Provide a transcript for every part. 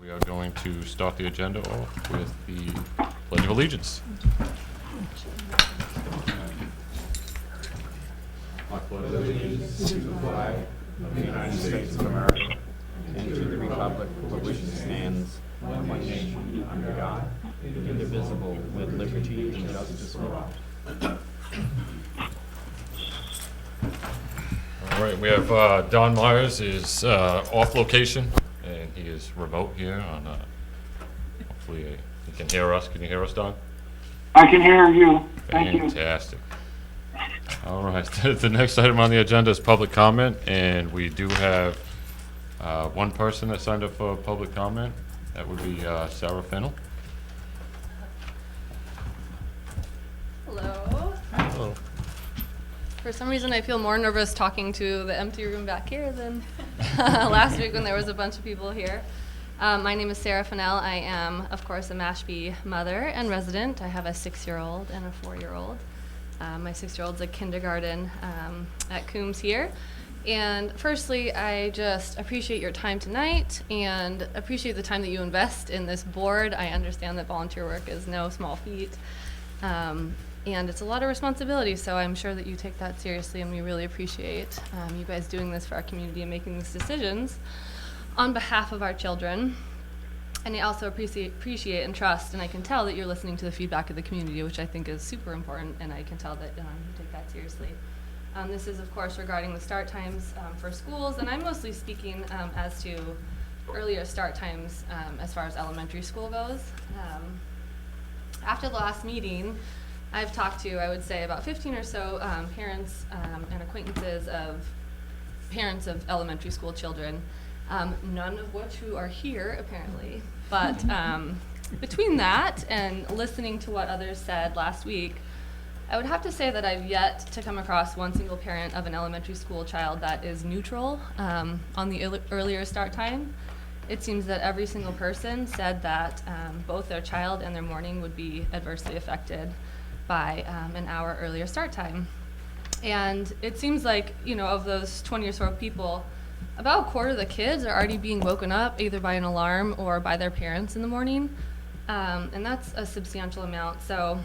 We are going to start the agenda off with the Pledge of Allegiance. I pledge allegiance to the flag of the United States of America and to the republic for which it stands, one nation, under God, indivisible, with liberty and justice for all. All right, we have Don Myers is off location, and he is remote here. Hopefully he can hear us. Can you hear us, Don? I can hear you. Thank you. Fantastic. All right, the next item on the agenda is public comment, and we do have one person that signed up for public comment. That would be Sarah Fennell. Hello. Hello. For some reason, I feel more nervous talking to the empty room back here than last week when there was a bunch of people here. My name is Sarah Fennell. I am, of course, a Mashpee mother and resident. I have a 6-year-old and a 4-year-old. My 6-year-old's at kindergarten at Coombs here. And firstly, I just appreciate your time tonight and appreciate the time that you invest in this board. I understand that volunteer work is no small feat. And it's a lot of responsibility, so I'm sure that you take that seriously, and we really appreciate you guys doing this for our community and making these decisions on behalf of our children. And I also appreciate and trust, and I can tell that you're listening to the feedback of the community, which I think is super important, and I can tell that you take that seriously. This is, of course, regarding the start times for schools, and I'm mostly speaking as to earlier start times as far as elementary school goes. After the last meeting, I've talked to, I would say, about 15 or so parents and acquaintances of parents of elementary school children, none of which who are here, apparently. But between that and listening to what others said last week, I would have to say that I've yet to come across one single parent of an elementary school child that is neutral on the earlier start time. It seems that every single person said that both their child and their morning would be adversely affected by an hour earlier start time. And it seems like, of those 20 or so people, about a quarter of the kids are already being woken up either by an alarm or by their parents in the morning. And that's a substantial amount. So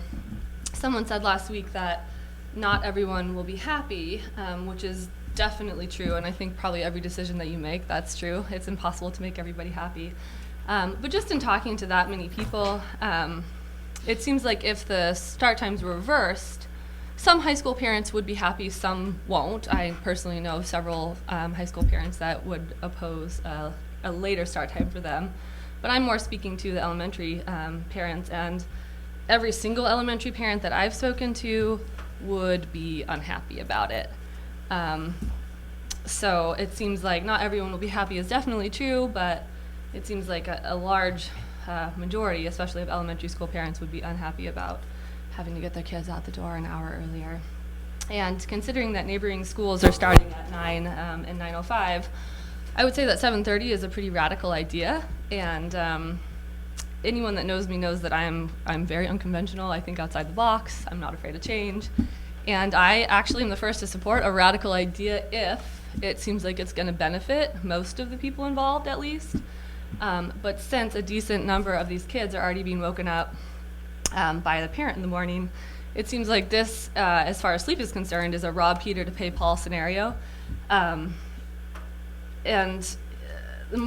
someone said last week that not everyone will be happy, which is definitely true. And I think probably every decision that you make, that's true. It's impossible to make everybody happy. But just in talking to that many people, it seems like if the start times were reversed, some high school parents would be happy, some won't. I personally know several high school parents that would oppose a later start time for them. But I'm more speaking to the elementary parents, and every single elementary parent that I've spoken to would be unhappy about it. So it seems like not everyone will be happy is definitely true, but it seems like a large majority, especially of elementary school parents, would be unhappy about having to get their kids out the door an hour earlier. And considering that neighboring schools are starting at 9 and 9:05, I would say that 7:30 is a pretty radical idea. And anyone that knows me knows that I'm very unconventional. I think outside the box. I'm not afraid of change. And I actually am the first to support a radical idea if it seems like it's going to benefit most of the people involved, at least. But since a decent number of these kids are already being woken up by the parent in the morning, it seems like this, as far as sleep is concerned, is a rob Peter to pay Paul scenario. And the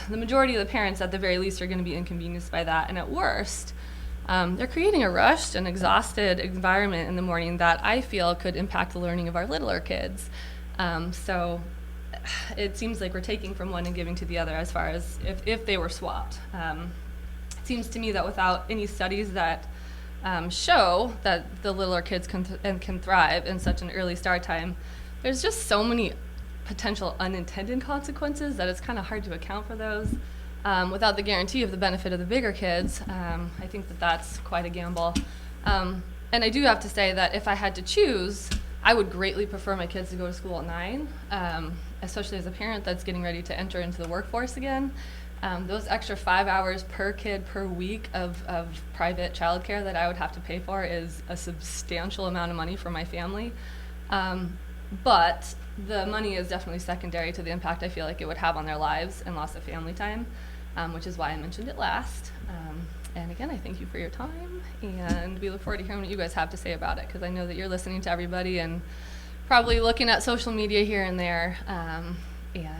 majority of the parents, at the very least, are going to be inconvenienced by that. And at worst, they're creating a rushed and exhausted environment in the morning that I feel could impact the learning of our littler kids. So it seems like we're taking from one and giving to the other as far as if they were swapped. It seems to me that without any studies that show that the littler kids can thrive in such an early start time, there's just so many potential unintended consequences that it's kind of hard to account for those without the guarantee of the benefit of the bigger kids. I think that that's quite a gamble. And I do have to say that if I had to choose, I would greatly prefer my kids to go to school at 9, especially as a parent that's getting ready to enter into the workforce again. Those extra 5 hours per kid per week of private childcare that I would have to pay for is a substantial amount of money for my family. But the money is definitely secondary to the impact I feel like it would have on their lives and loss of family time. which is why I mentioned it last. And again, I thank you for your time, and we look forward to hearing what you guys have to say about it, because I know that you're listening to everybody and probably looking at social media here and there, and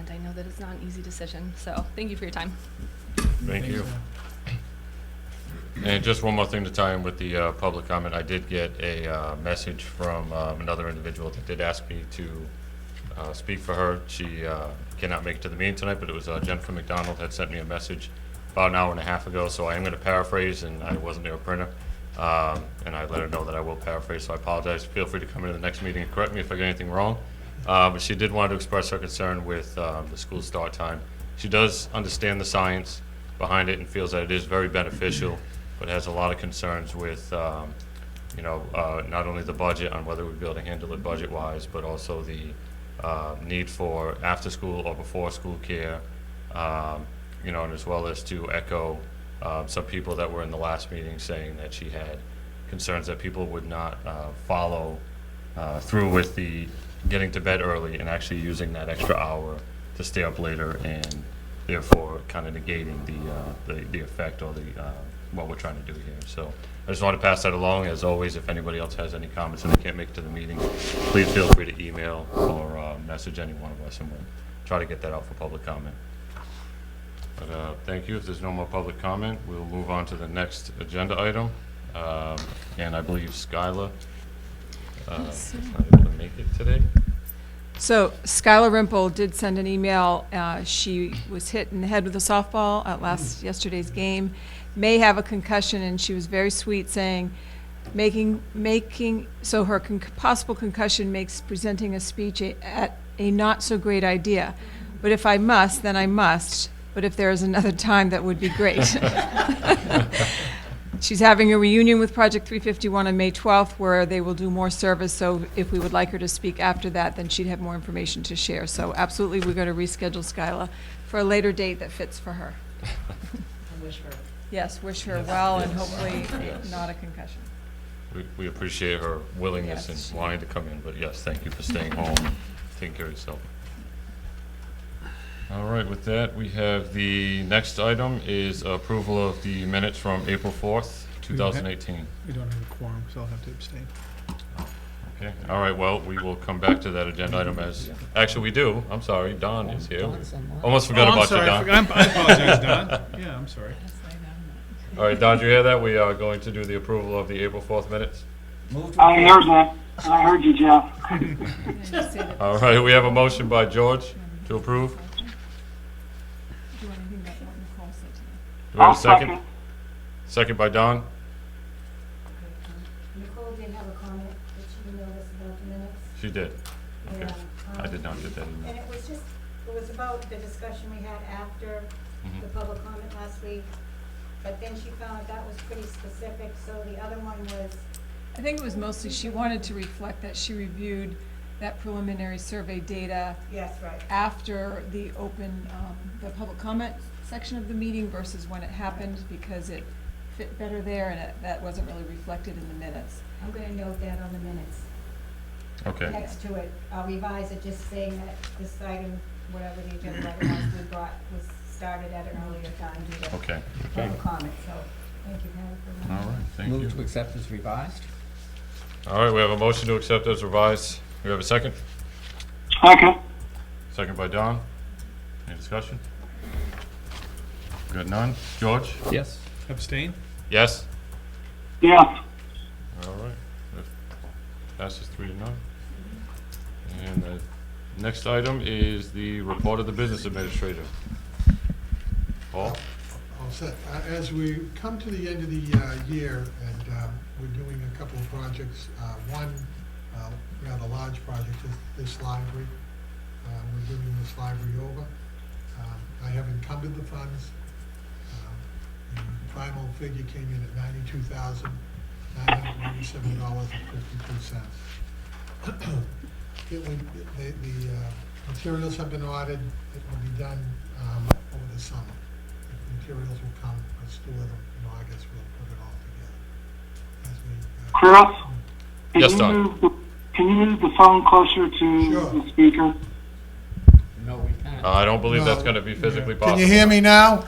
I know that it's not an easy decision. So thank you for your time. Thank you. And just one more thing to tie in with the public comment. I did get a message from another individual that did ask me to speak for her. She cannot make it to the meeting tonight, but it was Jennifer McDonald had sent me a message about an hour and a half ago, so I am going to paraphrase, and I wasn't near a printer. And I let her know that I will paraphrase, so I apologize. Feel free to come into the next meeting and correct me if I get anything wrong. But she did want to express her concern with the school start time. She does understand the science behind it and feels that it is very beneficial, but has a lot of concerns with, not only the budget, on whether we'd be able to handle it budget-wise, but also the need for after-school or before-school care, and as well as to echo some people that were in the last meeting saying that she had concerns that people would not follow through with the getting to bed early and actually using that extra hour to stay up later, and therefore kind of negating the effect or what we're trying to do here. So I just want to pass that along. As always, if anybody else has any comments and they can't make it to the meeting, please feel free to email or message any one of us, and we'll try to get that out for public comment. But thank you. If there's no more public comment, we'll move on to the next agenda item. And I believe Skylar is not able to make it today. So Skylar Rimple did send an email. She was hit in the head with a softball at yesterday's game, may have a concussion, and she was very sweet, saying, so her possible concussion makes presenting a speech a not so great idea. But if I must, then I must. But if there is another time, that would be great. She's having a reunion with Project 351 on May 12th, where they will do more service. So if we would like her to speak after that, then she'd have more information to share. So absolutely, we're going to reschedule Skyla for a later date that fits for her. Yes, wish her well, and hopefully not a concussion. We appreciate her willingness Yes. and wanting to come in, but yes, thank you for staying home and taking care of yourself. All right, with that, we have the next item is approval of the minutes from April 4th, 2018. We don't have a quorum, so I'll have to abstain. Okay, all right, well, we will come back to that agenda item as, actually, we do. I'm sorry, Don is here. Almost forgot about you, Don. I apologize, Don. Yeah, I'm sorry. All right, Don, did you hear that? We are going to do the approval of the April 4th minutes. I heard that. I heard you, Jeff. All right, we have a motion by George to approve. Do anything that Nicole said to me. Do we have I'll a second? second. Second by Don. Nicole did have a comment that she emailed us about the minutes. She did. Okay. And, I did not get that email. And it was about the discussion we had after the public comment last week. But then she found that was pretty specific, so the other one was, I think it was mostly she wanted to reflect that she reviewed that preliminary survey data yes, right. after the the public comment section of the meeting versus when it happened, because it fit better there, and that wasn't really reflected in the minutes. I'm gonna note that on the minutes. Okay. Next to it, I'll revise it, just saying that this item, whatever the agenda item was, we brought, was started at an earlier time due to Okay. public comment, so thank you, Patty, for that. All right, thank you. Move to accept as revised? All right, we have a motion to accept as revised. We have a second? Second. Second by Don. Any discussion? Good, none? George? Yes. Abstain? Yes? Yes. All right. That passes 3-0. And the next item is the report of the business administrator. Paul? All set. As we come to the end of the year, and we're doing a couple of projects, one rather large project is this library. We're moving this library over. I have encumbered the funds. The final figure came in at $92,997.52. The materials have been ordered. It will be done over the summer. The materials will come, let's do it in August, we'll put it all together. As we, Yes, Don. Can you move the phone closer to Sure. the speaker? No, we can't. I don't believe that's No, going to be physically Can possible. you hear me now?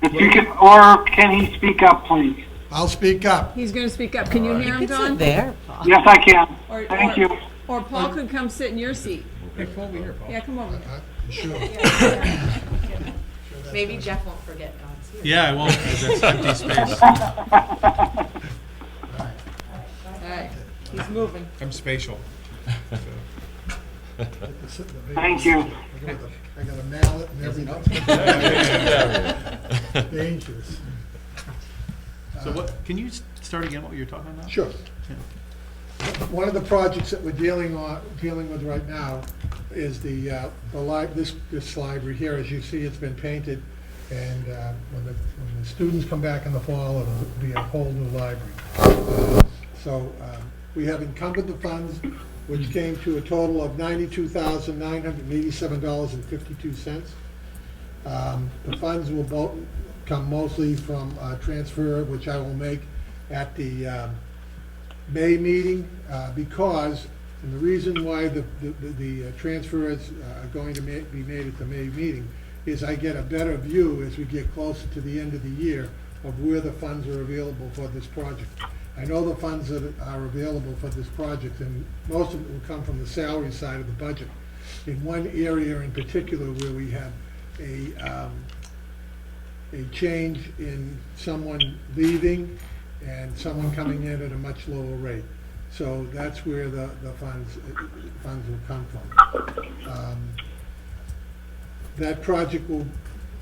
If you can, or can he speak up, please? I'll speak up. He's going to speak up. Can you hear him, Don? There. Yes, I can. Or- Thank or- you. Or Paul could come sit in your seat. Hey, Paul, over here, Paul. Yeah, come over. Sure. Maybe Jeff won't forget Don's here. Yeah, I won't, because that's empty space. All right, he's moving. I'm spatial. Thank you. I got a mallet and everything. Dangerous. So what, can you start again what you were talking about? Sure. One of the projects that we're dealing with right now is this library here. As you see, it's been painted, and when the students come back in the fall, it'll be a whole new library. So we have encumbered the funds, which came to a total of $92,987.52. The funds will come mostly from transfer, which I will make at the May meeting, because, and the reason why the transfers are going to be made at the May meeting is I get a better view as we get closer to the end of the year of where the funds are available for this project. I know the funds that are available for this project, and most of it will come from the salary side of the budget. In one area in particular where we have a change in someone leaving and someone coming in at a much lower rate. So that's where the funds will come from. That project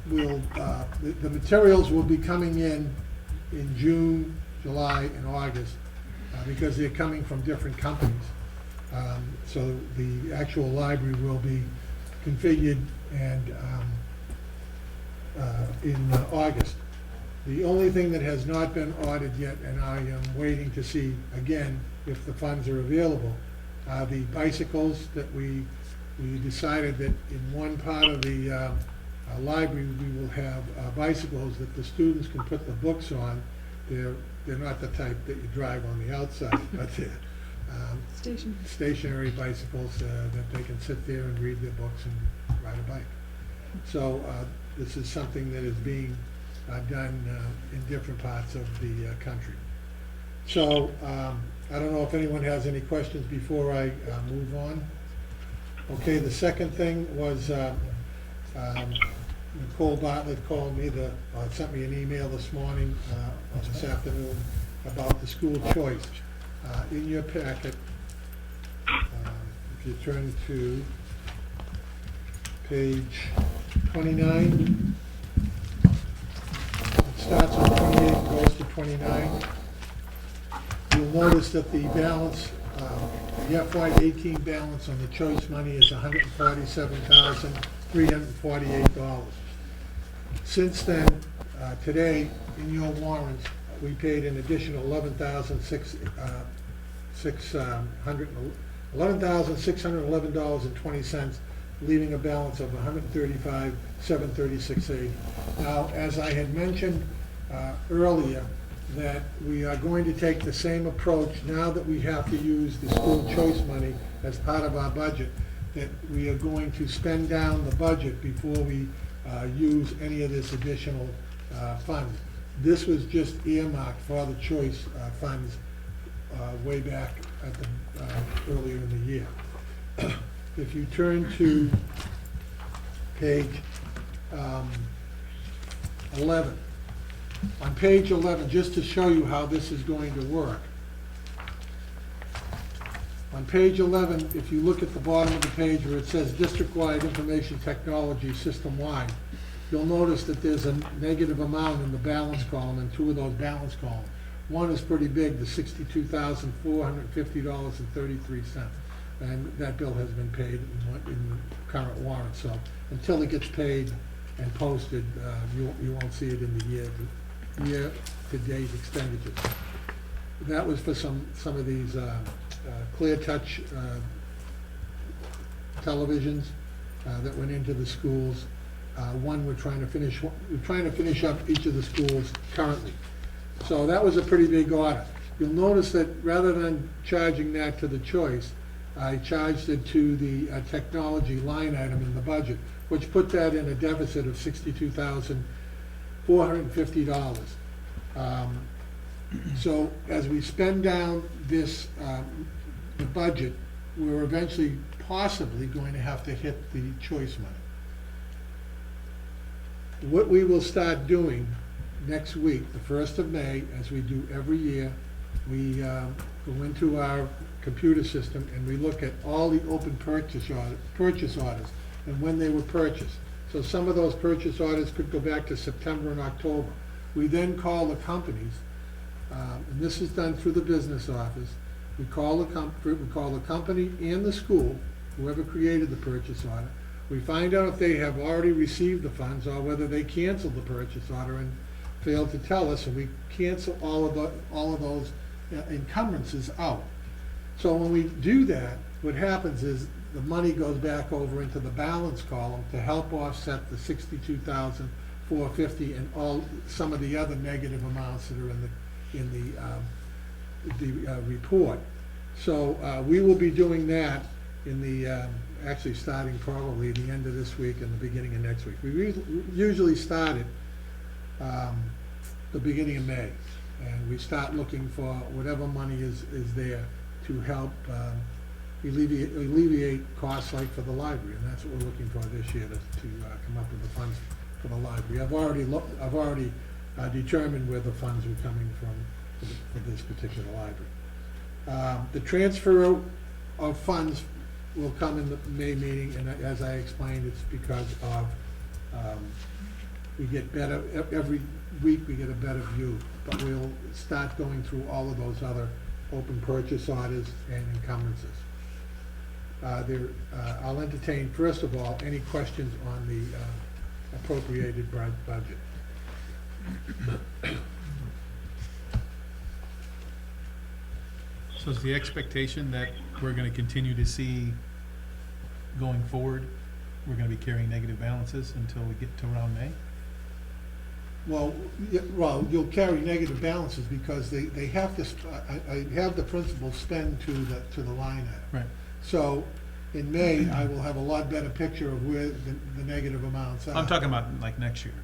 the materials will be coming in June, July, and August, because they're coming from different companies. So the actual library will be configured and in August. The only thing that has not been ordered yet, and I am waiting to see again if the funds are available, are the bicycles that we decided that in one part of the library we will have bicycles that the students can put the books on. They're not the type that you drive on the outside, but they're stationary bicycles that they can sit there and read their books and ride a bike. So this is something that is being done in different parts of the country. So I don't know if anyone has any questions before I move on. Okay, the second thing was Nicole Bartlett called me, sent me an email this morning, or this afternoon, about the school choice. In your packet, if you turn to page 29, it starts on 28 and goes to 29. You'll notice that the balance, the FY18 balance on the choice money is $147,348. Since then, today, in your warrants, we paid an additional $11,611.20, leaving a balance of $135,736.80. Now, as I had mentioned earlier, that we are going to take the same approach now that we have to use the school choice money as part of our budget, that we are going to spend down the budget before we use any of this additional funds. This was just earmarked for the choice funds way back at the earlier in the year. If you turn to page 11. On page 11, just to show you how this is going to work. On page 11, if you look at the bottom of the page where it says District-Wide Information Technology System-Wide, you'll notice that there's a negative amount in the balance column and two of those balance columns. One is pretty big, the $62,450.33. And that bill has been paid in the current warrant. So until it gets paid and posted, you won't see it in the year-to-date expenditures. That was for some of these clear touch televisions that went into the schools. We're trying to finish up each of the schools currently. So that was a pretty big order. You'll notice that rather than charging that to the choice, I charged it to the technology line item in the budget, which put that in a deficit of $450. So as we spend down this, the budget, we're eventually possibly going to have to hit the choice money. What we will start doing next week, the 1st of May, as we do every year, we go into our computer system and we look at all the open purchase orders and when they were purchased. So some of those purchase orders could go back to September and October. We then call the companies, and this is done through the business office. We call the company and the school, whoever created the purchase order. We find out if they have already received the funds or whether they canceled the purchase order and failed to tell us, and we cancel all of those encumbrances out. So when we do that, what happens is the money goes back over into the balance column to help offset the $62,450 and some of the other negative amounts that are in the report. So we will be doing that in the actually starting probably at the end of this week and the beginning of next week. We usually start at the beginning of May, and we start looking for whatever money is there to help alleviate costs like for the library, and that's what we're looking for this year, to come up with the funds for the library. I've already determined where the funds are coming from for this particular library. The transfer of funds will come in the May meeting, and as I explained, it's because of we get better every week. We get a better view, but we'll start going through all of those other open purchase orders and encumbrances. I'll entertain, first of all, any questions on the appropriated budget. So is the expectation that we're gonna continue to see going forward, we're gonna be carrying negative balances until we get to around May? Well, you'll carry negative balances because they have to, I have the principal spend to the line item. Right. So in May, I will have a lot better picture of where the negative amounts are. I'm talking about like next year.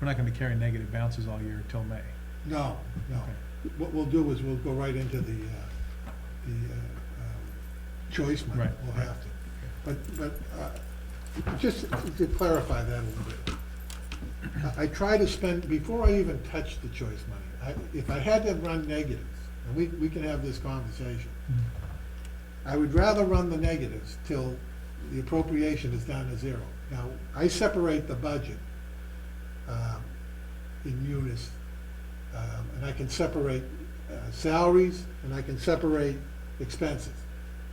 We're not gonna be carrying negative balances all year until May. No. Okay. What we'll do is we'll go right into the choice money. Right. We'll have to. But just to clarify that a little bit, I try to spend, before I even touch the choice money, if I had to run negatives, and we can have this conversation, I would rather run the negatives till the appropriation is down to zero. Now, I separate the budget in units, and I can separate salaries, and I can separate expenses.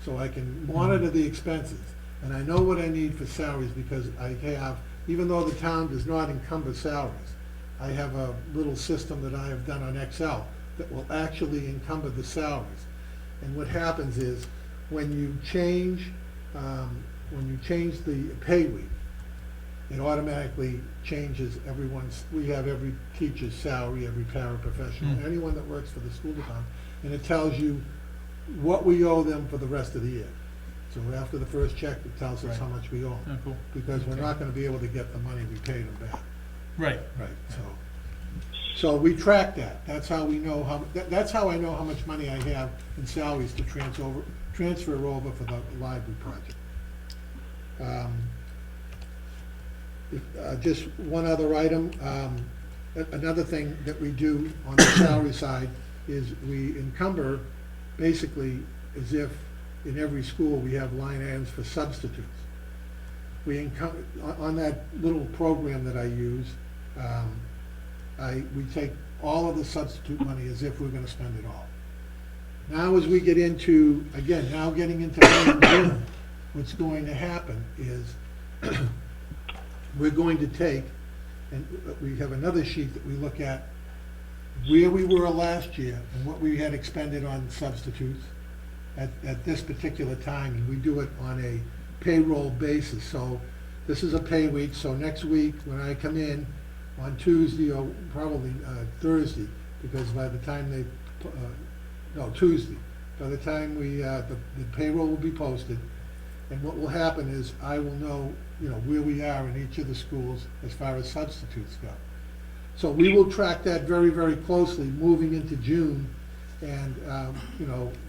So I can monitor the expenses, and I know what I need for salaries because I have, even though the town does not encumber salaries, I have a little system that I have done on Excel that will actually encumber the salaries. And what happens is, when you change the pay week, it automatically changes we have every teacher's salary, every paraprofessional, anyone that works for the school department, and it tells you what we owe them for the rest of the year. So after the first check, it tells us how much we owe them. Oh, cool. Because we're not gonna be able to get the money we paid them back. Right. Right, so we track that. That's how we know that's how I know how much money I have in salaries to transfer over for the library project. Just one other item, another thing that we do on the salary side is we encumber, basically, as if in every school we have line items for substitutes. We on that little program that I use, we take all of the substitute money as if we're gonna spend it all. Now as we get into, again, now getting into May and June, what's going to happen is we're going to take, and we have another sheet that we look at where we were last year and what we had expended on substitutes at this particular time, and we do it on a payroll basis. So this is a pay week, so next week when I come in on Tuesday or probably Thursday, because by the time Tuesday, by the time the payroll will be posted, and what will happen is I will know, where we are in each of the schools as far as substitutes go. So we will track that very, very closely moving into June. And,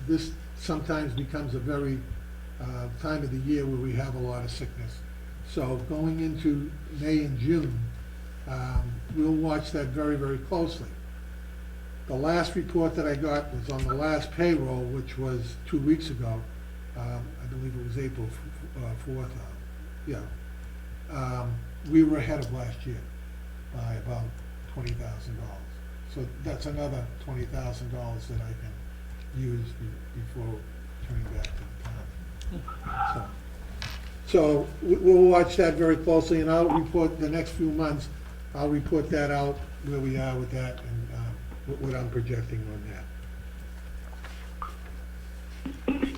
this sometimes becomes a very time of the year where we have a lot of sickness. So going into May and June, we'll watch that very, very closely. The last report that I got was on the last payroll, which was 2 weeks ago. I believe it was April 4th. We were ahead of last year by about $20,000. So that's another $20,000 that I can use before turning back to the town. So we'll watch that very closely, and I'll report the next few months. I'll report that out where we are with that and what I'm projecting on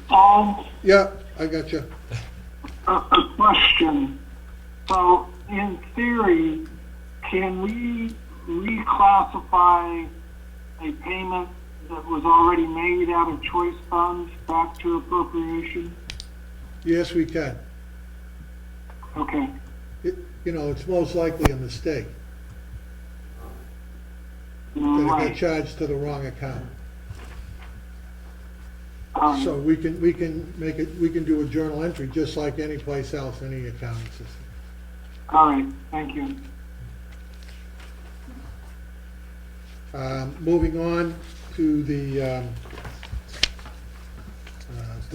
that. Yeah, I got you. A question. So, in theory, can we reclassify a payment that was already made out of choice funds back to appropriation? Yes, we can. Okay. It's most likely a mistake. That it got Right. charged to the wrong account. So we can make it, we can do a journal entry just like any place else, any accounting system. All right, thank you. Moving on to the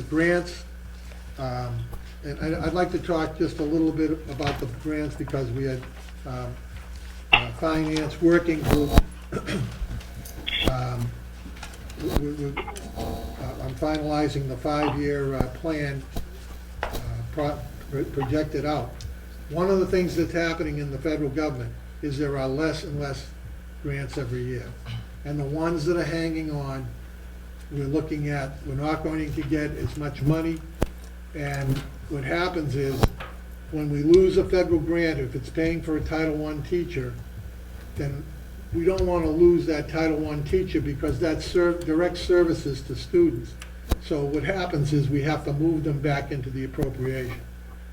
grants. And I'd like to talk just a little bit about the grants because we had a finance working group. I'm finalizing the 5-year plan projected out. One of the things that's happening in the federal government is there are less and less grants every year. And the ones that are hanging on, we're looking at, we're not going to get as much money. And what happens is, when we lose a federal grant, if it's paying for a Title I teacher, then we don't want to lose that Title I teacher because that's direct services to students. So what happens is we have to move them back into the appropriation.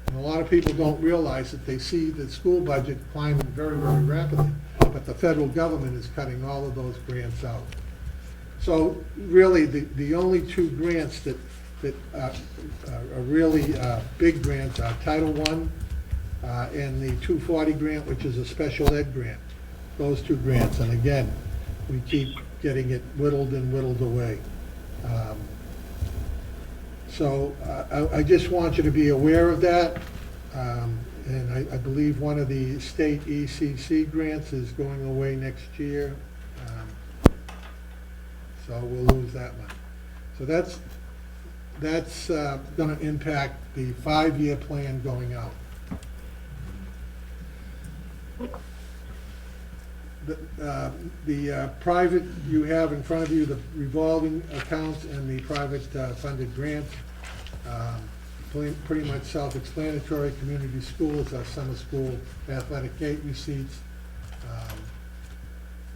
And a lot of people don't realize that they see the school budget climbing very, very rapidly, but the federal government is cutting all of those grants out. So really, the only two grants that are really big grants are Title I and the 240 grant, which is a special ed grant. Those two grants, and again, we keep getting it whittled and whittled away. So I just want you to be aware of that. And I believe one of the state ECC grants is going away next year. So we'll lose that one. So that's going to impact the 5-year plan going out. The private, you have in front of you the revolving accounts and the private funded grants. Pretty much self-explanatory. Community schools, our summer school athletic gate receipts,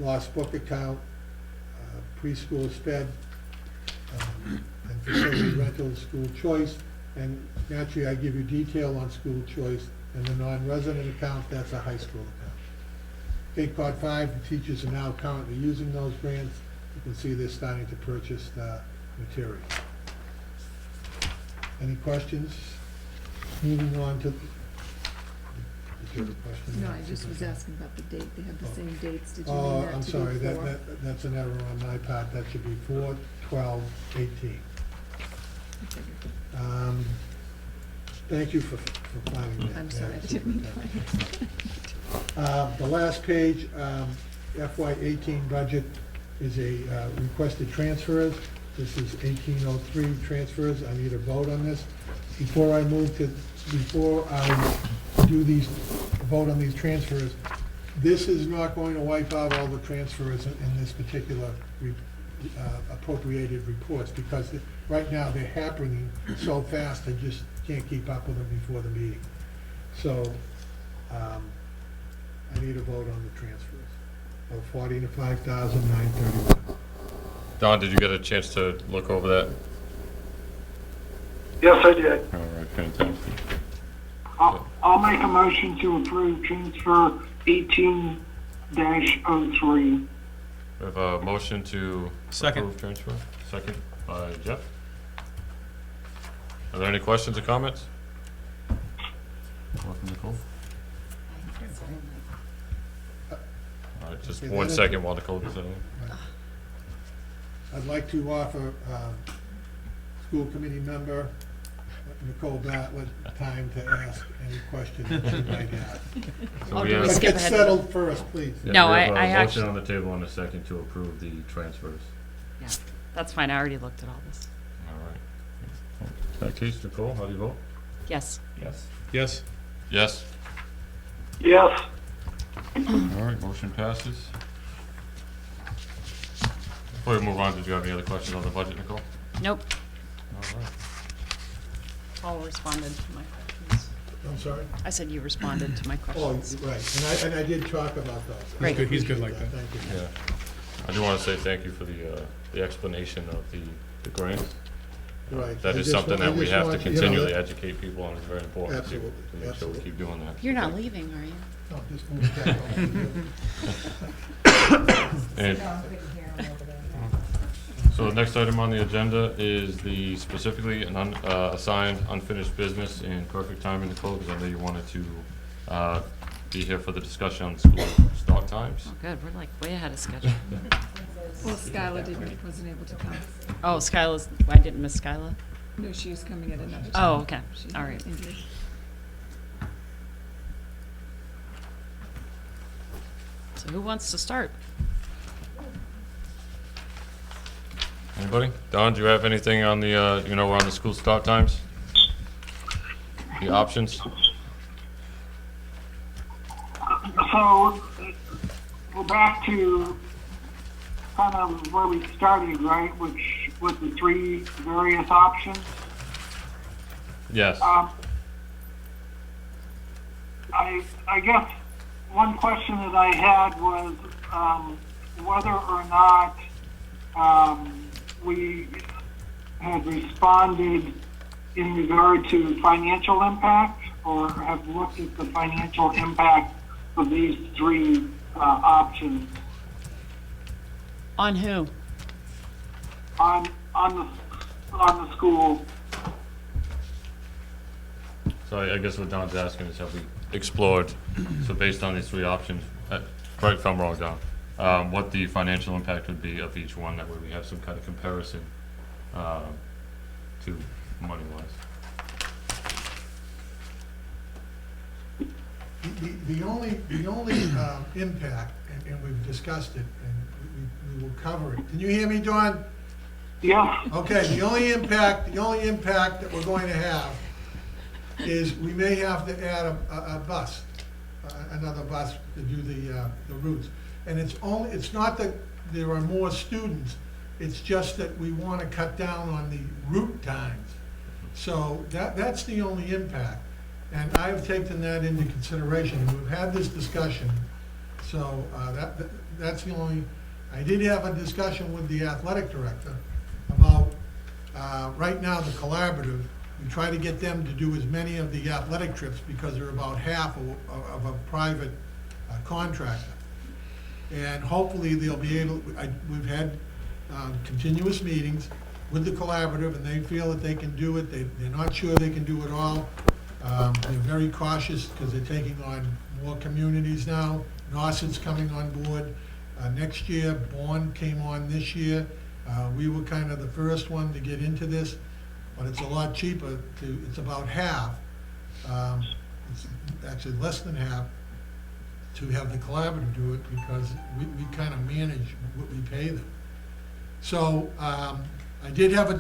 lost book account, preschool sped, and facility rental, school choice. And naturally, I give you detail on school choice. And the non-resident account, that's a high school account. Cape Cod 5, the teachers are now currently using those grants. You can see they're starting to purchase material. Any questions? Moving on to. Did you have a question? No, I just was asking about the date. They have the same dates. Did you mean Oh, that I'm to be sorry, four? that's an error on my part. That should be 4/12/18. Thank you for finding that. I'm sorry, I didn't mean The last page, FY18 budget is a requested transfers. This is 1803 transfers. I need a vote on this. Before I do these, vote on these transfers, this is not going to wipe out all the transfers in this particular appropriated reports because right now they're happening so fast I just can't keep up with them before the meeting. So I need a vote on the transfers of $45,931. Don, did you get a chance to look over that? Yes, I did. All right, fantastic. I'll make a motion to approve transfer 18 2020-03. We have a motion to Second. approve transfer. Second by Jeff. Are there any questions or comments? Welcome, Nicole. All right, just Okay, one then- second while Nicole does that. I'd like to offer school committee member Nicole Bartlett time to ask any questions she might have. So Oh, we do we have, Let's skip get ahead? settled first, please. yeah, No, we have I a motion actually- on the table and a second to approve the transfers. Yeah, that's fine, I already looked at all this. All right. In that case, Nicole, how do you vote? Yes. Yes. Yes. Yes. Yes. All right, motion passes. Before we move on, did you have any other questions on the budget, Nicole? Nope, All right. Paul responded to my questions. I'm sorry? I said you responded to my Oh, questions. right, and I did talk about those. Great. Good, he's good like that. Thank you. Yeah. I do want to say thank you for the explanation of the grants. Right. That I is just something wa- I that we just have to want you know, continually that- educate people on. It's very important to Absolutely, make sure we absolutely. keep doing that. You're not leaving, are you? No, just move that over. And so the next item on the agenda is the specifically an assigned unfinished business, and perfect timing, Nicole, because I know you wanted to be here for the discussion on school start times. Oh, good, we're like way ahead of schedule. Well, Skylar wasn't able to come. Oh, Skyla's, I didn't miss Skyla? No, she was coming at another time. Oh, okay, She's all right. injured. So who wants to start? Anybody? Don, do you have anything on the, we're on the school start times? The options? So, we're back to kind of where we started, right, which, with the three various options. Yes. I guess one question that I had was, whether or not, we had responded in regard to financial impact, or have looked at the financial impact of these three, options On who? on the school. So I guess what Don's asking is have we explored, so based on these three options, right if I'm wrong, Don, what the financial impact would be of each one, that way we have some kind of comparison to money-wise. The only impact, and we've discussed it, and we will cover it. Can you hear me, John? Yeah, Okay, the only impact that we're going to have is we may have to add a bus, another bus to do the routes. And it's not that there are more students, it's just that we want to cut down on the route times. So that's the only impact. And I've taken that into consideration. We've had this discussion, so that's the only, I did have a discussion with the athletic director about, right now, the collaborative, we try to get them to do as many of the athletic trips because they're about half of a private contractor. And hopefully they'll be able, we've had continuous meetings with the collaborative, and they feel that they can do it. They're not sure they can do it all. They're very cautious because they're taking on more communities now. Nauset's coming on board next year. Bourne came on this year. We were kind of the first one to get into this, but it's a lot cheaper it's about half. It's actually less than half to have the collaborative do it because we kind of manage what we pay them. So I did have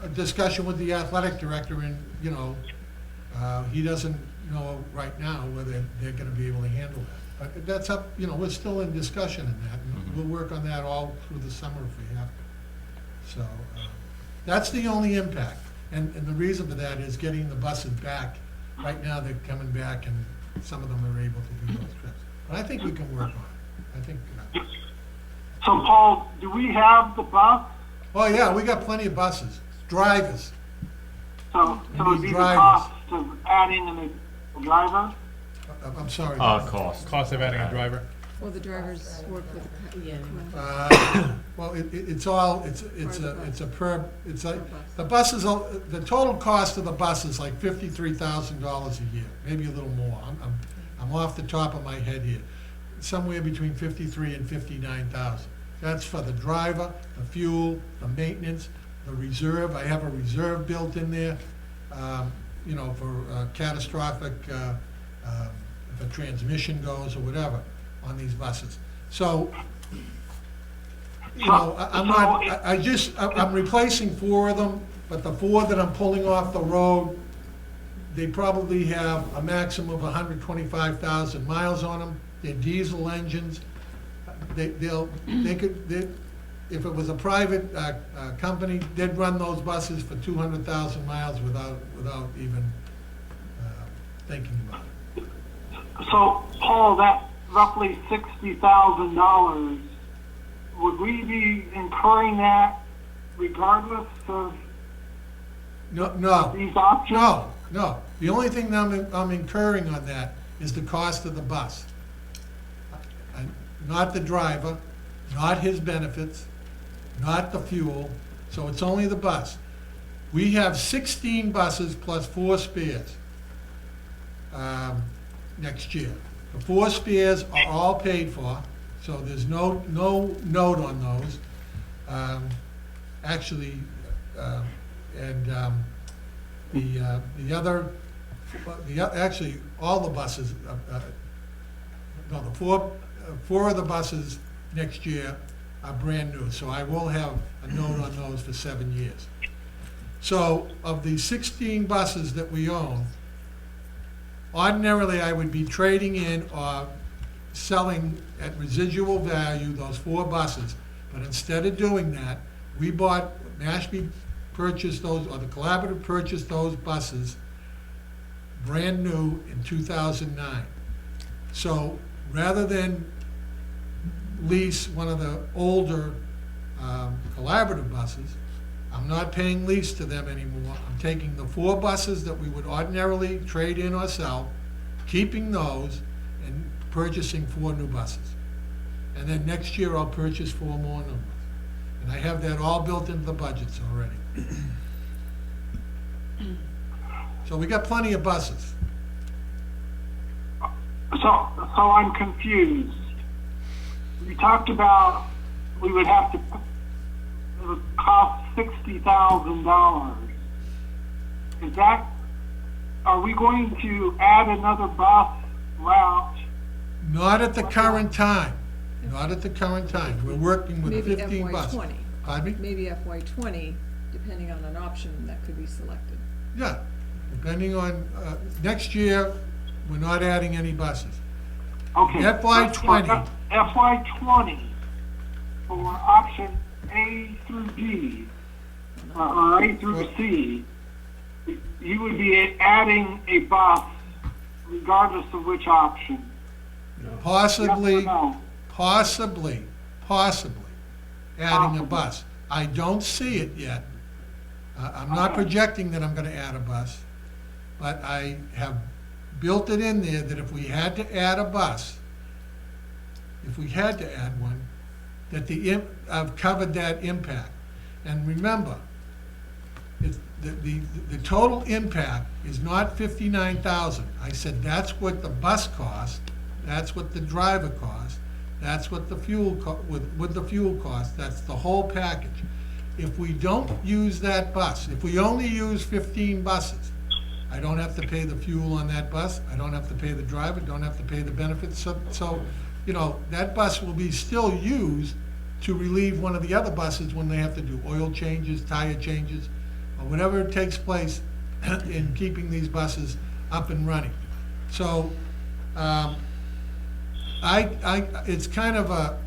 a discussion with the athletic director, and he doesn't know right now whether they're going to be able to handle that. But that's up, we're still in discussion in that, and we'll work on that all through the summer if we have to. So that's the only impact. And the reason for that is getting the buses back. Right now, they're coming back, and some of them are able to do those trips. But I think we can work on it. I think. so Paul, do we have the bus? Oh, yeah, we got plenty of buses, drivers. So We it'd need be the drivers. cost of adding a driver? I'm sorry. Cost. Cost of adding a driver. Well, the drivers work with, Well, it's all, it's like, the buses, the total cost of the bus is like $53,000 a year, maybe a little more. I'm off the top of my head here. Somewhere between 53 and 59,000. That's for the driver, the fuel, the maintenance, the reserve. I have a reserve built in there, you know, for catastrophic, if a transmission goes or whatever on these buses. So, you know, I'm replacing 4 of them, but the 4 that I'm pulling off the road, they probably have a maximum of 125,000 miles on them. They're diesel engines. If it was a private company, they'd run those buses for 200,000 miles without even thinking about it. So, Paul, that roughly $60,000, would we be incurring that regardless of No, these options? no. The only thing that I'm incurring on that is the cost of the bus. Not the driver, not his benefits, not the fuel, so it's only the bus. We have 16 buses plus 4 spares next year. The 4 spares are all paid for, so there's no note on those. Actually, actually, all the buses, no, the 4 of the buses next year are brand new, so I will have a note on those for 7 years. So of the 16 buses that we own, ordinarily I would be trading in or selling at residual value those 4 buses, but instead of doing that, Mashpee purchased those, or the collaborative purchased those buses brand new in 2009. So rather than lease one of the older collaborative buses, I'm not paying lease to them anymore. I'm taking the 4 buses that we would ordinarily trade in or sell, keeping those, and purchasing 4 new buses. And then next year I'll purchase 4 more new ones. And I have that all built into the budgets already. So we got plenty of buses. So I'm confused. You talked about we would have to, it would cost $60,000. Is that, are we going to add another bus route? Not at the current time. Not at the current time. We're working with maybe 15 buses. FY20. Pardon me? Maybe FY20, depending on an option that could be selected. Yeah, depending on, next year, we're not adding any buses. Okay. FY20. FY20 for option A through D, or A through C, you would be adding a bus regardless of which option. Possibly, Yes or no? possibly adding a bus. I don't see it yet. I'm not Okay. projecting that I'm gonna add a bus, but I have built it in there that if we had to add a bus, if we had to add one, that I've covered that impact. And remember, the total impact is not 59,000. I said that's what the bus cost, that's what the driver cost, that's what the fuel, with the fuel cost, that's the whole package. If we don't use that bus, if we only use 15 buses, I don't have to pay the fuel on that bus, I don't have to pay the driver, don't have to pay the benefits, so you know, that bus will be still used to relieve one of the other buses when they have to do oil changes, tire changes, or whatever takes place in keeping these buses up and running. So, it's kind of a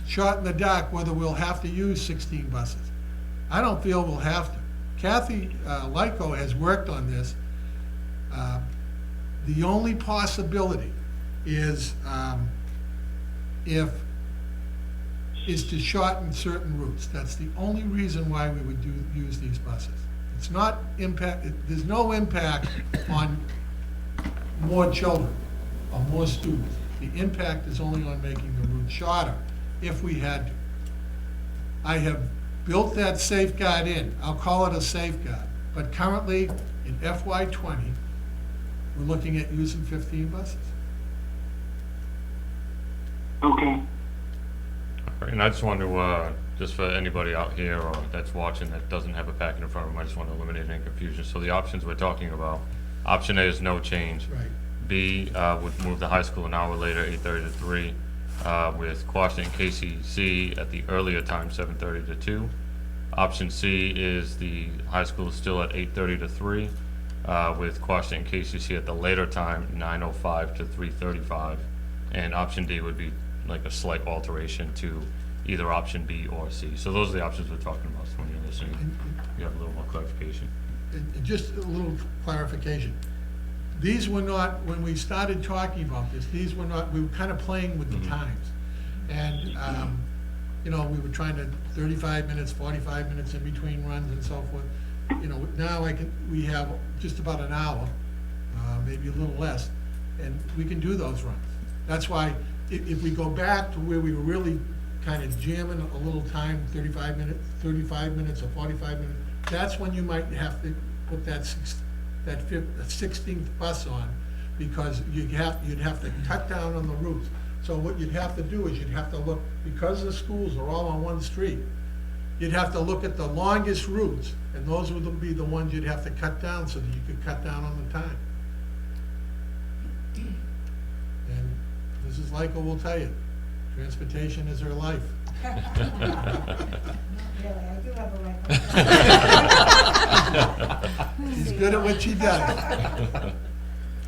shot in the dark whether we'll have to use 16 buses. I don't feel we'll have to. Kathy Lyko has worked on this. The only possibility is to shorten certain routes. That's the only reason why we would use these buses. It's not there's no impact on more children or more students. The impact is only on making the route shorter, if we had to. I have built that safeguard in, I'll call it a safeguard, but currently, in FY '20, we're looking at using 15 buses. Okay. And I just want to, just for anybody out here or that's watching that doesn't have a packet in front of them, I just want to eliminate any confusion. So the options we're talking about, option A is no change. Right. B would move the high school an hour later, 8:30 to 3, with Quashnet and KCC at the earlier time, 7:30 to 2. Option C is the high school still at 8:30 to 3, with Quashnet and KCC at the later time, 9:05 to 3:35. And option D would be like a slight alteration to either option B or C. So those are the options we're talking about, so when you're listening, you have a little more clarification. And just a little clarification. These were not, when we started talking about this, these were not, we were kind of playing with the times. And, you know, we were trying to 35 minutes, 45 minutes in between runs and so forth. You know, now we have just about an hour, maybe a little less, and we can do those runs. That's why if we go back to where we were really kind of jamming a little time, 35 minutes or 45 minutes, that's when you might have to put that 16th bus on, because you'd have to cut down on the routes. So what you'd have to do is you'd have to look, because the schools are all on one street, you'd have to look at the longest routes, and those would be the ones you'd have to cut down so that you could cut down on the time. And Mrs. Lyko will tell you, transportation is her life. Really, I do have a life. She's good at what she does.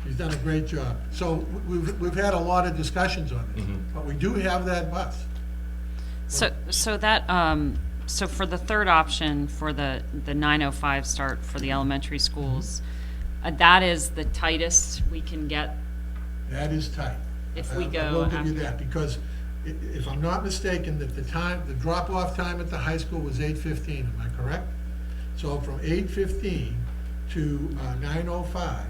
She's done a great job. So we've had a lot of discussions on this, but we do have that bus. So that, so for the third option, for the 9:05 start for the elementary schools, that is the tightest we can get? That is tight. If we I go will give you after. that, because if I'm not mistaken, that the drop-off time at the high school was 8:15, am I correct? So from 8:15 to 9:05,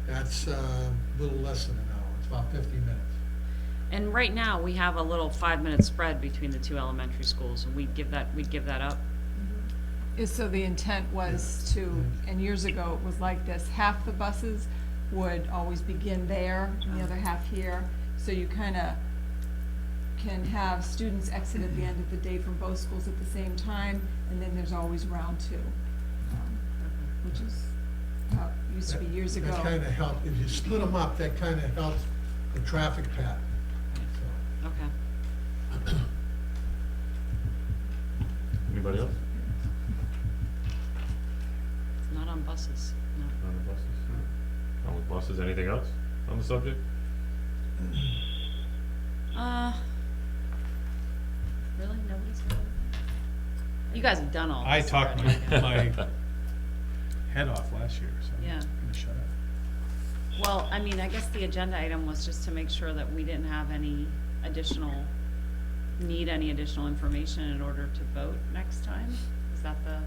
that's a little less than an hour, it's about 50 minutes. And right now, we have a little 5-minute spread between the two elementary schools, and we'd give that up. So the intent was to, and years ago it was like this, half the buses would always begin there, and the other half here. So you kind of can have students exit at the end of the day from both schools at the same time, and then there's always round two, which is how it used to be years ago. That kind of helped, if you split them up, that kind of helps the traffic pattern. So, Okay. Anybody else? Not on buses, no. On the buses? On with buses, anything else on the subject? Really? Nobody's got anything? You guys have done all I this talked already. my head off last year, so Yeah. I'm gonna shut up. Well, I mean, I guess the agenda item was just to make sure that we didn't have any additional information in order to vote next time? Is that the?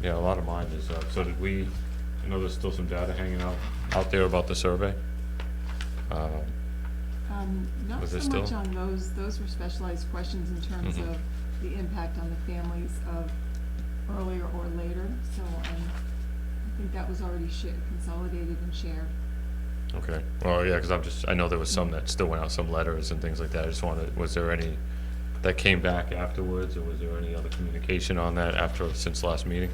Yeah, a lot of mine is, so did we, I know there's still some data hanging out there about the survey. Not Was so there much still? on those were specialized questions in terms Mhm. of the impact on the families of earlier or later. So I think that was already consolidated and shared. Okay, well, yeah, because I know there was some that still went out, some letters and things like that. I just wanted, was there any that came back afterwards, or was there any other communication on that since last meeting?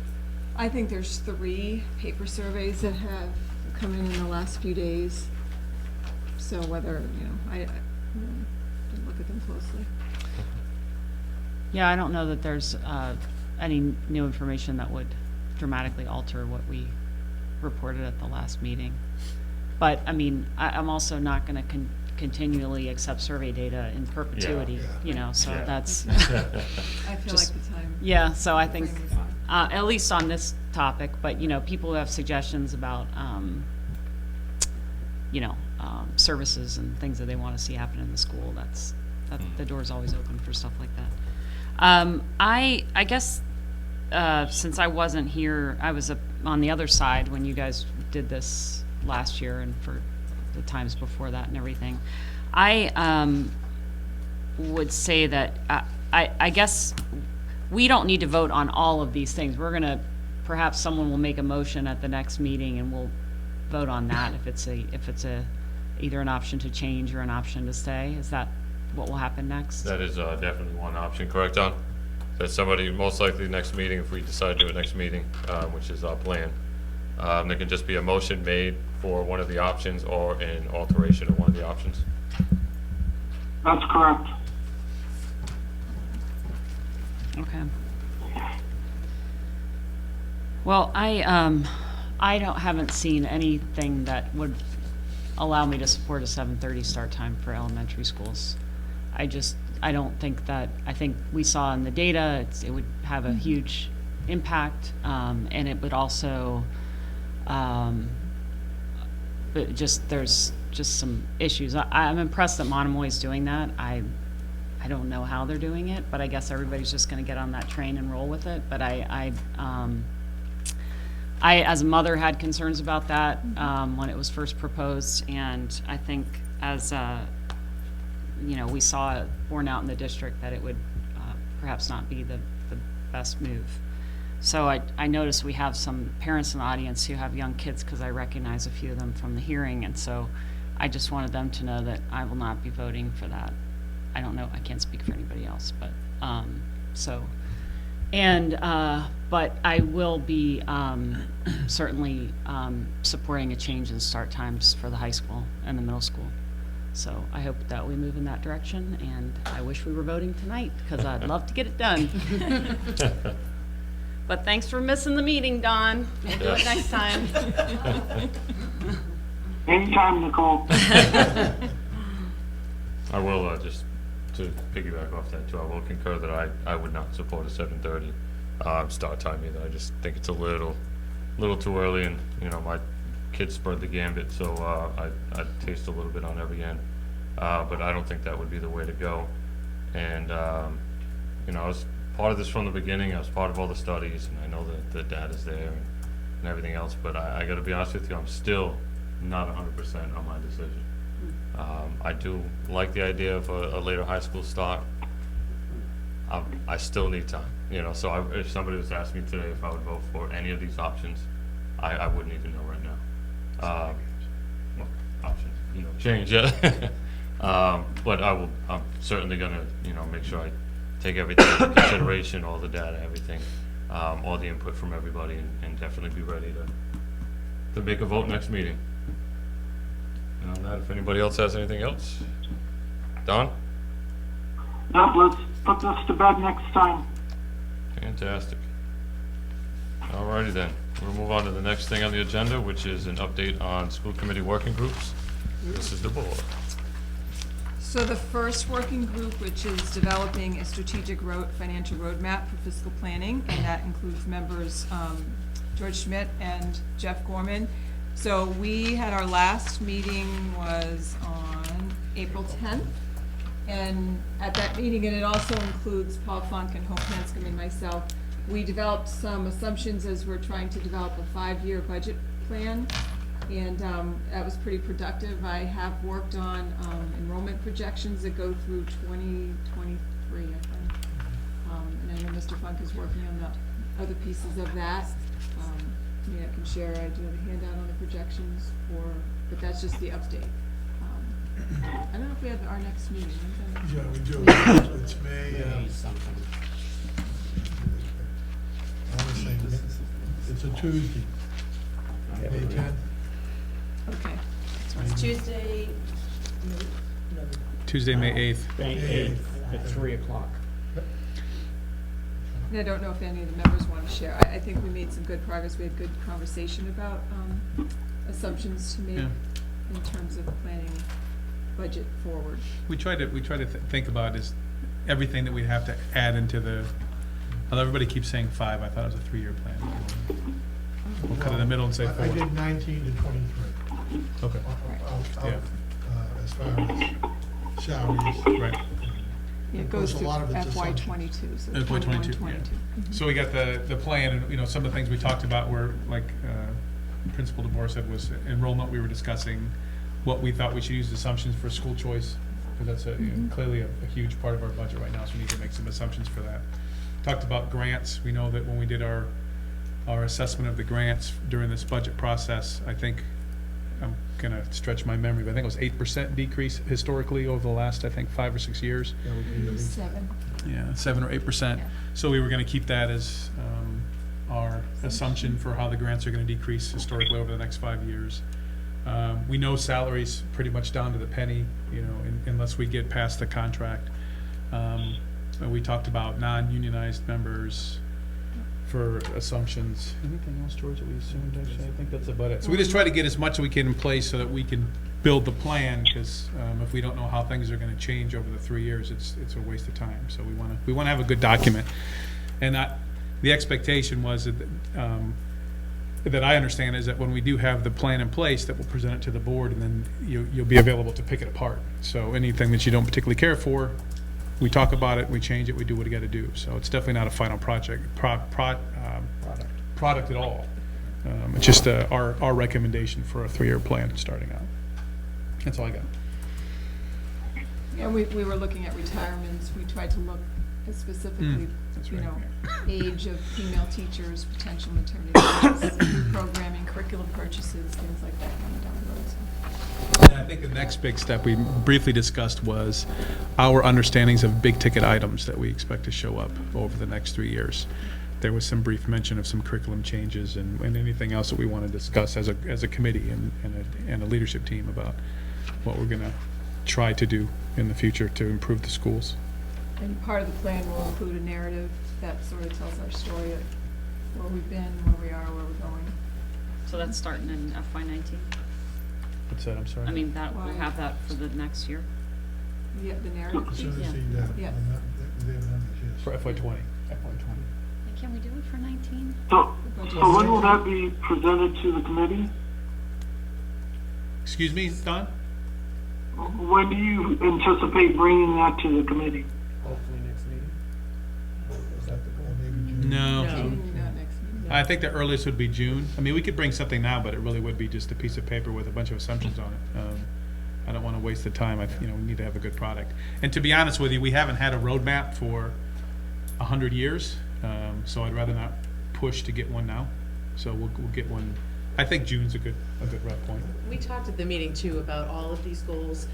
I think there's 3 paper surveys that have come in the last few days. So whether, I didn't look at them closely. Yeah, I don't know that there's any new information that would dramatically alter what we reported at the last meeting. But, I mean, I'm also not going to continually accept survey data in perpetuity, so Yeah. that's, I feel Just- like the time. yeah, so I think, frame is on. at least on this topic, but, people who have suggestions about, services and things that they want to see happen in the school, the door's always open for stuff like that. I guess, since I wasn't here, I was on the other side when you guys did this last year and for the times before that and everything. I would say that I guess we don't need to vote on all of these things. We're gonna, perhaps someone will make a motion at the next meeting and we'll vote on that if it's either an option to change or an option to stay. Is that what will happen next? That is definitely one option, correct, Don? That somebody, most likely next meeting, if we decide to do it next meeting, which is our plan, there can just be a motion made for one of the options or an alteration of one of the options. That's correct. Okay. Well, haven't seen anything that would allow me to support a 7:30 start time for elementary schools. I don't think that, I think we saw in the data, it would have a huge impact, and it would also, but there's just some issues. I'm impressed that Monomoy is doing that. I don't know how they're doing it, but I guess everybody's just gonna get on that train and roll with it. But I as a mother had concerns about that, when it was first proposed, and I think as, we saw it borne out in the district that it would, perhaps not be the best move. So I noticed we have some parents in the audience who have young kids, because I recognize a few of them from the hearing, and so I just wanted them to know that I will not be voting for that. I don't know, I can't speak for anybody else, but, but I will be, certainly, supporting a change in start times for the high school and the middle school. So I hope that we move in that direction, and I wish we were voting tonight, because I'd love to get it done. But thanks for missing the meeting, Don. We'll do it next time. Anytime, Nicole. I will, just to piggyback off that too, I will concur that I would not support a 7:30 start time either. I just think it's a little too early, and, my kids spread the gambit, so I taste a little bit on every end. But I don't think that would be the way to go. And, I was part of this from the beginning. I was part of all the studies, and I know that the data's there and everything else, but I gotta be honest with you, I'm still not 100% on my decision. I do like the idea of a later high school start. I still need time, so if somebody was asking me today if I would vote for any of these options, I wouldn't even know right now. Well, options, change, yeah. But I'm certainly gonna, make sure I take everything into consideration, all the data, everything, all the input from everybody, and definitely be ready to make a vote next meeting. And on that, if anybody else has anything else? Don? Yep, let's put this to bed next time. Fantastic. Alrighty then, we'll move on to the next thing on the agenda, which is an update on school committee working groups. This is the board. So the first working group, which is developing a strategic financial roadmap for fiscal planning, and that includes members George Schmidt and Jeff Gorman. So we had our last meeting was on April 10th, and at that meeting, and it also includes Paul Funk and Hope Hanscom and myself, we developed some assumptions as we're trying to develop a 5-year budget plan. And that was pretty productive. I have worked on enrollment projections that go through 2023, I think. And I know Mr. Funk is working on the other pieces of that. I can share, I do have a handout on the projections, but that's just the update. I don't know if we have our next meeting. Yeah, we do. It's May something. I want to say, it's a Tuesday, May 10th. Okay. It's Tuesday, Tuesday, May 8th. May 8th at 3 o'clock. And I don't know if any of the members want to share. I think we made some good progress. We had good conversation about assumptions to make in terms of planning budget forward. We try to think about is everything that we have to add into although everybody keeps saying 5, I thought it was a 3-year plan. We'll cut in the middle and say 4. I did 19 to 23. Okay. Yeah. As far as salaries. Right. Yeah, it goes A through lot of it's FY assumptions. '22, so FY 22, 22. So we got the plan, and some of the things we talked about were like Principal DeBoer said was enrollment. We were discussing what we thought we should use assumptions for school choice, because that's clearly a huge part of our budget right now, so we need to make some assumptions for that. Talked about grants. We know that when we did our assessment of the grants during this budget process, I think, I'm gonna stretch my memory, but I think it was 8% decrease historically over the last, I think, 5 or 6 years. 7. Yeah, 7 or 8%. Yeah. So we were gonna keep that as our assumption for how the grants are gonna decrease historically over the next 5 years. We know salaries pretty much down to the penny, you know, unless we get past the contract. And we talked about non-unionized members for assumptions. Anything else, George, that we assumed, actually? I think that's about it. So we just try to get as much as we can in place so that we can build the plan, because if we don't know how things are gonna change over the 3 years, it's a waste of time. So we wanna have a good document. And the expectation was that I understand is that when we do have the plan in place, that we'll present it to the board, and then you'll be available to pick it apart. So anything that you don't particularly care for, we talk about it, we change it, we do what we gotta do. So it's definitely not a final product at all. It's just our recommendation for a 3-year plan starting out. That's all I got. Yeah, we were looking at retirements. We tried to look at specifically, That's you right, know, yeah. age of female teachers, potential maternity leaves, programming, curriculum purchases, things like that coming down the road. So. And I think the next big step we briefly discussed was our understandings of big ticket items that we expect to show up over the next 3 years. There was some brief mention of some curriculum changes and anything else that we want to discuss as a committee and a leadership team about what we're gonna try to do in the future to improve the schools. And part of the plan will include a narrative that sort of tells our story of where we've been, where we are, where we're going. So that's starting in FY19? What's that, I'm sorry? I mean, that, we'll have that for the next year? Yeah, the narrative. As soon as Yeah. Yeah. they have numbers, yes. For FY20. Can we do it for 19? So when will that be presented to the committee? Excuse me, Don? When do you anticipate bringing that to the committee? Hopefully next meeting. Is that the goal, maybe June? No. June, next meeting. I think the earliest would be June. I mean, we could bring something now, but it really would be just a piece of paper with a bunch of assumptions on it. I don't want to waste the time. We need to have a good product. And to be honest with you, we haven't had a roadmap for 100 years, so I'd rather not push to get one now. So we'll get one. I think June's a good rep point. We talked at the meeting too about all of these goals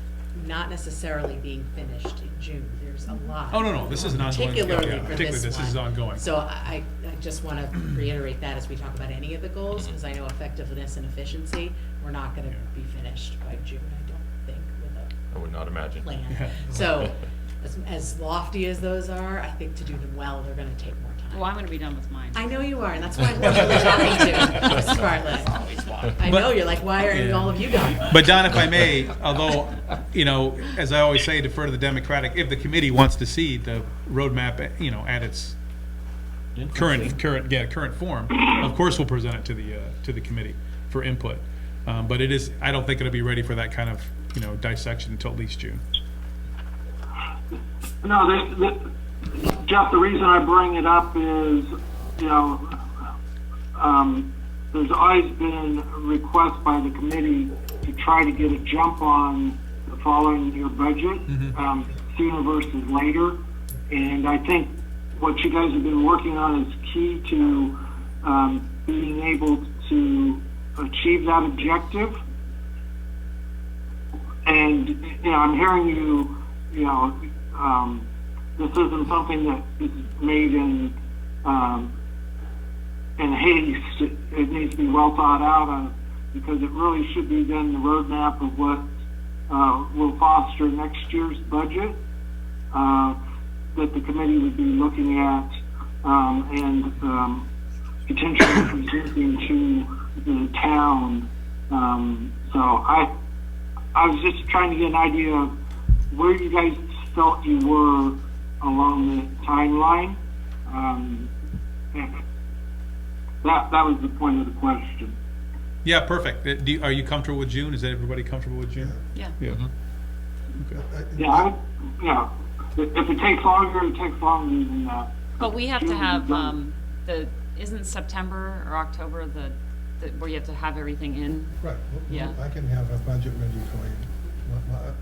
not necessarily being finished in June. There's a lot. Oh, no, this is an ongoing. Particularly yeah, for particularly this one. This is ongoing. So I just want to reiterate that as we talk about any of the goals, because I know effectiveness and efficiency, we're not going to be finished by June, I don't think, with I would not imagine. a plan. Yeah. So as lofty as those are, I think to do them well, they're going to take more time. Well, I'm gonna be done with mine. I know you are, and that's why I'm really talking to Mrs. Bartlett. I know, you're like, why aren't Yeah. all of you done? But Don, if I may, although, as I always say, defer to the Democratic, if the committee wants to see the roadmap, at its current form, of course we'll present it to the committee for input. But I don't think it'll be ready for that kind of, dissection until at least June. No, Jeff, the reason I bring it up is, there's always been requests by the committee to try to get a jump on the following year budget, sooner versus later. And I think what you guys have been working on is key to being able to achieve that objective. And, I'm hearing you, this isn't something that is made in haste. It needs to be well thought out because it really should be then the roadmap of what will foster next year's budget that the committee would be looking at and potentially presenting to the town. So I was just trying to get an idea of where you guys felt you were along the timeline. That was the point of the question. Yeah, perfect. Are you comfortable with June? Is everybody comfortable with June? Yeah. Yeah. Yeah, if it takes longer, it takes longer than that. But we have to have, isn't September or October the where you have to have everything in. Right, Yeah. I can have a budget ready for you.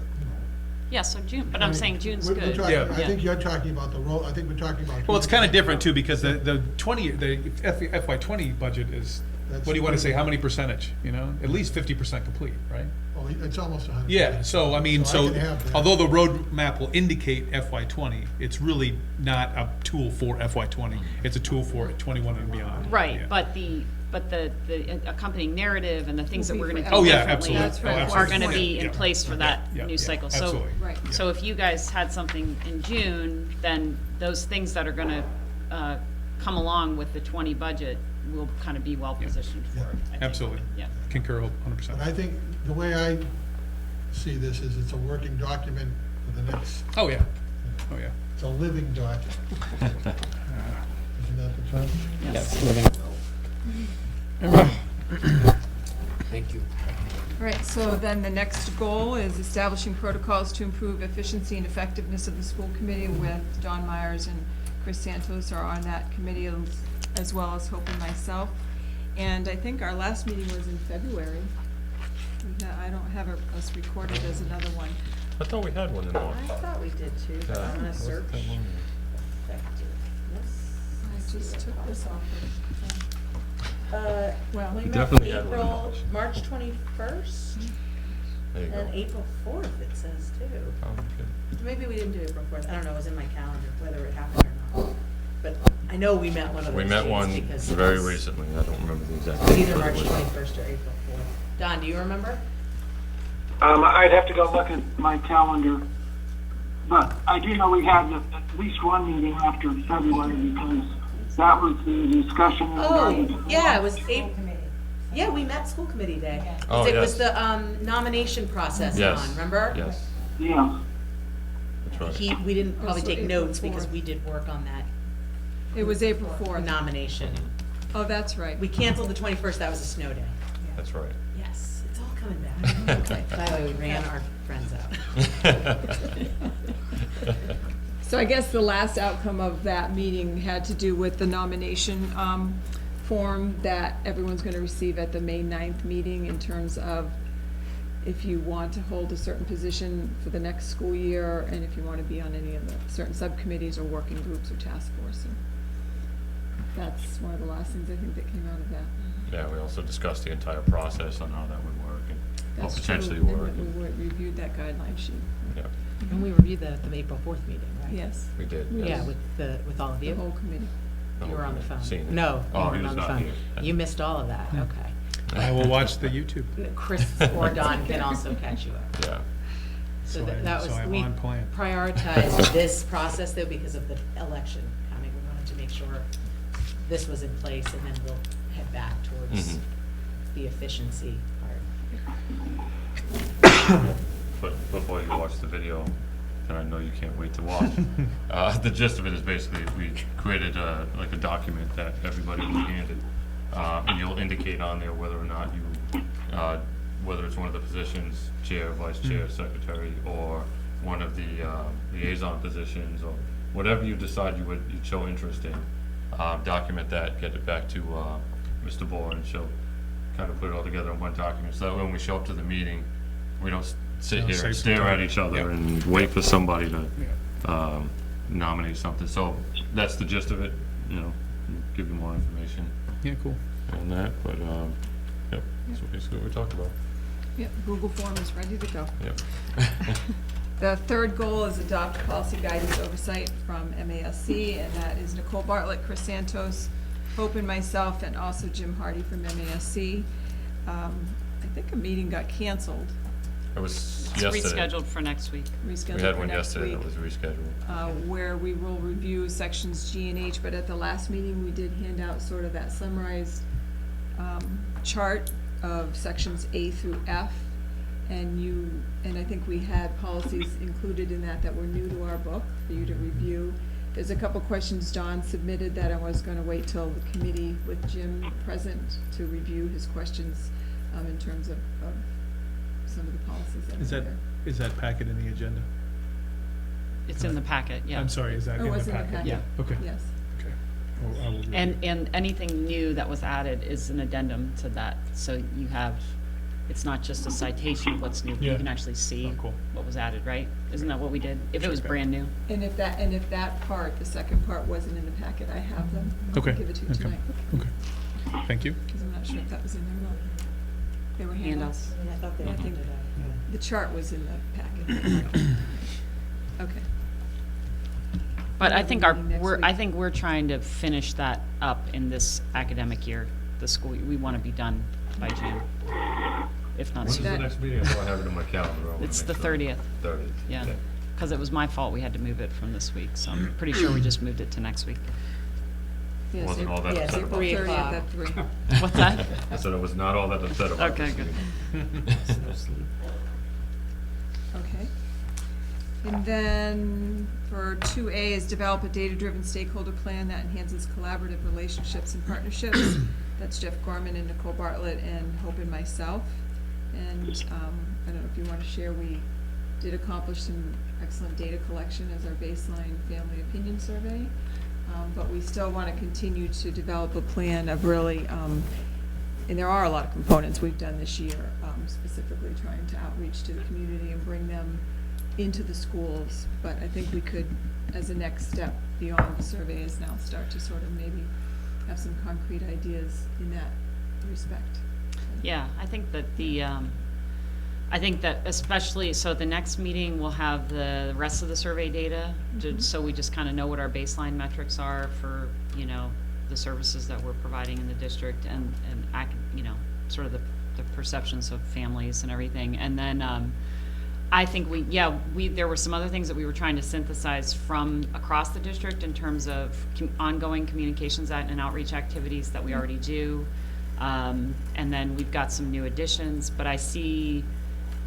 Yeah, so June, but I'm saying June's We're good. talking- Yeah. I think you're talking about the roll, I think we're talking about. Well, it's kind of different too, because the FY '20 budget is, That's what do you want to say, pretty- how many percentage, you know? At least 50% complete, right? Oh, it's almost 100. Yeah, so I mean, So I so, can have that. although the roadmap will indicate FY '20, it's really not a tool for FY '20. It's a tool for '21 and beyond. Yeah. Right, but the accompanying narrative and the things that we're gonna do Oh, yeah, differently absolutely. That's right. Oh, are absolutely. gonna be Yeah, in yeah, place for yeah, that yeah, new yeah, cycle. So, absolutely. Right. Yeah. so if you guys had something in June, then those things that are gonna, come along with the 20 budget will kind of be well positioned for Yeah. it. I think. Absolutely. Yeah. Concur But 100%. I think the way I see this is it's a working document for the next, Oh, yeah. Oh, yeah. it's a living document. Isn't that the term? Thank you. All right, so then the next goal is establishing protocols to improve efficiency and effectiveness of the school committee with Don Myers and Chris Santos are on that committee, as well as Hope and myself. And I think our last meeting was in February. I don't have us recorded as another one. I thought we had one in March. I thought we did too, but I'm gonna Was it search that long ago? effectiveness. I just took this off Well, We We met definitely had one in April, March. March 21st, There you go. and April 4th it says too. Oh, okay. Maybe we didn't do April 4th, I don't know, it was in my calendar, whether it happened or not. But I know we met one of We those met days one because it very was recently. I don't remember the exact date. either but it March was- 21st or April 4th. Don, do you remember? I'd have to go look at my calendar, but I do know we had at least one meeting after February because that was the discussion. regarding- Yeah, it was School April. committee. Yeah, we met school committee day. Yeah. Oh, It was yes. the nomination process, Yes. Don, remember? Yes, Yeah. that's right. We didn't probably Also take April notes because 4th. we did work on that It was April 4th. nomination. Oh, that's right. We canceled the 21st, that was a snow day. That's right. Yes, it's all coming back. Okay, by the way, we ran our friends out. So I guess the last outcome of that meeting had to do with the nomination form that everyone's going to receive at the May 9th meeting in terms of if you want to hold a certain position for the next school year and if you want to be on any of the certain subcommittees or working groups or task force. And that's one of the last things I think that came out of that. Yeah, we also discussed the entire process on how that would work and what That's potentially true, and work. that we reviewed that guideline sheet. Yeah, And we reviewed that at the April 4th meeting, right? Yes, we did. Yeah, yes. with all of the you? whole committee. You were on the phone? Seen it. No, Oh, you he weren't was on the not phone. here. You missed all of that, okay. I will watch the YouTube. Chris or Don can also catch you up. Yeah, So So that was, I'm we on plan. prioritized this process though because of the election coming. We wanted to make sure this was in place and then we'll head back towards Mhm. the efficiency part. but before you watch the video, and I know you can't wait to watch, the gist of it is basically we created like a document that everybody will be handed. And you'll indicate on there whether or not you, whether it's one of the positions, chair, vice chair, secretary, or one of the liaison positions, or whatever you decide you'd show interest in. Document that, get it back to Mr. Bohr, and she'll kind of put it all together in one document. So that when we show up to the meeting, we don't sit here Save and some stare time. at each other Yep. and wait for somebody to Yeah. nominate something. So that's the gist of it, you know, give you more information Yeah, cool. on that, but, yep, that's basically what we talked about. Yep, Google form is ready to go. Yep. The third goal is adopt policy guidance oversight from MASC, and that is Nicole Bartlett, Chris Santos, Hope and myself, and also Jim Hardy from MASC. I think a meeting got canceled, It was It's yesterday. rescheduled for next week. rescheduled We had for one next yesterday week, that was rescheduled. where we will review sections G and H, but at the last meeting, we did hand out sort of that summarized chart of sections A through F. And I think we had policies included in that were new to our book for you to review. There's a couple questions Don submitted that I was gonna wait till the committee with Jim present to review his questions, in terms of some of the policies that Is are that, there. is that packet in the agenda? It's in the packet, yeah. I'm sorry, is that Oh, in the it's in the packet? packet. Okay, Yes. okay. I will review. And anything new that was added is an addendum to that, so you have, it's not just a citation of what's new, you Yeah. can actually see Oh, cool. what was added, right? Isn't that what we did? If it was Okay. brand new? And if that part, the second part wasn't in the packet, I have them. Okay. I'll give it to you Okay. tonight, Okay, thank you. because I'm not sure if that was in there or not. They were handouts. Handouts. I mean, I thought they I were think handed out. the chart was in the packet. Okay. But I think our, Meeting next I week. think we're trying to finish that up in this academic year, the school, we want to be done by June, if not When's sooner. the That- next meeting? I know I have it in my calendar. I wanna It's make the sure. 30th. 30th. Yeah, okay. because it was my fault, we had to move it from this week, so I'm pretty sure we just moved it to next week. Yes, Wasn't all that Yes, upset April about 3 it. 30th o'clock. at 3. What's that? I said I was not all that upset about Okay, this good. meeting. Okay. And then for 2A is develop a data-driven stakeholder plan that enhances collaborative relationships and partnerships. That's Jeff Gorman and Nicole Bartlett and Hope and myself. And I don't know if you want to share, we did accomplish some excellent data collection as our baseline family opinion survey. But we still want to continue to develop a plan of really, and there are a lot of components we've done this year, specifically trying to outreach to the community and bring them into the schools. But I think we could, as a next step beyond the survey, is now start to sort of maybe have some concrete ideas in that respect. Yeah, I think that I think that especially, so at the next meeting, we'll have the rest of the survey data, so we just kind of know what our baseline metrics are for, you know, the services that we're providing in the district and you know, sort of the perceptions of families and everything. And then, I think there were some other things that we were trying to synthesize from across the district in terms of ongoing communications and outreach activities that we already do. And then we've got some new additions, but I see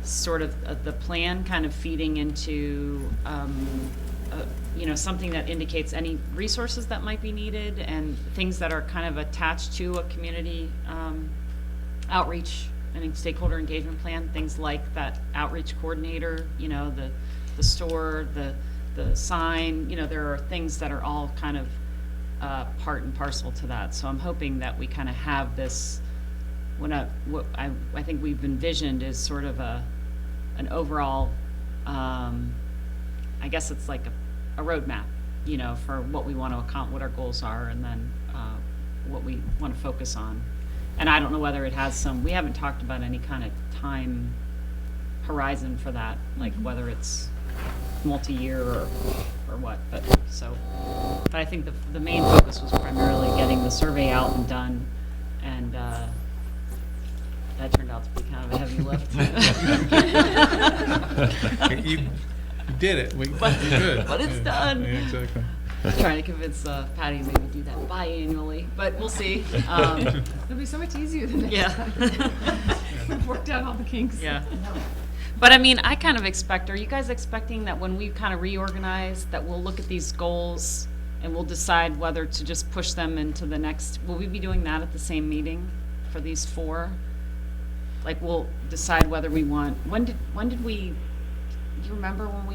sort of the plan kind of feeding into, you know, something that indicates any resources that might be needed and things that are kind of attached to a community outreach and stakeholder engagement plan, things like that outreach coordinator, you know, the store, the sign, you know, there are things that are all kind of part and parcel to that. So I'm hoping that we kind of have this, what I think we've envisioned is sort of an overall, I guess it's like a roadmap, you know, for what we want to accomplish, what our goals are, and then what we want to focus on. And I don't know whether it has some, we haven't talked about any kind of time horizon for that, like whether it's multi-year or what, but I think the main focus was primarily getting the survey out and done, and that turned out to be kind of a heavy lift. You did it. But- Good. but it's done. Yeah, exactly. Trying to convince Patty to maybe do that biannually, but we'll see. It'll be so much easier the next Yeah. time. We've worked out all the kinks. Yeah. But I mean, I kind of expect, are you guys expecting that when we kind of reorganize, that we'll look at these goals and we'll decide whether to just push them into the next, will we be doing that at the same meeting for these 4? Like, we'll decide whether we want, when did we, do you remember when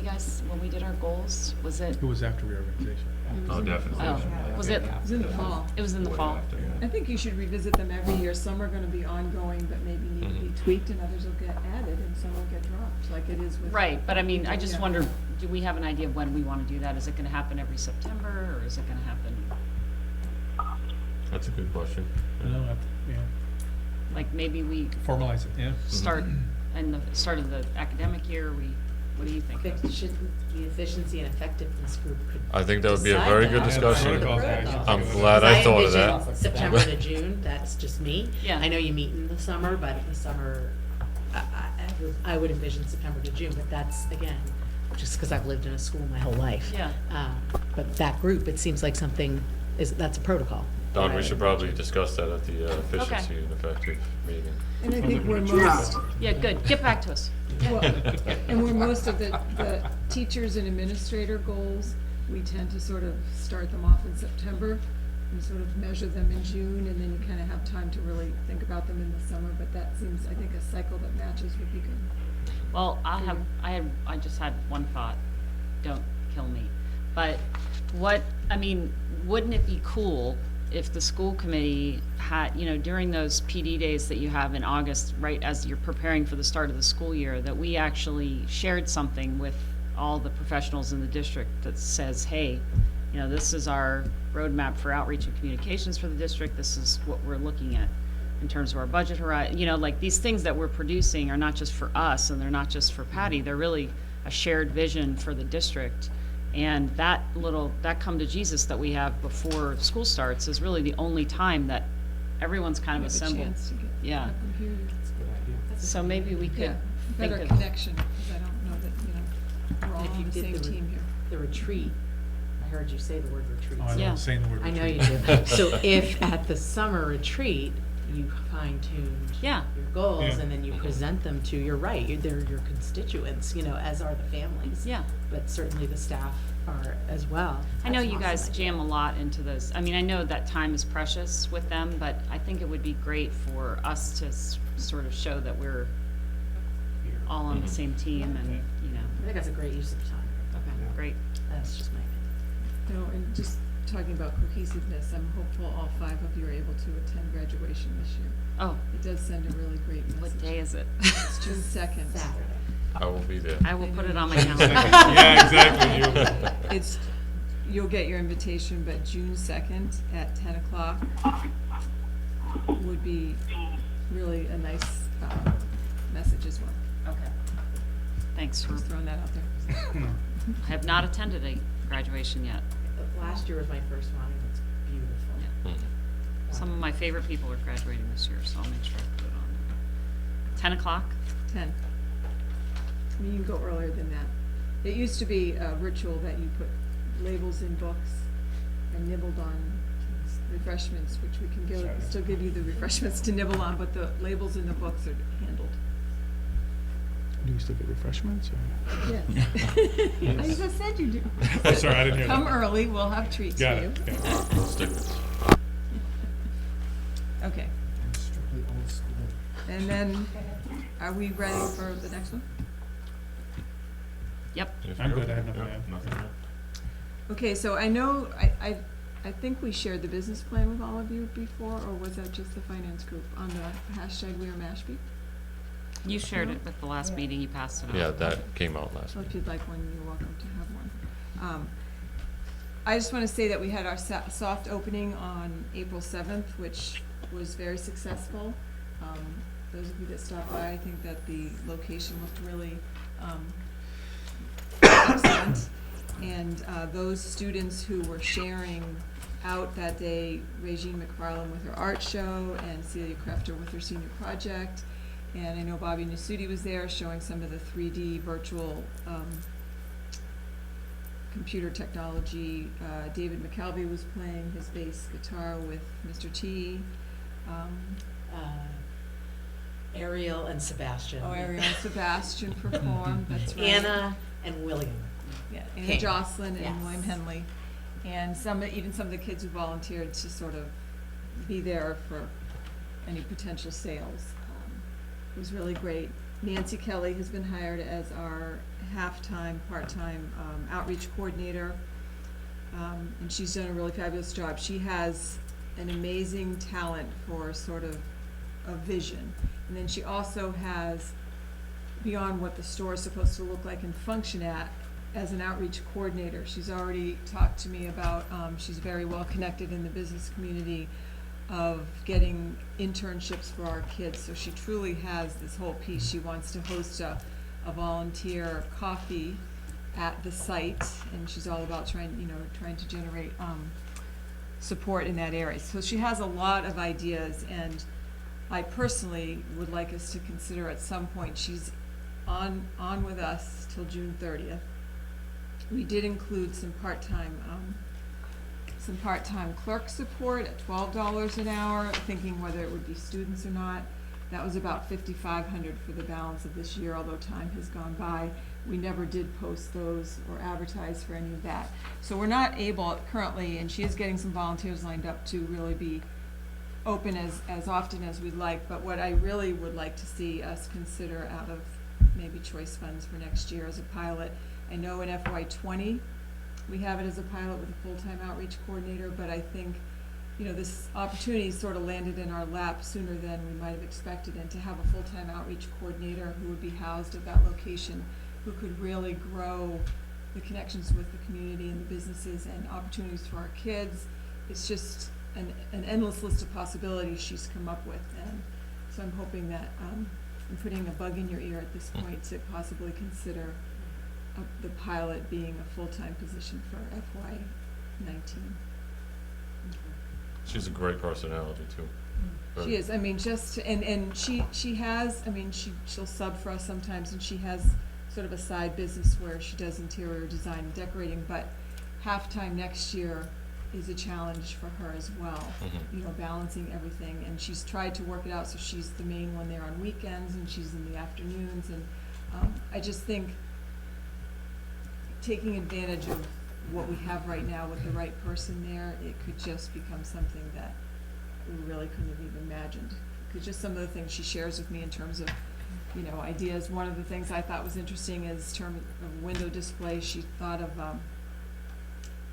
we did our goals? Was it? It was after reorganization. Oh, definitely. Oh, was it? It was in the fall. It was in the fall. After, yeah. I think you should revisit them every year. Some are gonna be ongoing, but maybe need to be tweaked, and others will get added, and some will get dropped, like it is with. Right, but I mean, I just Yeah. wonder, do we have an idea of when we want to do that? Is it going to happen every September, or is it going to happen, That's a good question. Yeah, like, maybe we formalize it, yeah. start in the start of the academic year, what do you think? Should the efficiency and effectiveness group could I think that would be a decide very that. good discussion. For the Yeah. protocol. I'm glad I thought of envision that. September to June, that's just me. Yeah. I know you meet in the summer, but in the summer, I would envision September to June, but that's, again, just because I've lived in a school my whole life. Yeah. But that group, it seems like something that's a protocol. Don, we Right. should probably discuss that at the efficiency and effective meeting. And I think we're most, Yeah, good, get back to us. well, and where most of the teachers and administrator goals, we tend to sort of start them off in September and sort of measure them in June, and then you kind of have time to really think about them in the summer, but that seems, I think, a cycle that matches would be good. Well, I just had one thought, don't kill me. But Wouldn't it be cool if the school committee had, during those PD days that you have in August, right as you're preparing for the start of the school year, that we actually shared something with all the professionals in the district that says, hey, this is our roadmap for outreach and communications for the district. This is what we're looking at in terms of our budget horizon. Like these things that we're producing are not just for us and they're not just for Patty. They're really a shared vision for the district. And that come to Jesus that we have before school starts is really the only time that everyone's kind of Have a assembled. chance to get Yeah. up and hear you. That's a good idea. So maybe we could Yeah, think better of, connection, because I don't know that, we're all And if on you the did same the re- team here. The retreat, I heard you say the word retreat. Oh, I Yeah. love saying the word I know retreat. you do. So if at the summer retreat, you fine-tuned Yeah. your goals Yeah. and then you present them to, you're right, they're your constituents, as are the families. yeah. But certainly the staff are as well. I know That's you an guys awesome idea. jam a lot into those. I know that time is precious with them, but I think it would be great for us to sort of show that we're all on the same team and, I think that's a great use of time. Okay, great. that's just my opinion. No, and just talking about cohesiveness, I'm hopeful all 5 of you are able to attend graduation this year. Oh, It does send a really great message. what day is it? It's June 2nd. Saturday. I will be there. I will put it on my calendar. Yeah, exactly. It's, you'll get your invitation, but June 2nd at 10 o'clock would be really a nice message as well. Okay. Thanks for, Just throwing that out there. I have not attended a graduation yet. Last year was my first one, and it's beautiful. Some of my favorite people are graduating this year, so I'll make sure I put it on there. 10 o'clock? 10. I mean, you can go earlier than that. It used to be a ritual that you put labels in books and nibbled on refreshments, which we can still give you the refreshments to nibble on, but the labels in the books are handled. Do we still get refreshments? Or? Yes. I just said you do. Oh, sorry, I didn't hear Come that. early, we'll have treats for Got you. it. Got it. Stickers. Okay, I'm strictly old school. and then, are we ready for the next one? Yep. I'm good, I have nothing to Yeah, add. nothing to add. Okay, so I know, I think we shared the business plan with all of you before, or was that just the finance group on the hashtag We Are Mashpee? You shared it with the last meeting, you passed it on. Yeah, that came out last So week. if you'd like one, you're welcome to have one. I just want to say that we had our soft opening on April 7th, which was very successful. Those of you that stopped by, I think that the location looked really excellent. And those students who were sharing out that day, Regine McFarland with her art show and Celia Crefter with her senior project. And I know Bobby Nasuti was there showing some of the 3D virtual computer technology. David McKelvey was playing his bass guitar with Mr. T. Ariel and Sebastian. Ariel and Sebastian performed, that's right. Anna and William. Yeah, Anna King. Jocelyn and Yes. William Henley. And even some of the kids who volunteered to sort of be there for any potential sales. It was really great. Nancy Kelly has been hired as our half-time, part-time outreach coordinator. And she's done a really fabulous job. She has an amazing talent for sort of a vision. And then she also has, beyond what the store is supposed to look like and function at, as an outreach coordinator. She's already talked to me about, she's very well connected in the business community of getting internships for our kids. So she truly has this whole piece. She wants to host a volunteer coffee at the site, and she's all about trying to generate support in that area. So she has a lot of ideas, and I personally would like us to consider at some point, she's on with us till June 30th. We did include some part-time clerk support at $12 an hour, thinking whether it would be students or not. That was about $5,500 for the balance of this year, although time has gone by. We never did post those or advertise for any of that. So we're not able currently, and she is getting some volunteers lined up to really be open as often as we'd like, but what I really would like to see us consider out of maybe choice funds for next year as a pilot. I know in FY20, we have it as a pilot with a full-time outreach coordinator, but I think, you know, this opportunity sort of landed in our lap sooner than we might have expected, and to have a full-time outreach coordinator who would be housed at that location, who could really grow the connections with the community and the businesses and opportunities for our kids. It's just an endless list of possibilities she's come up with, and so I'm hoping that, I'm putting a bug in your ear at this point to possibly consider the pilot being a full-time position for FY19. She's a great personality, too. She is, I mean, and she has, I mean, she'll sub for us sometimes, and she has sort of a side business where she does interior design and decorating, but half-time next year is a challenge for her as well, you know, balancing everything, and she's tried to work it out, so she's the main one there on weekends, and she's in the afternoons, and I just think taking advantage of what we have right now with the right person there, it could just become something that we really couldn't have even imagined. Because just some of the things she shares with me in terms of, you know, ideas. One of the things I thought was interesting is term of window display. She thought of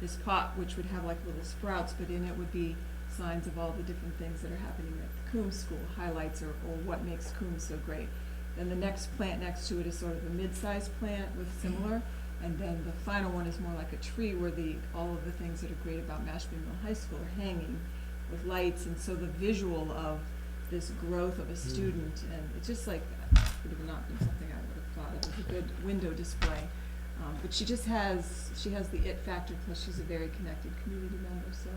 this pot which would have like little sprouts, but in it would be signs of all the different things that are happening at the Coombs School, highlights or what makes Coombs so great. Then the next plant next to it is sort of a mid-sized plant with similar. And then the final one is more like a tree where all of the things that are great about Mashpee Middle High School are hanging with lights. And so the visual of this growth of a student, and it's just like, would have not been something I would have thought of as a good window display. But she has the it factor, plus she's a very connected community member. So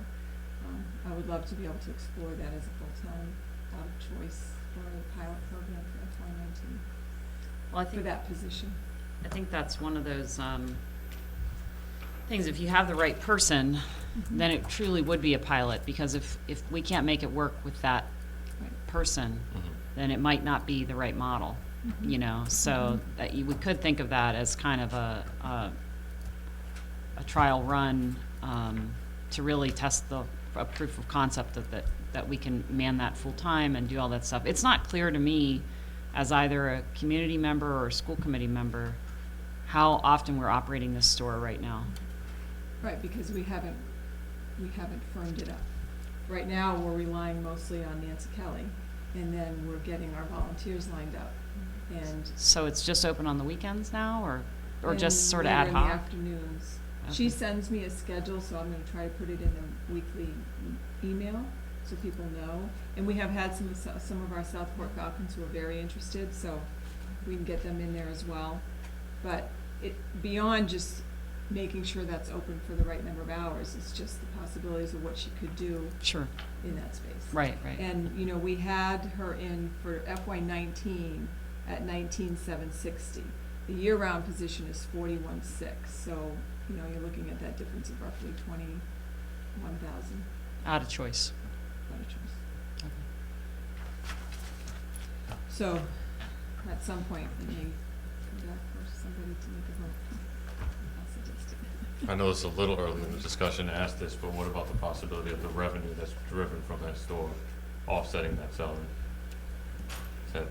I would love to be able to explore that as a full-time out of choice for a pilot program for FY19 Well, I for think that position. I think that's one of those things, if you have the right person, then it truly would be a pilot, because if we can't make it work with that Right. person, then it might not be the right model, you know, so that we could think of that as kind of a trial run to really test a proof of concept that we can man that full time and do all that stuff. It's not clear to me, as either a community member or a school committee member, how often we're operating this store right now. Right, because we haven't firmed it up. Right now, we're relying mostly on Nancy Kelly, and then we're getting our volunteers lined up. And So it's just open on the weekends now, or just and sort of later ad in the hoc? afternoons. Okay. She sends me a schedule, so I'm gonna try to put it in a weekly email, so people know. And we have had some of our Southport Falcons who are very interested, so we can get them in there as well. But beyond just making sure that's open for the right number of hours, it's just the possibilities of what she could do Sure, in that space. right. And, you know, we had her in for FY19 at 19,760. The year-round position is 41,600, so, you know, you're looking at that difference of roughly 21,000 Out of choice. out of choice. Okay. So, at some point, it may come back for somebody to make a vote. I'll suggest it. I know it's a little early in the discussion to ask this, but what about the possibility of the revenue that's driven from that store offsetting that salary? Is that,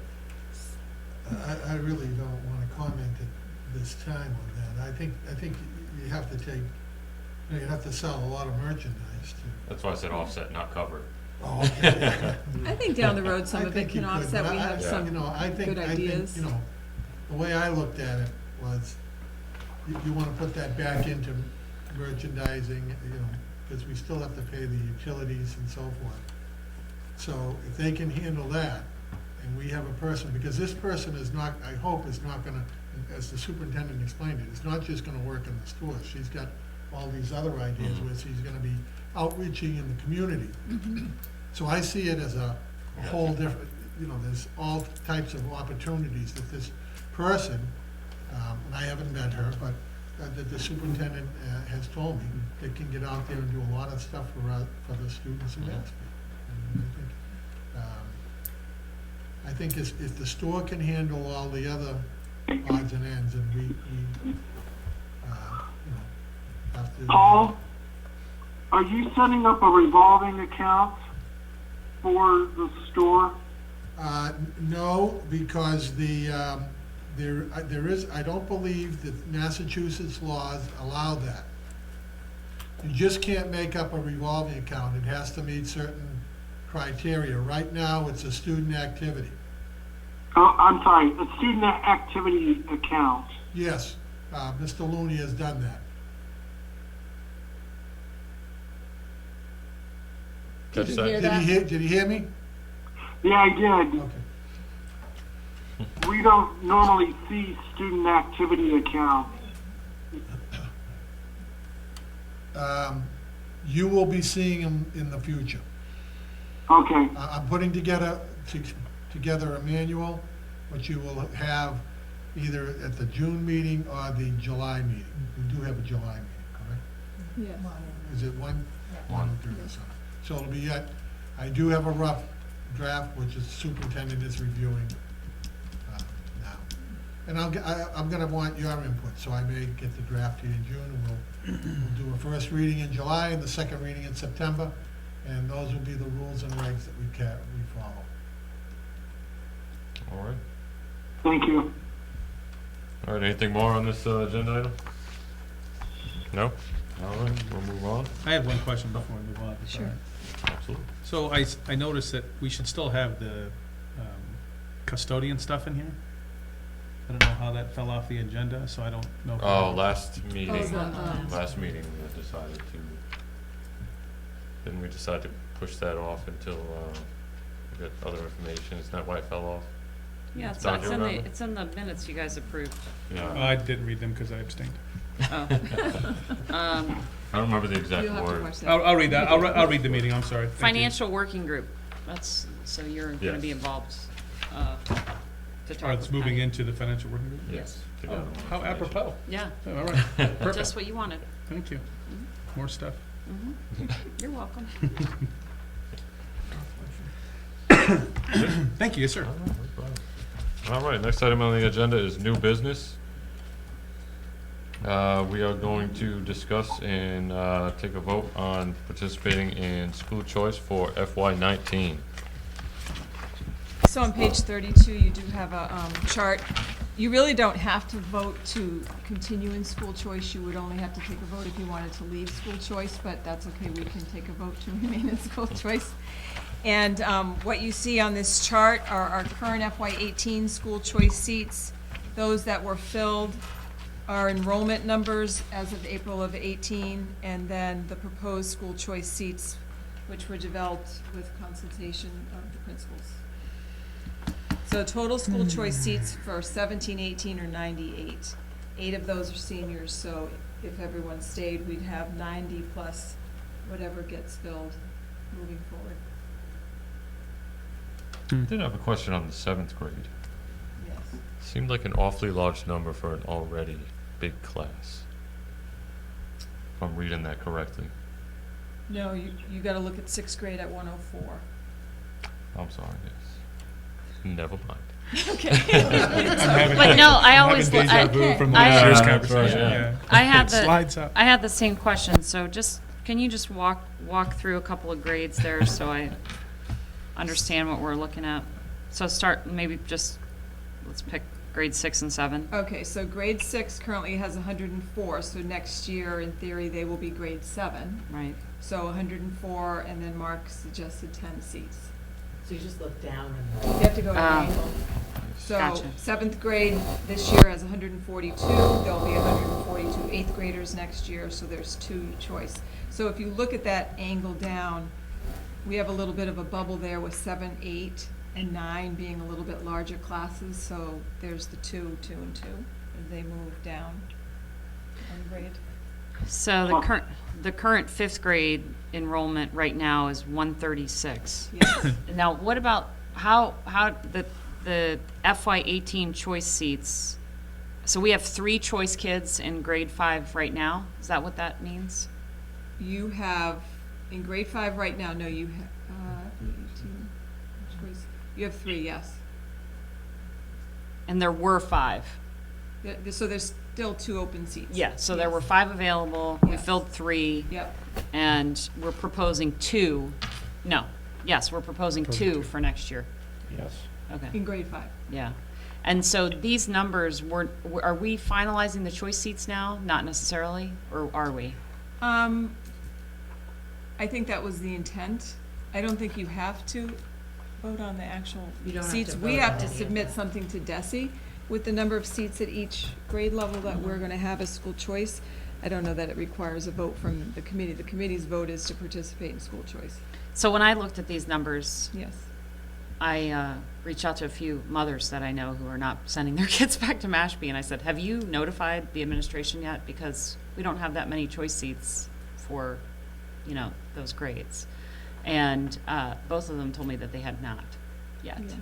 I really don't want to comment at this time on that. I think you have to you have to sell a lot of merchandise to. that's why I said offset, not cover. Oh, okay. I think down the road, some I of it think you can could, offset. but We I- have Yeah. some you know, I think, good ideas. you know, the way I looked at it was, you want to put that back into merchandising, you know, because we still have to pay the utilities and so forth. So if they can handle that, and we have a person, because this person is not, I hope, is not gonna, as the superintendent explained it, it's not just gonna work in the stores. She's got all these other ideas where she's gonna be outreaching in the community. So I see it as a whole different, you know, there's all types of opportunities that this person, and I haven't met her, but that the superintendent has told me, they can get out there and do a lot of stuff for the students in Mashpee. And I think if the store can handle all the other odds and ends, and we you know, have to. Paul, are you setting up a revolving account for the store? No, because there is, I don't believe that Massachusetts laws allow that. You just can't make up a revolving account. It has to meet certain criteria. Right now, it's a student activity. Oh, I'm sorry, a student activity account. Yes, Mr. Looney has done that. Catch that? Did he hear me? Yeah, I did. Okay. We don't normally see student activity accounts. You will be seeing them in the future. Okay, I'm putting together a manual, which you will have either at the June meeting or the July meeting. We do have a July meeting, correct? Yes. Is it one? One. So it'll be I do have a rough draft, which the superintendent is reviewing now. And I'm gonna want your input, so I may get the draft here in June, and we'll do a first reading in July and the second reading in September, and those will be the rules and regs that we follow. All right. thank you. All right, anything more on this agenda item? No? All right, we'll move on. I have one question before we move on. if it's all Sure. right. Absolutely. So I noticed that we should still have the custodian stuff in here. I don't know how that fell off the agenda, so I don't know. if we- Oh, last meeting, the, last meeting, we had decided to, didn't we decide to push that off until, we got other information? Isn't that why it fell off? Yeah, Don, do you remember? it's in the minutes you guys approved. Yeah. I didn't read them because I abstained. Oh. I don't remember the exact You'll have to word. watch that. I'll read that. I'll read the meeting, I'm sorry. Thank you. Financial working group, that's, so you're gonna Yes. be involved, to talk Or it's with moving Patty. into the financial working group? Yes. to Oh, gather more how information. apropos. Yeah, Oh, all right, perfect. just what you wanted. Thank you. More stuff. You're welcome. Thank you, yes, sir. All right, no problem. All right, next item on the agenda is new business. We are going to discuss and take a vote on participating in school choice for FY19. So on page 32, you do have a chart. You really don't have to vote to continue in school choice. You would only have to take a vote if you wanted to leave school choice, but that's okay. We can take a vote to remain in school choice. And what you see on this chart are our current FY18 school choice seats. Those that were filled are enrollment numbers as of April of 18, and then the proposed school choice seats, which were developed with consultation of the principals. So total school choice seats for 17, 18 are 98. 8 of those are seniors, so if everyone stayed, we'd have 90 plus whatever gets filled moving forward. I did have a question on the 7th grade. Yes. Seemed like an awfully large number for an already big class. If I'm reading that correctly. No, you gotta look at 6th grade at 104. I'm sorry, yes. Never mind. Okay. But no, I I'm always, having deja vu from I- last year's Yeah, that's right, conversation, yeah. yeah. I had It the, slides up. I had the same question, so just, can you just walk through a couple of grades there so I understand what we're looking at? So start, maybe just, let's pick grade 6 and 7. Okay, so grade 6 currently has 104, so next year, in theory, they will be grade 7. Right. So 104, and then Mark suggested 10 seats. So you just look down You and. have to go at Ah. an angle. So Gotcha. 7th grade this year has 142, there'll be 142 8th graders next year, so there's 2 choice. So if you look at that angle down, we have a little bit of a bubble there with 7, 8, and 9 being a little bit larger classes, so there's the 2, 2, and 2, as they move down one grade. So the current 5th grade enrollment right now is 136. Yes. Now, what about, how the FY18 choice seats? So we have 3 choice kids in grade 5 right now? Is that what that means? You have, in grade 5 right now, no, you have, 18, choice. You have 3, yes. And there were 5. So there's still 2 open seats. Yeah, so there Yes. were 5 available, we Yes. filled 3, Yep. and we're proposing 2. No, yes, we're proposing 2 for next year. Yes. Okay, In grade 5. yeah. And so these numbers, are we finalizing the choice seats now? Not necessarily, or are we? I think that was the intent. I don't think you have to vote on the actual You don't have seats. to We vote have on to any of submit them. something to DESI with the number of seats at each grade level that we're gonna have as school choice. I don't know that it requires a vote from the committee. The committee's vote is to participate in school choice. So when I looked at these numbers, Yes. I reached out to a few mothers that I know who are not sending their kids back to Mashpee, and I said, have you notified the administration yet? Because we don't have that many choice seats for, you know, those grades. And both of them told me that they had not yet, Yeah.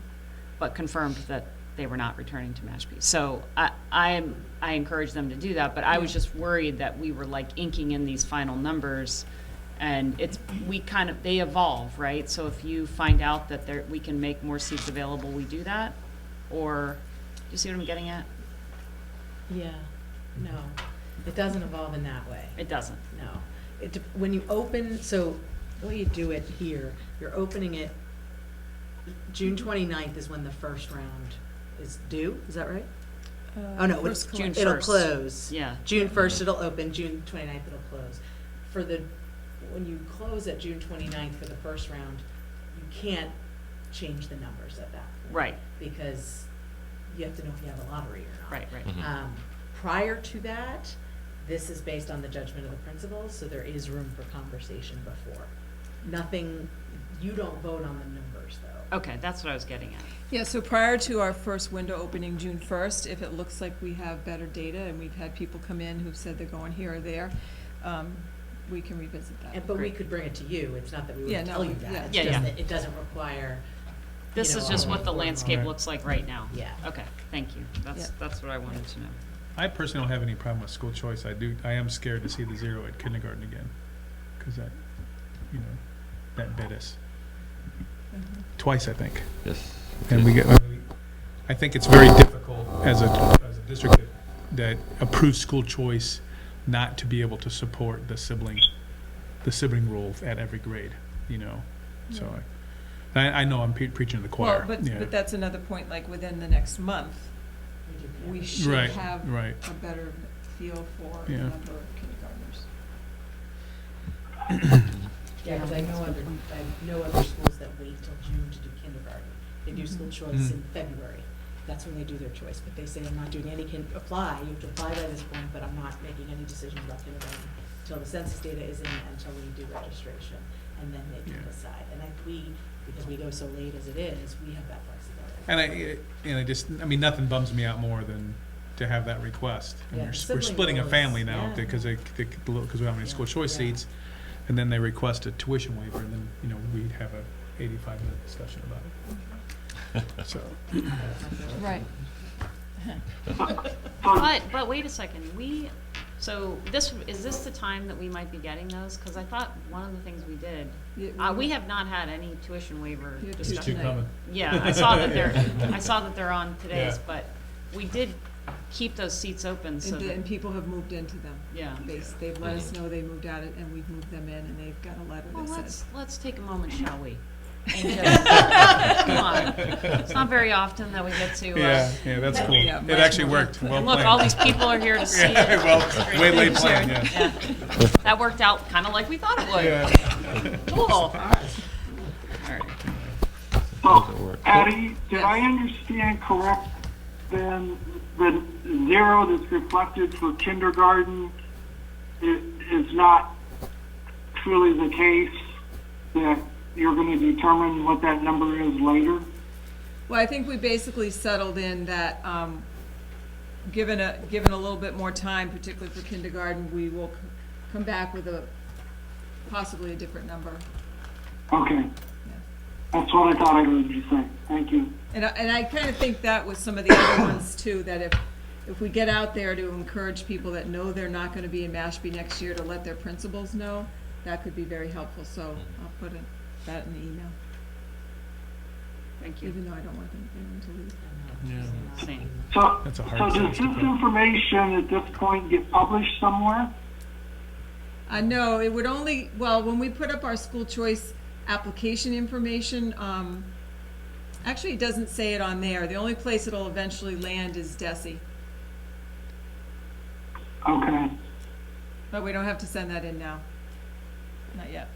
but confirmed that they were not returning to Mashpee. So I encourage them to do that, but I was just worried that we were like inking in these final numbers, and they evolve, right? So if you find out that we can make more seats available, we do that, or, do you see what I'm getting at? Yeah, no, it doesn't evolve in that way. It doesn't. No. When you open, so the way you do it here, you're opening it, June 29th is when the first round is due, is that right? Oh, no, it's June it'll 1st. close. Yeah. June 1st it'll open, June 29th it'll close. When you close at June 29th for the first round, you can't change the numbers at that point. Right, Because you have to know if you have a lottery or not. right, right. Mhm. Prior to that, this is based on the judgment of the principals, so there is room for conversation before. Nothing, you don't vote on the numbers, though. Okay, that's what I was getting at. Yeah, so prior to our first window opening June 1st, if it looks like we have better data and we've had people come in who've said they're going here or there, we can revisit that. But we Great. could bring it to you, it's not that we Yeah, would no, tell you yeah. that, it's Yeah, just yeah. that it doesn't require, This you is know, just a what the formal- landscape Right. looks like right now. Yeah. Okay, thank you. Yeah. That's what I wanted to know. I personally don't have any problem with school choice. I am scared to see the zero at kindergarten again, because that, you know, that bit us twice, I think. Yes. And I think it's very difficult as a district that approves school choice not to be able to support the sibling rule at every grade, you know? So I know I'm preaching to the choir. Well, yeah. but that's another point, like within the next month, we should Right, have right. a better feel for the Yeah. number of kindergartners. Yeah, because I know other schools that wait till June to do kindergarten. They do school choice in February. That's when they do their choice, but they say, I'm not doing any, you have to apply by this point, but I'm not making any decisions about kindergarten until the census data is in, until we do registration, and then they can Yeah. decide. And because we go so late as it is, we have that flexibility. And I mean, nothing bums me out more than to have that request. And Yeah, we're sibling splitting a rules, family now yeah. because we don't have any school choice Yeah. seats, and then they request a tuition waiver, and then, you know, we have a 85-minute discussion about it. So, Right. But wait a second, so is this the time that we might be getting those? Because I thought one of the things we did, Yeah, we have not had any tuition waiver Yeah, there's two discussion. coming. Yeah, I saw that they're on today's, Yeah. but we did keep those seats open so And that, people have moved into them. yeah. They've let us know they moved out, and we've moved them in, and they've got a letter Well, that says. let's take a moment, shall we? And just, come on. It's not very often that we get to, yeah, that's cool. Yeah, It actually worked. Well and look, planned. all these people are here to see Yeah, it. well, way late plan, yeah. Yeah. That worked out kind of like we thought it would. Yeah. Cool. All right. So, Patty, did I understand correct then, the zero that's reflected for kindergarten is not truly the case, that you're gonna determine what that number is later? Well, I think we basically settled in that, given a little bit more time, particularly for kindergarten, we will come back with possibly a different number. Okay. That's what I thought I heard you say. Thank you. And I kind of think that was some of the other ones too, that if we get out there to encourage people that know they're not gonna be in Mashpee next year, to let their principals know, that could be very helpful, so I'll put that in the email, Thank you. even though I don't want anyone to leave. Yeah. Same. So, That's a hard so does sense this to put. information at this point get published somewhere? No, it would only, well, when we put up our school choice application information, actually, it doesn't say it on there. The only place it'll eventually land is DESI. Okay. But we don't have to send that in now. Not yet.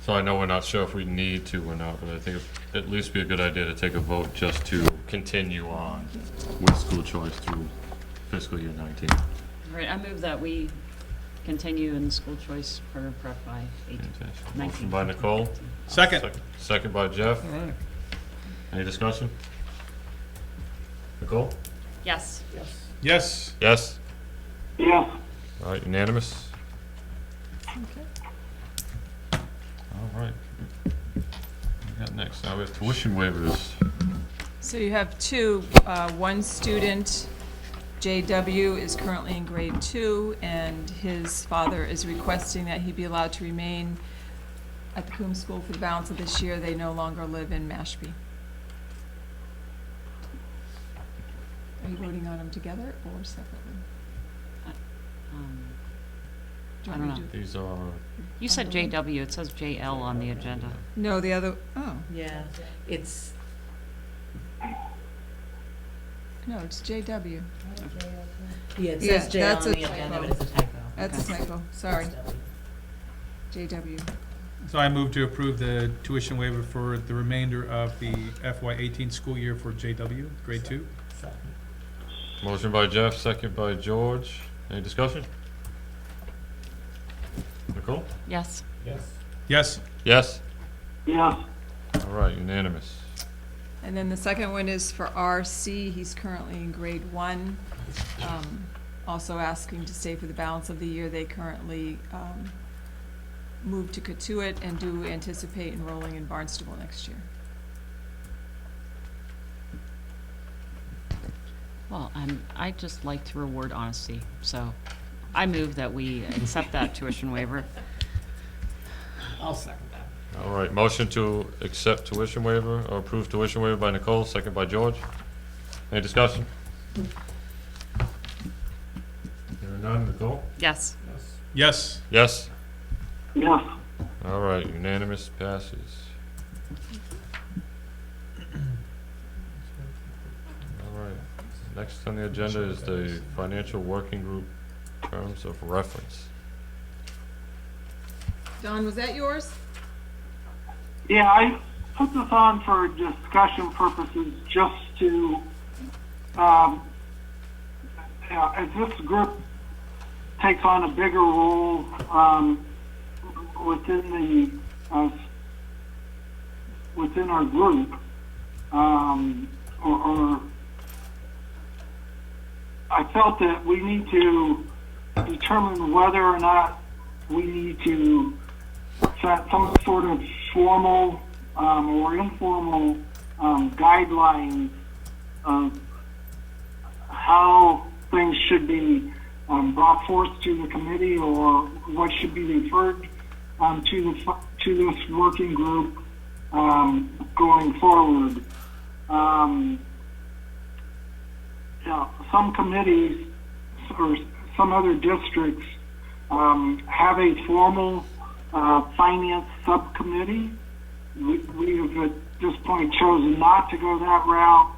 So I know we're not sure if we need to or not, but I think it'd at least be a good idea to take a vote just to continue on with school choice through fiscal year 19. All right, I move that we continue in the school choice program for FY 18. Fantastic. 19. Motion by Nicole. Second. Second by Jeff. All right. Any discussion? Nicole? Yes. Yes. Yes? Yes. All right, unanimous? Okay. All right. What we got next? Now we have tuition waivers. So you have two. One student, JW, is currently in grade 2, and his father is requesting that he be allowed to remain at the Coombs School for the balance of this year. They no longer live in Mashpee. Are you voting on them together or separately? Do you I want me don't to know. These are, You said JW, it says JL on the agenda. No, the other, oh, Yeah, it's, no, it's JW. yeah, it Yeah, says J that's on a the agenda, typo. but it's a typo. That's a typo, sorry, It's W. JW. So I move to approve the tuition waiver for the remainder of the FY 18 school year for JW, grade 2. motion by Jeff, second by George. Any discussion? Nicole? Yes. Yes. Yes? Yes. All right, unanimous. And then the second one is for RC. He's currently in grade 1. Also asking to stay for the balance of the year. They currently moved to Katuitt and do anticipate enrolling in Barnstable next year. Well, I just like to reward honesty, so I move that we accept that tuition waiver. I'll second that. All right, motion to accept tuition waiver or approve tuition waiver by Nicole, second by George. Any discussion? Hearing none, Nicole? Yes. Yes. Yes? Yes. All right, unanimous passes. All right, next on the agenda is the financial working group terms of reference. Don, was that yours? Yeah, I put this on for discussion purposes just to, as this group takes on a bigger role within the within our group, or I felt that we need to determine whether or not we need to set some sort of formal or informal guidelines of how things should be brought forth to the committee, or what should be referred to this working group going forward. Some committees or some other districts have a formal finance subcommittee. We have at this point chosen not to go that route.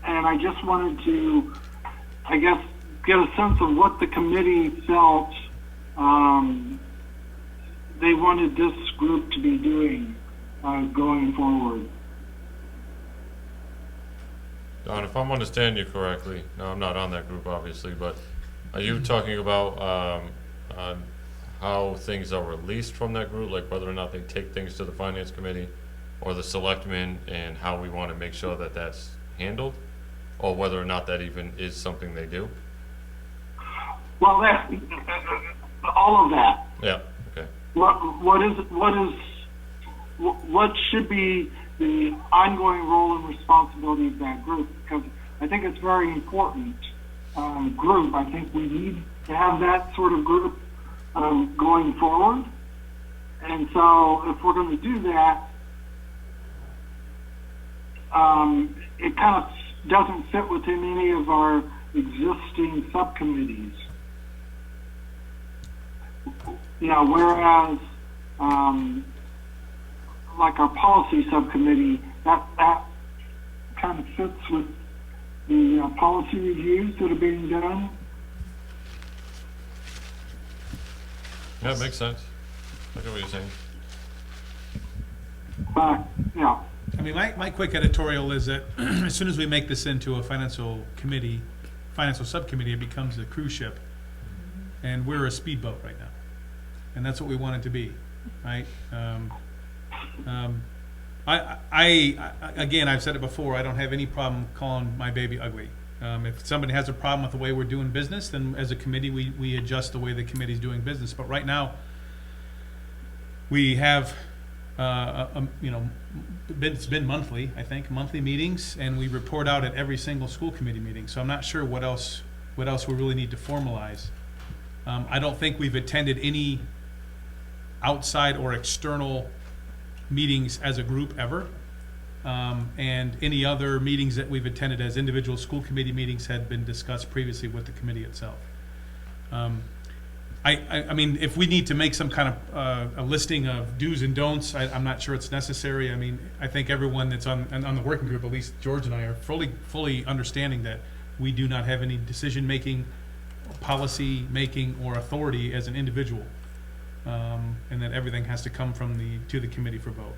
And I just wanted to, I guess, get a sense of what the committee felt they wanted this group to be doing going forward. Don, if I'm understanding you correctly, no, I'm not on that group, obviously, but are you talking about on how things are released from that group, like whether or not they take things to the finance committee or the selectmen, and how we want to make sure that that's handled, or whether or not that even is something they do? Well, that all of that. Yeah, okay. What should be the ongoing role and responsibility of that group? Because I think it's very important group. I think we need to have that sort of group going forward. And so if we're going to do that, it kind of doesn't fit within any of our existing subcommittees. Whereas like our policy subcommittee, that kind of fits with the policy reviews that are being done. Yeah, it makes sense. I get what you're saying. Yeah. I mean, my quick editorial is that as soon as we make this into a financial subcommittee, it becomes a cruise ship. And we're a speedboat right now. And that's what we want it to be, right? Again, I've said it before, I don't have any problem calling my baby ugly. If somebody has a problem with the way we're doing business, then as a committee, we adjust the way the committee's doing business. But right now, we have, it's been monthly, I think, monthly meetings, and we report out at every single school committee meeting. So I'm not sure what else we really need to formalize. I don't think we've attended any outside or external meetings as a group ever. And any other meetings that we've attended as individual school committee meetings had been discussed previously with the committee itself. I mean, if we need to make some kind of a listing of do's and don'ts, I'm not sure it's necessary. I mean, I think everyone that's on the working group, at least George and I, are fully understanding that we do not have any decision-making, policy-making, or authority as an individual, and that everything has to come from to the committee for vote.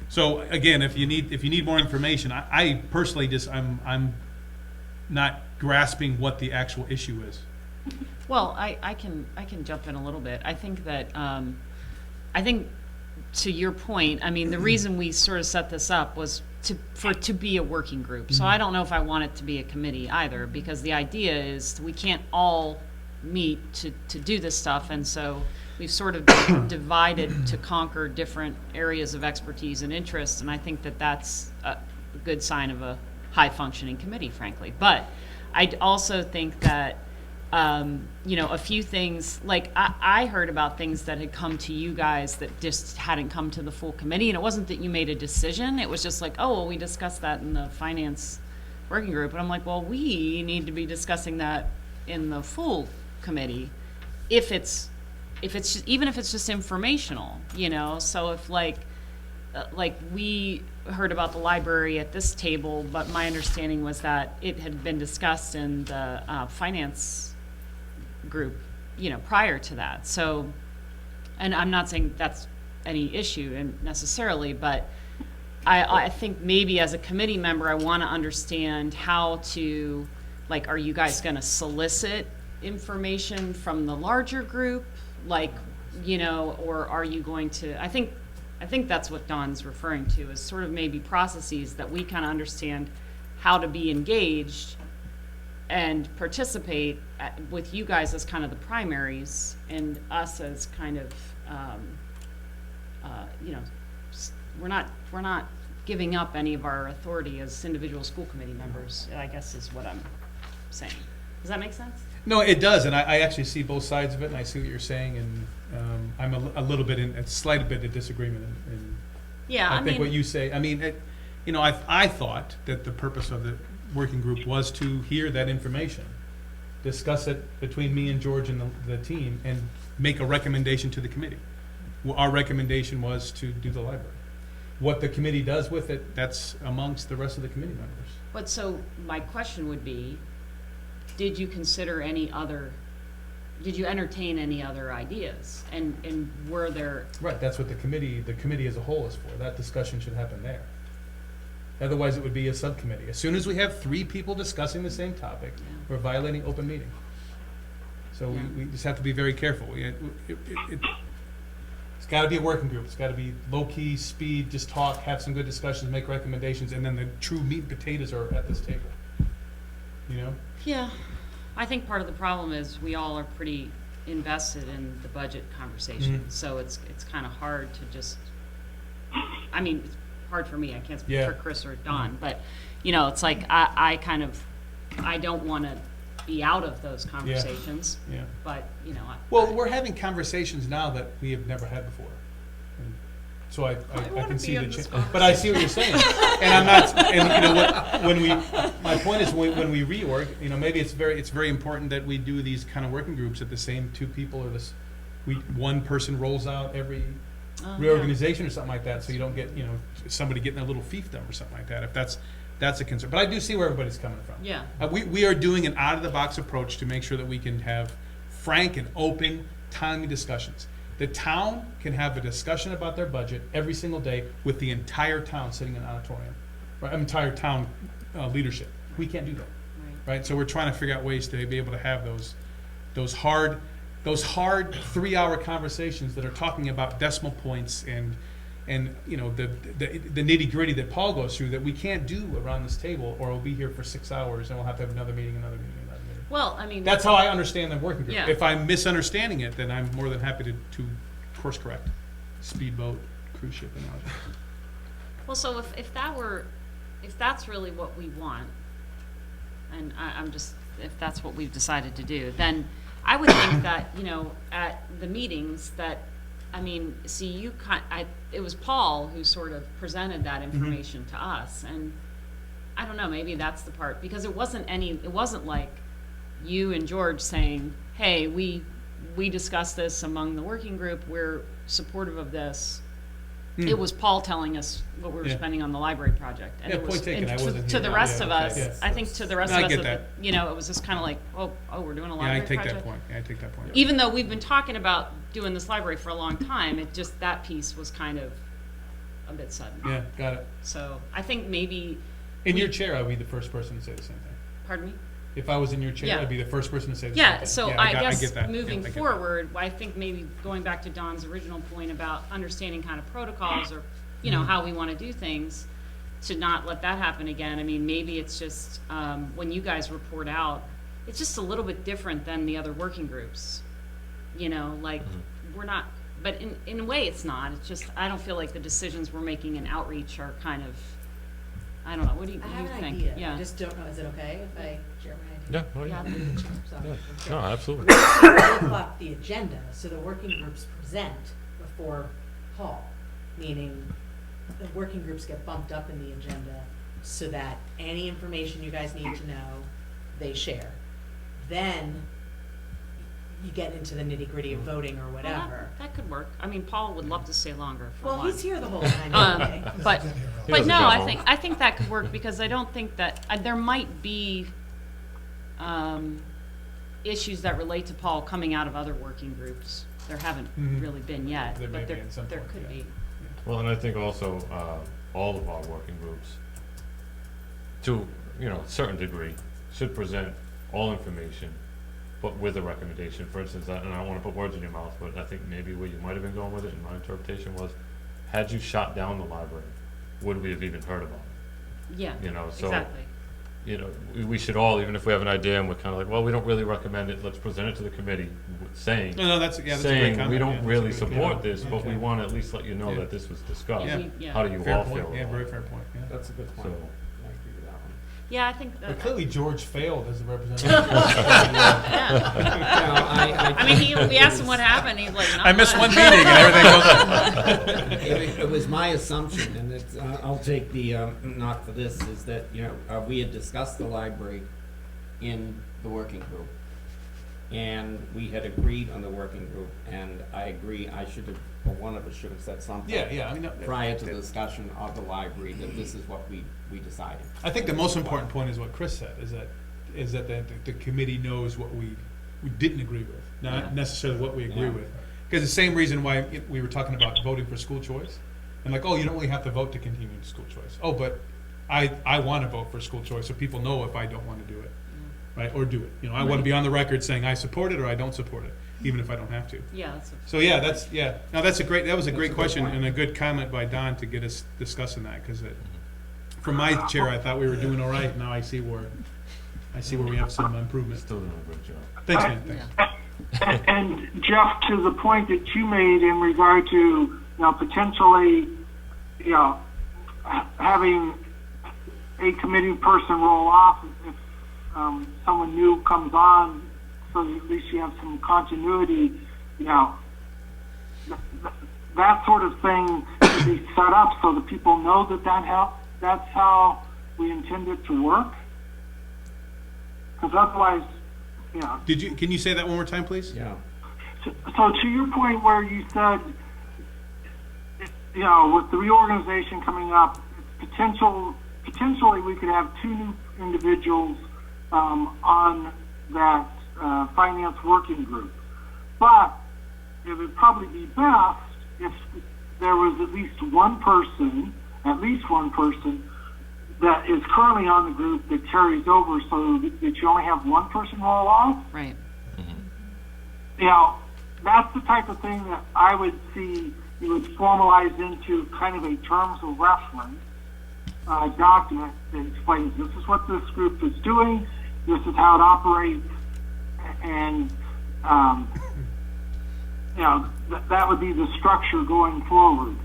So again, if you need more information, I personally I'm not grasping what the actual issue is. Well, I can jump in a little bit. I think that, I think to your point, I mean, the reason we sort of set this up was to be a working group. So I don't know if I want it to be a committee either, because the idea is we can't all meet to do this stuff, and so we've sort of divided to conquer different areas of expertise and interest, and I think that that's a good sign of a high-functioning committee, frankly. But I also think that a few things, like I heard about things that had come to you guys that just hadn't come to the full committee, and it wasn't that you made a decision, it was just like, oh, well, we discussed that in the finance working group, and I'm like, well, we need to be discussing that in the full committee, even if it's just informational, so if like we heard about the library at this table, but my understanding was that it had been discussed in the finance group, prior to that. So, and I'm not saying that's any issue necessarily, but I think maybe as a committee member, I want to understand how to, like, are you guys going to solicit information from the larger group, or are you going to, I think that's what Dawn's referring to, is sort of maybe processes that we kind of understand how to be engaged and participate with you guys as kind of the primaries and us as kind of, we're not giving up any of our authority as individual school committee members, I guess is what I'm saying. Does that make sense? No, it does, and I actually see both sides of it, and I see what you're saying, and I'm a little bit a slight bit of disagreement. Yeah, I think what you say. I mean, I thought that the purpose of the working group was to hear that information, discuss it between me and George and the team, and make a recommendation to the committee. Well, our recommendation was to do the library. What the committee does with it, that's amongst the rest of the committee members. But so my question would be, did you entertain any other ideas? And were there? Right, that's what the committee as a whole is for. That discussion should happen there. Otherwise, it would be a subcommittee. As soon as we have 3 people discussing the same topic, we're violating open meeting. So we just have to be very careful. It's got to be a working group. It's got to be low-key, speed, just talk, have some good discussions, make recommendations, and then the true meat and potatoes are at this table. Yeah, I think part of the problem is we all are pretty invested in the budget conversation, so it's kind of hard to just, I mean, it's hard for me, I can't speak for Chris or Don, but, it's like, I don't want to be out of those conversations, but, Well, we're having conversations now that we have never had before. And so I can see but I see what you're saying. And I'm not, and my point is when we reorg, maybe it's very important that we do these kind of working groups at the same 2 people, or one person rolls out every reorganization or something like that, so you don't get, somebody getting a little fiefdom or something like that. If that's That's a concern. But I do see where everybody's coming from. Yeah. We are doing an out-of-the-box approach to make sure that we can have frank and open, timely discussions. The town can have a discussion about their budget every single day with the entire town sitting in an auditorium, right? Entire town leadership. We can't do that, right? So we're trying to figure out ways to be able to have those hard 3-hour conversations that are talking about decimal points and you know the nitty gritty that Paul goes through that we can't do around this table, or we'll be here for 6 hours and we'll have to have another meeting. Well, I mean. That's how I understand the working group. Yeah. If I'm misunderstanding it, then I'm more than happy to course correct. Speedboat, cruise ship analogy. Well, so if that's really what we want, and if that's what we've decided to do, then I would think that, you know, at the meetings that, I mean, see, it was Paul who sort of presented that information to us, and I don't know, maybe that's the part, because it wasn't like you and George saying, hey, we discussed this among the working group, we're supportive of this. It was Paul telling us what we were spending on the library project. And Yeah, it was, point taken. and I wasn't to here. the Yeah, rest yeah, of okay. us, Yeah. I think to the rest No, I of us, get that. you know, it was just kind of like, oh, we're doing a Yeah, library I take project. that point. Yeah, I take that point. Even though we've been talking about doing this library for a long time, it just, that piece was kind of a bit sudden. Yeah, got it. So I think maybe, In your chair, I'd be the first person to say the same thing. pardon me? If I was in your chair, Yeah. I'd be the first person to say the same Yeah, thing. so Yeah, I I guess get that. moving Yeah, I get that. forward, I think maybe going back to Don's original point about understanding kind of protocols or, you know, how we want to do things, to not let that happen again. I mean, maybe it's just, when you guys report out, it's just a little bit different than the other working groups. You know, like, we're not, but in a way it's not. It's just, I don't feel like the decisions we're making in outreach are kind of, I don't know, what do you I have an think? idea. Yeah. I just don't know, is it okay if I share my idea? Yeah, oh, Yeah. yeah. So, No, absolutely. flip flop the agenda, so the working groups present before Paul, meaning the working groups get bumped up in the agenda so that any information you guys need to know, they share. Then you get into the nitty gritty of voting or Well, whatever. that could work. I mean, Paul would love to stay longer for Well, one. he's here the whole time anyway. But, He but doesn't no, go I home. think that could work, because I don't think that, there might be, issues that relate to Paul coming out of other working groups. There haven't Mhm. really been yet, There may but be at some there point, could yeah. be. Well, and I think also, all of our working groups, to, you know, a certain degree, should present all information, but with a recommendation. For instance, and I don't wanna put words in your mouth, but I think maybe where you might have been going with it, in my interpretation was, had you shot down the library, would we have even heard about it? Yeah, You know, so, exactly. you know, we should all, even if we have an idea and we're kinda like, well, we don't really recommend it, let's present it to the committee, saying, No, that's a great saying, comment. we Yeah, don't that's a really great support comment. this, but we Okay. wanna at least let you know Yeah. that this was discussed. Yeah. Yeah. How do you Fair all point. feel Yeah, about very it? fair point, yeah. That's a good point. So- I agree with that one. Yeah, I think that. But clearly George failed as a representative. Yeah. I mean, we asked him what happened, he's like, not I missed much. one meeting and everything goes. It was my assumption, and it's, I'll take the, not for this, is that, you know, we had discussed the library in the working group. And we had agreed on the working group, and I agree, I should have, or one of us should have said something. Yeah, I mean, no, Prior to the discussion of the library, that this is what we decided. I think the most important point is what Chris said, is that the committee knows what we didn't agree with, Yeah. not necessarily what we agree Yeah. with. Because the same reason why we were talking about voting for school choice, and like, oh, you don't really have to vote to continue school choice. Oh, but I want to vote for school choice, so people know if I don't want to do it, right, or do it. You know, I want to be on the record saying I support it or I don't support it, even if I don't have to. Yeah, that's So yeah, no, that was a great That's a good question point. and a good comment by Don to get us discussing that, because from my chair, I thought we were doing all right. Now I see where we have some improvement. Still doing a great job. Thanks, man, thanks. Yeah. And Jeff, to the point that you made in regard to, you know, potentially, you know, having a committee person roll off if someone new comes on, so at least you have some continuity, you know, that sort of thing should be set up so that people know that's how we intend it to work. Because otherwise, you know. Can you say that one more time, please? Yeah. So to your point where you said, you know, with the reorganization coming up, it's potentially we could have two new individuals on that finance working group. But it would probably be best if there was at least one person that is currently on the group that carries over, so that you only have one person roll off. Right. You know, that's the type of thing that I would see you would formalize into kind of a terms of reference document that explains this is what this group is doing, this is how it operates, and you know, that would be the structure going forward.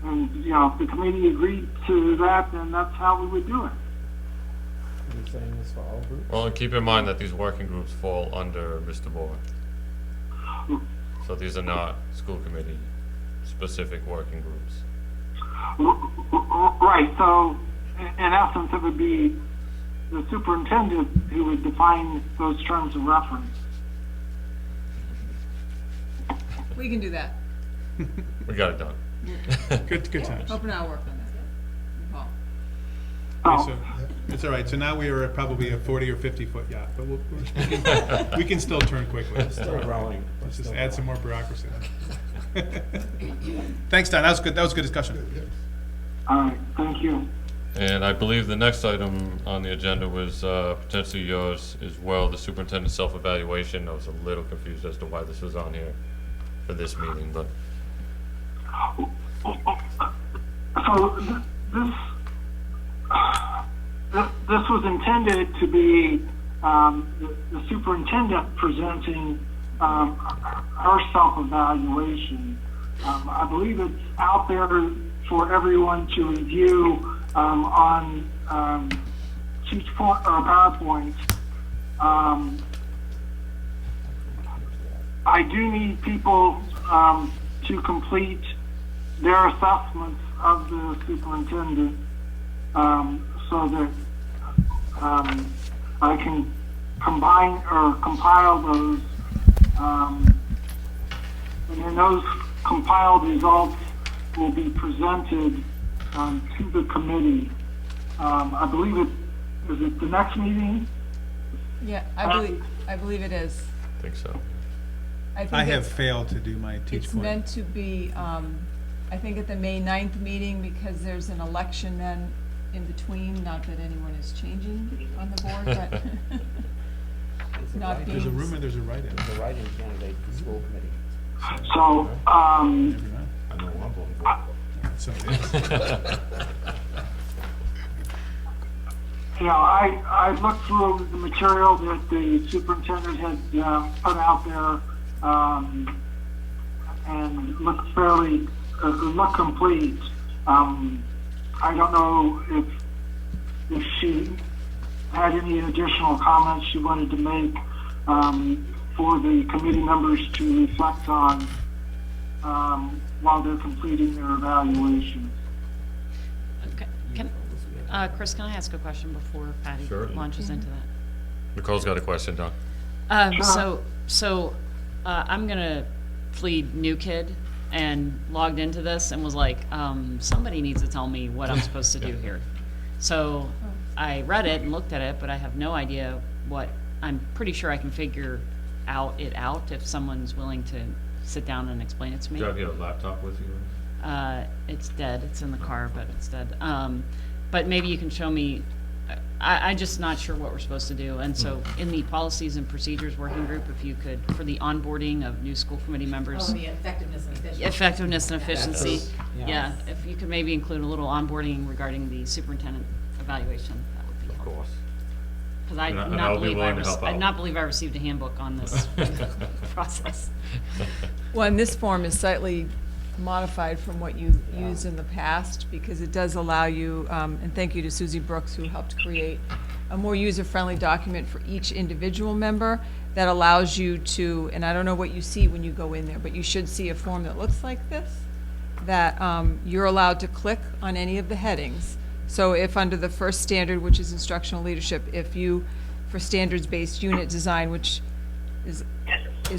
And, you know, if the committee agreed to that, then that's how we would do it. Are you saying this for all groups? Well, and keep in mind that these working groups fall under Mr. Bourne. So these are not school committee specific working groups. Right, so in essence, it would be the superintendent who would define those terms of reference. We can do that. We got it done. Good times. Hope and I'll work on that. Paul. Okay, so, it's all right, so now we are at probably a 40 or 50-foot yacht, but we can still turn quickly. Still growing. Let's just add some more bureaucracy. Thanks, Don, that was good discussion. All right, thank you. And I believe the next item on the agenda was potentially yours as well, the superintendent's self-evaluation. I was a little confused as to why this was on here for this meeting, but So this was intended to be the superintendent presenting her self-evaluation. I believe it's out there for everyone to review on Teach Point or PowerPoint. I do need people to complete their assessments of the superintendent so that I can combine or compile those. And then those compiled results will be presented to the committee. I believe is it the next meeting? Yeah, I believe it is. I think so. think I have it's- failed to do my teach It's point. meant to be, I think at the May 9th meeting, because there's an election then in between, not that anyone is changing on the board, but not being. There's a rumor, there's a write-in. The writing candidate for school committee. So, Never know. I know one voting for it. So it is. you know, I looked through the material that the superintendent had put out there, and looked fairly, looked complete. I don't know if she had any additional comments she wanted to make for the committee members to reflect on while they're completing their evaluation. Okay. Chris, can I ask a question before Patty Sure. launches into that? Nicole's got a question, Don. I'm gonna plead new kid and logged into this and was like, somebody needs to tell me what I'm supposed to do here. So I read it and looked at it, but I have no idea what, I'm pretty sure I can figure out if someone's willing to sit down and explain it to me. Do you have your laptop with you? It's dead. It's in the car, but it's dead. But maybe you can show me. I'm just not sure what we're supposed to do. And so in the policies and procedures working group, if you could, for the onboarding of new school committee members. Oh, the effectiveness and efficiency. Effectiveness and efficiency. Yeah. Yeah, if you could maybe include a little onboarding regarding the superintendent evaluation, that would be Of helpful. course. Because I And do I'll not be believe willing to help I out. not believe I received a handbook on this process. Well, and this form is slightly modified from what you used in the past, because it does allow you, and thank you to Susie Brooks, who helped create a more user-friendly document for each individual member that allows you to, and I don't know what you see when you go in there, but you should see a form that looks like this, that you're allowed to click on any of the headings. So if under the first standard, which is instructional leadership, if you, for standards-based unit design, which is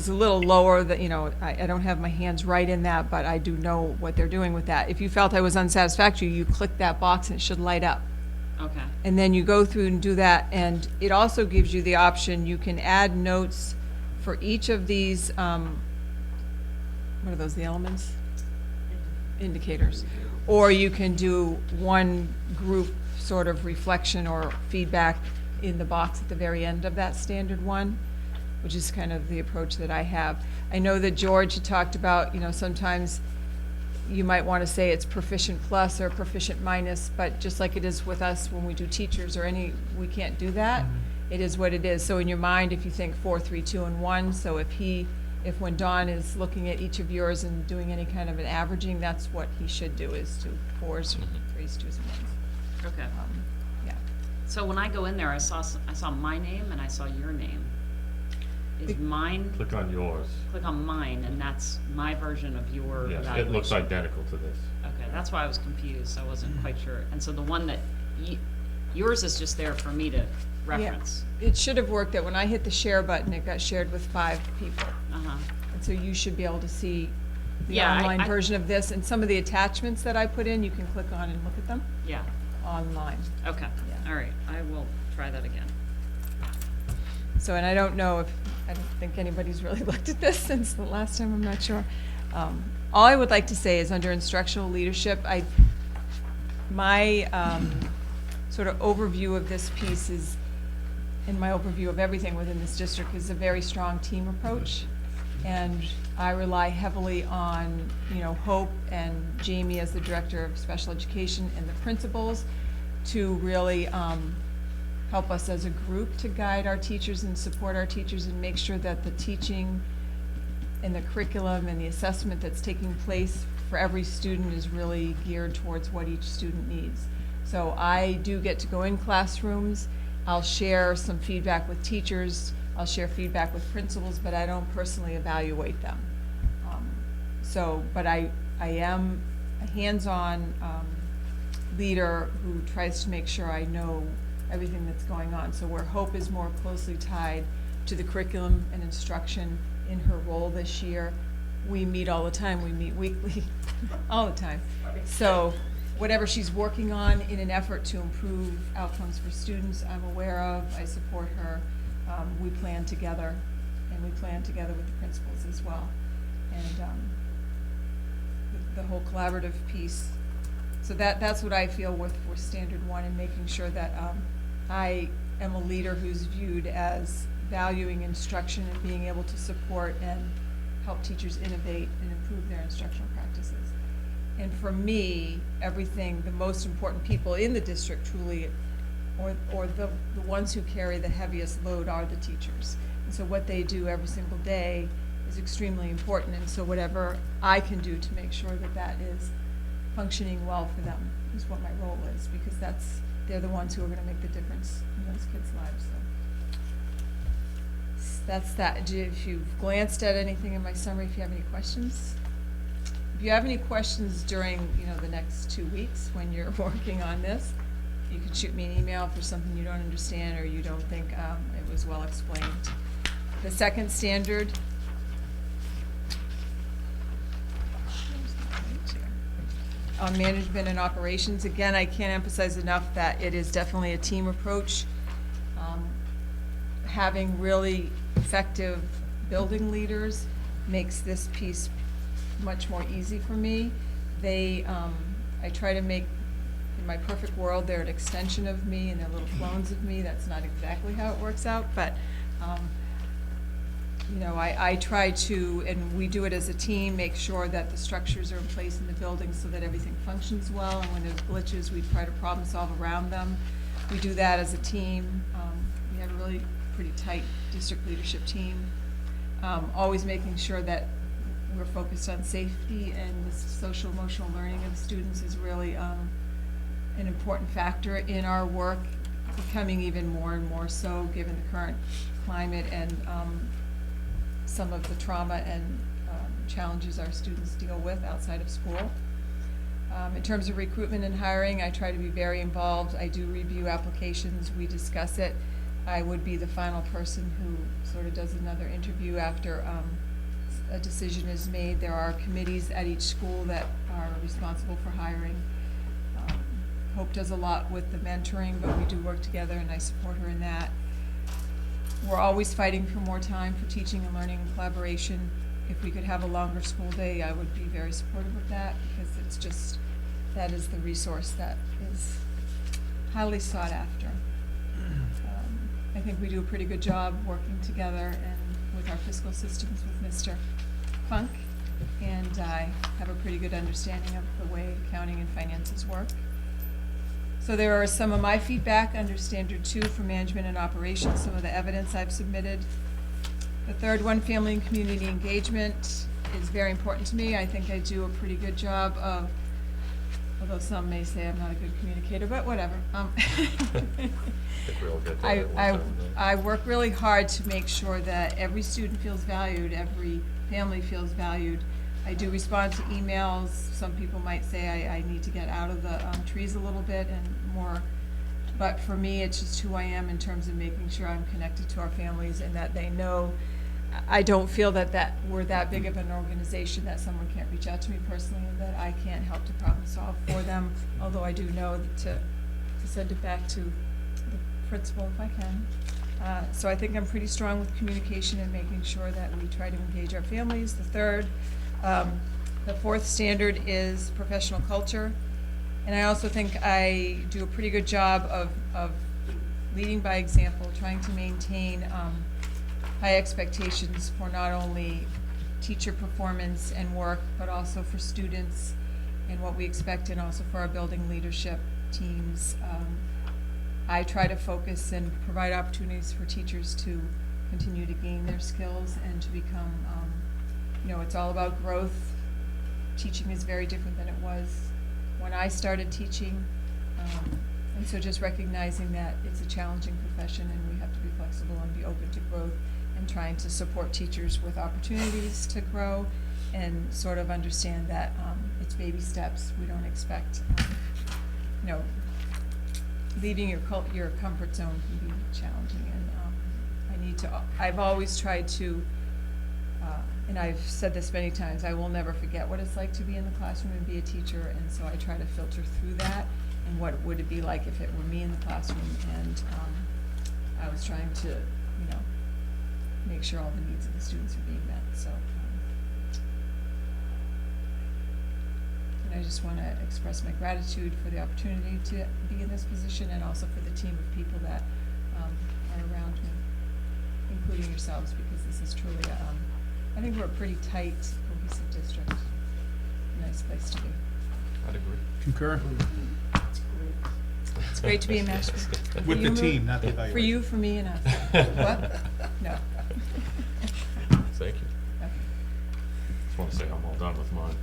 a little lower, that, you know, I don't have my hands right in that, but I do know what they're doing with that. If you felt I was unsatisfactory, you click that box and it should light up. Okay. And then you go through and do that, and it also gives you the option, you can add notes for each of these, what are those, the elements? Indicators. Or you can do one group sort of reflection or feedback in the box at the very end of that standard one, which is kind of the approach that I have. I know that George had talked about, sometimes you might want to say it's proficient plus or proficient minus, but just like it is with us when we do teachers or we can't do that. It is what it is. So in your mind, if you think 4, 3, 2, and 1, so if when Don is looking at each of yours and doing any kind of an averaging, that's what he should do, is do 4s, 3s, 2s, and 1s. Okay. Yeah. So when I go in there, I saw my name and I saw your name. Is mine, Click on yours. click on mine, and that's my version of your Yes, evaluation? it looks identical to this. Okay, that's why I was confused. I wasn't quite sure. And so the one that yours is just there for me to reference? Yeah. It should have worked that when I hit the share button, it got shared with 5 people. Uh-huh. And so you should be able to see the Yeah, online version of this, and some of the attachments that I put in, you can click on and look at them Yeah, online. okay. Yeah. All right, I will try that again. So, and I don't think anybody's really looked at this since the last time, I'm not sure. All I would like to say is under instructional leadership, my sort of overview of this piece is, and my overview of everything within this district is a very strong team approach. And I rely heavily on, Hope and Jamie as the Director of Special Education and the principals to really help us as a group to guide our teachers and support our teachers and make sure that the teaching and the curriculum and the assessment that's taking place for every student is really geared towards what each student needs. So I do get to go in classrooms. I'll share some feedback with teachers. I'll share feedback with principals, but I don't personally evaluate them. But I am a hands-on leader who tries to make sure I know everything that's going on. So where Hope is more closely tied to the curriculum and instruction in her role this year, we meet all the time. We meet weekly, all the time. So whatever she's working on in an effort to improve outcomes for students, I'm aware of. I support her. We plan together, and we plan together with the principals as well. And the whole collaborative piece. So that's what I feel with Standard 1, and making sure that I am a leader who's viewed as valuing instruction and being able to support and help teachers innovate and improve their instructional practices. And for me, the most important people in the district truly, or the ones who carry the heaviest load, are the teachers. And so what they do every single day is extremely important, and so whatever I can do to make sure that is functioning well for them is what my role is, because they're the ones who are going to make the difference in those kids' lives. So that's that. If you've glanced at anything in my summary, if you have any questions. If you have any questions during the next 2 weeks when you're working on this, you can shoot me an email if there's something you don't understand or you don't think it was well explained. The second standard. On management and operations, again, I can't emphasize enough that it is definitely a team approach. Having really effective building leaders makes this piece much more easy for me. I try to make, in my perfect world, they're an extension of me and they're little clones of me. That's not exactly how it works out, but I try to, and we do it as a team, make sure that the structures are in place in the building so that everything functions well, and when there's glitches, we try to problem solve around them. We do that as a team. We have a really pretty tight district leadership team. Always making sure that we're focused on safety, and the social emotional learning of students is really an important factor in our work, becoming even more and more so given the current climate and some of the trauma and challenges our students deal with outside of school. In terms of recruitment and hiring, I try to be very involved. I do review applications, we discuss it. I would be the final person who sort of does another interview after a decision is made. There are committees at each school that are responsible for hiring. Hope does a lot with the mentoring, but we do work together, and I support her in that. We're always fighting for more time for teaching and learning and collaboration. If we could have a longer school day, I would be very supportive of that, because it's just, that is the resource that is highly sought after. I think we do a pretty good job working together and with our fiscal systems with Mr. Funk, and I have a pretty good understanding of the way accounting and finances work. So there are some of my feedback under Standard 2 for management and operations, some of the evidence I've submitted. The third one, family and community engagement, is very important to me. I think I do a pretty good job of, although some may say I'm not a good communicator, but whatever. I think we all get that at one time, though. I work really hard to make sure that every student feels valued, every family feels valued. I do respond to emails. Some people might say I need to get out of the trees a little bit and more, but for me, it's just who I am in terms of making sure I'm connected to our families and that they know. I don't feel that we're that big of an organization that someone can't reach out to me personally and that I can't help to problem solve for them, although I do know that to send it back to the principal if I can. So I think I'm pretty strong with communication and making sure that we try to engage our families. The fourth standard is professional culture. And I also think I do a pretty good job of leading by example, trying to maintain high expectations for not only teacher performance and work, but also for students and what we expect, and also for our building leadership teams. I try to focus and provide opportunities for teachers to continue to gain their skills and to become, it's all about growth. Teaching is very different than it was when I started teaching. And so just recognizing that it's a challenging profession and we have to be flexible and be open to growth, and trying to support teachers with opportunities to grow and sort of understand that it's baby steps. We don't expect, leaving your comfort zone can be challenging, and I've always tried to, and I've said this many times, I will never forget what it's like to be in the classroom and be a teacher, and so I try to filter through that, and what would it be like if it were me in the classroom, and I was trying to, make sure all the needs of the students are being met, so. And I just want to express my gratitude for the opportunity to be in this position, and also for the team of people that are around me, including yourselves, because this is truly, I think we're a pretty tight, cohesive district. Nice place to be. I'd agree. Concur? It's great to be in Mashpee. With the team, not the For evaluation. you, for me, and us. What? No. Thank you. Okay. Just want to say I'm all done with mine.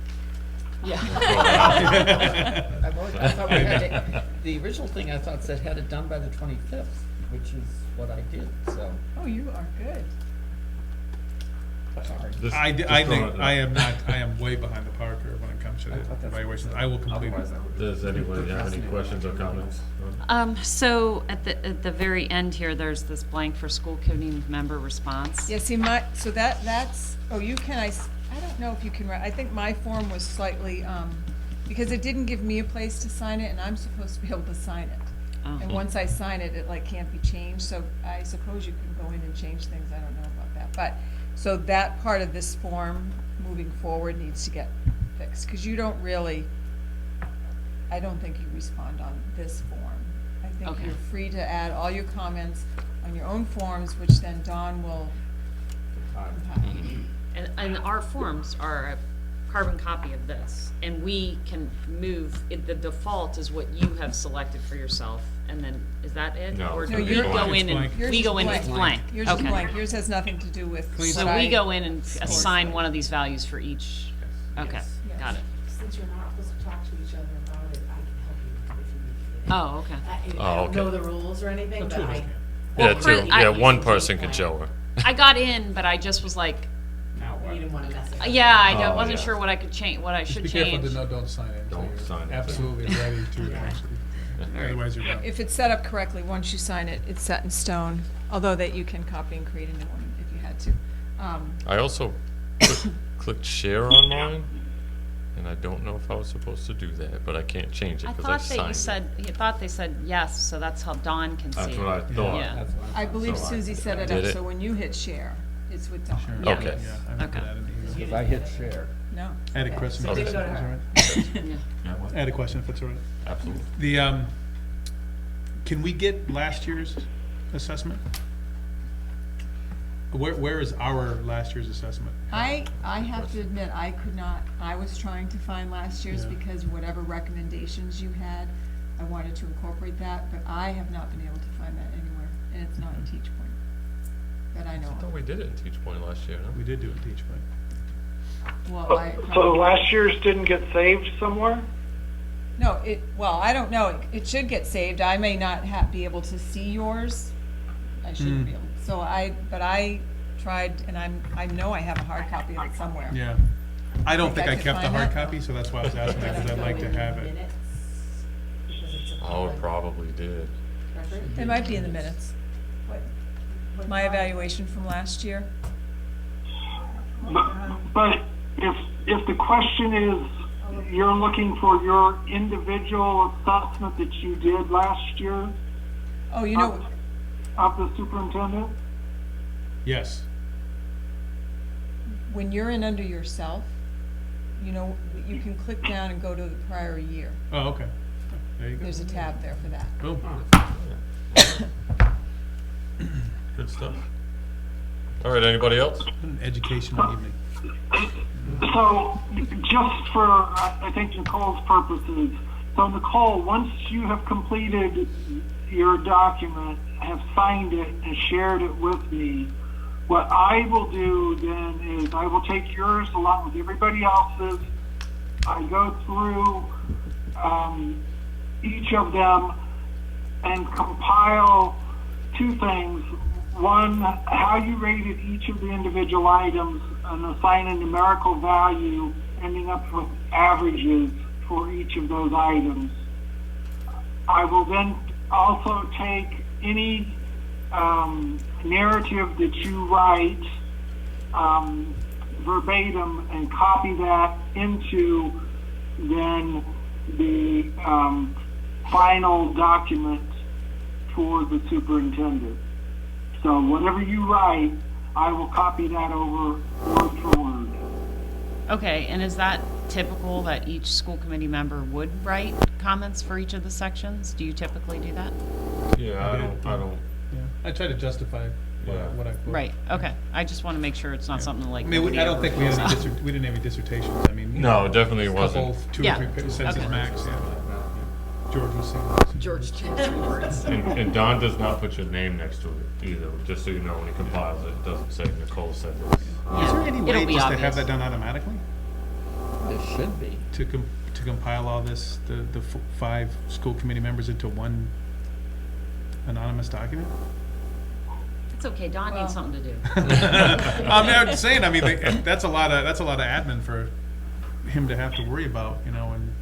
I thought we had it, the original thing I thought said had it done by the 25th, which is what I did, so. Oh, you are good. Sorry. I think I am way behind the power curve when it comes to I thought the that's- evaluations. I will complete it. Otherwise, I would- Does anybody have any questions or comments? So at the very end here, there's this blank for school committee member response. Yeah, see, so that's, oh, you can, I don't know if you can, I think my form was slightly, because it didn't give me a place to sign it, and I'm supposed to be able to sign it. Oh. And once I sign it, it like can't be changed, so I suppose you can go in and change things, I don't know about that. But, so that part of this form, moving forward, needs to get fixed, because you don't really, I don't think you respond on this form. I think Okay. you're free to add all your comments on your own forms, which then Dawn will compile. And our forms are a carbon copy of this, and we can move, the default is what you have selected for yourself, and then, is that it? No, Or it's do gonna we be go blank. in and, Yours we is go in, blank. it's blank? Yours is Okay. blank, yours has nothing to do with Clean So what we I- go in and assign one of these values for each, okay, Yes. got it. Since you're not supposed to talk to each other about it, I can help you if you need to. Oh, okay. I don't know okay. the rules or anything, but I. Yeah, Well, two, I- yeah, one person can show her. I got in, but I just was like, Now You what? didn't wanna mess it up. yeah, I Oh, wasn't yeah. sure what I could change, what I Just should be careful change. to don't sign it until Don't you're sign it. absolutely ready to actually. Otherwise, you're done. If it's set up correctly, once you sign it, it's set in stone, although that you can copy and create a new one if you had to. I also clicked share on mine, And I don't know if I was supposed to do that, but I can't change it I because I thought that you signed it. said, you thought they said yes, so that's how Dawn can see it. That's what I thought. Yeah. That's what I believe So I Susie set it did up, it. so when you hit share, it's with Dawn. Sure. Yeah. Okay. Yeah, I remember Okay. that in the email. Because I hit share. No? I had a Okay. question. So if it didn't that's go to all her. right. Yeah. I had a question if it's all right. Absolutely. The, can we get last year's assessment? Where is our last year's assessment? I have to admit, I could not, I was trying to find last year's Yeah. because whatever recommendations you had, I wanted to incorporate that, but I have not been able to find that anywhere, and it's not in Teach Point, that I know I thought of. we did it in Teach Point last year, no? We did do it, Teach Point. Well, I. So last year's didn't get saved somewhere? No, well, I don't know, it should get saved, I may not be able to see yours, I shouldn't be able, so but I tried, and I know I have a hard copy of it somewhere. Yeah. I don't think I could kept the find hard that. copy, so that's why I was asking that, because I'd like to have it. Minutes, because it's a Oh, public it probably did. record. It might be in the minutes. My evaluation from last year. But if the question is, you're looking for your individual assessment that you did last year Oh, you know, of the superintendent? Yes. when you're in under yourself, you know, you can click down and go to the prior year. Oh, okay. There you go. There's a tab there for that. Boom. Good stuff. All right, anybody else? What an educational evening. So, just for, I think Nicole's purposes, so Nicole, once you have completed your document, have signed it and shared it with me, what I will do then is I will take yours along with everybody else's. I go through each of them and compile two things. One, how you rated each of the individual items and assign a numerical value, ending up with averages for each of those items. I will then also take any narrative that you write verbatim and copy that into then the final document for the superintendent. So whatever you write, I will copy that over word for word. Okay, and is that typical that each school committee member would write comments for each of the sections? Do you typically do that? Yeah, I don't. Yeah. I try to justify Yeah. what I put. Right, okay. I just want to make sure it's not something like. I mean, nobody I don't ever think we had fills any, out. we didn't have any dissertations. I mean. No, definitely a couple, wasn't. 2 Yeah. or 3 sentences Okay. max, yeah. George was saying. George changed three words. And Don does not put your name next to it either, just so you know when he compiles it, it doesn't say Nicole said this. Is there any It'll way be just to have obvious. that done automatically? There should be. To compile all this, the 5 school committee members into one anonymous document? It's okay, Dawn Well- needs something to do. I'm not saying, I mean, that's a lot of admin for him to have to worry about, you know, and,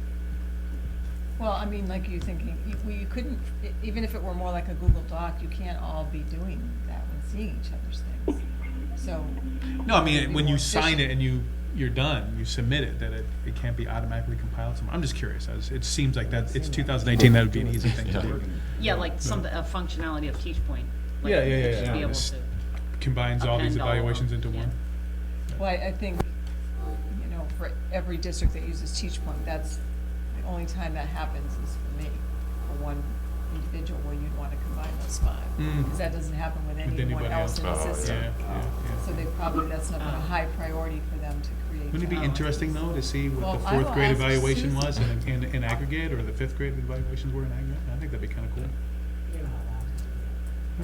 Well, I mean, like you thinking, you couldn't, even if it were more like a Google Doc, you can't all be doing that when seeing each other's things. So. no, I it'd mean, be when more you sign it efficient. and you're done, you submit it, that it can't be automatically compiled somewhere. I'm just curious, it seems like that, it's 2018, that would be an easy thing to do. Yeah, like some, a functionality of Teach Point. Like, Yeah, yeah, it yeah, should yeah. be able It's- to. Combines all these Append all of them, evaluations into yeah. one. Well, I think, you know, for every district that uses Teach Point, that's the only time that happens is for me, for one individual where you'd want to combine those 5. Mm. Because that doesn't happen with anyone anybody else in the else. Oh, system. Yeah. So they probably, that's not been a high priority for them to create. Wouldn't it be analysis. interesting, though, to see what the Well, I will 4th grade ask evaluation Susan. was in aggregate, or the 5th grade evaluations were in aggregate? I think that'd be kind of cool. You're not allowed to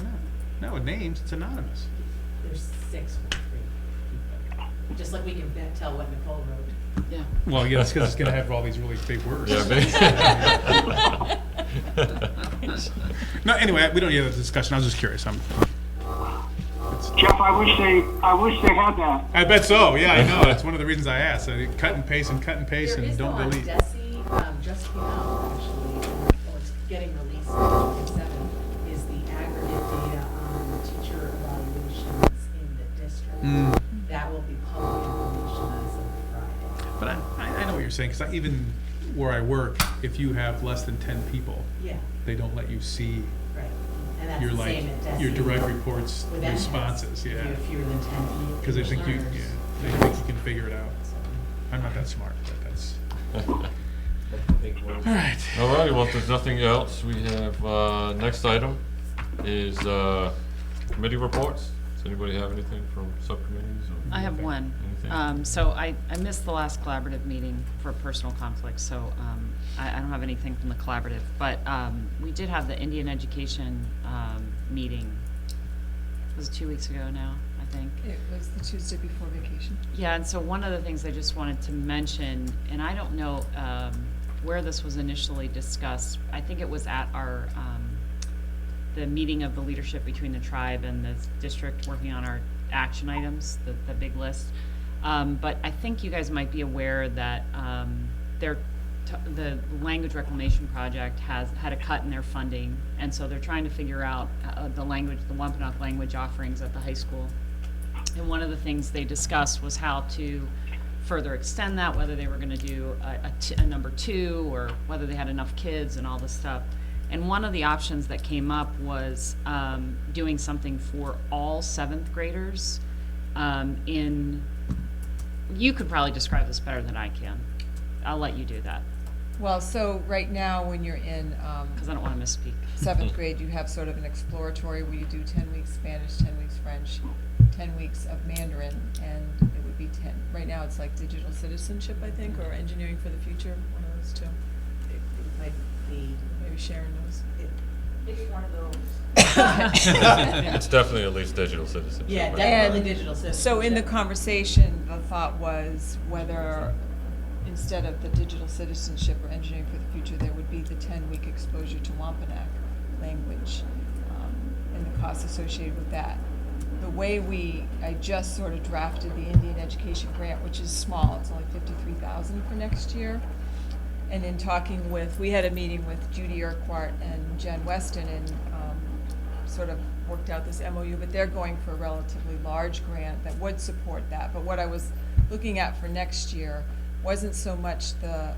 do that. No, with names, it's anonymous. There's 6 from 3. Just like we can tell what Nicole wrote. Yeah. Well, yeah, it's because it's gonna have all these really big words. Yeah, No, anyway, we don't need a discussion, I was just curious, Jeff, I wish they had that. I bet so, yeah, I know, that's one of the reasons I asked, cut and paste and There is don't though on delete. DESI, just came out actually, or it's getting released in 2007, is the aggregate data on teacher evaluations in the district. Mm. That will be public information as of Friday. But I know what you're you're saying, because even where I work, if you have less than 10 people, Yeah, they don't let you see right. And that's your the like, same at DESI. your direct reports With MCAS. responses, If yeah. you have fewer than 10 Because they think you, learners. yeah, they think you can figure it out. So, I'm not that smart, but that's, Big word. all right. All righty, well, if there's nothing else, we have, next item is, committee reports. Does anybody have anything from subcommittees or? I have one. Anything? So I missed the last collaborative meeting for personal conflict, so I don't have anything from the collaborative. But we did have the Indian education meeting. It was 2 weeks ago now, I think. It was the Tuesday before vacation. Yeah, and so one of the things I just wanted to mention, and I don't know where this was initially discussed. I think it was at our the meeting of the leadership between the tribe and the district working on our action items, the big list. But I think you guys might be aware that the language reclamation project has had a cut in their funding, and so they're trying to figure out the Wampanoag language offerings at the high school. And one of the things they discussed was how to further extend that, whether they were going to do a number 2 or whether they had enough kids and all this stuff. And one of the options that came up was doing something for all 7th graders you could probably describe this better than I can. I'll let you do that, Well, so right now, when you're in because I don't want to misspeak. 7th grade, you have sort of an exploratory where you do 10 weeks Spanish, 10 weeks French, 10 weeks of Mandarin, and it would be 10. Right now, it's like digital citizenship, I think, or engineering for the future, one of those two. It might be, Maybe Sharon knows. it's one of those. It's definitely at least digital citizenship. Yeah, right? definitely And digital citizenship. So in the conversation, the thought was whether instead of the digital citizenship or engineering for the future, there would be the 10-week exposure to Wampanoag language and the costs associated with that. The way I just sort of drafted the Indian education grant, which is small, it's only $53,000 for next year. And in talking we had a meeting with Judy Urquhart and Jen Weston and sort of worked out this MOU, but they're going for a relatively large grant that would support that. But what I was looking at for next year wasn't so much the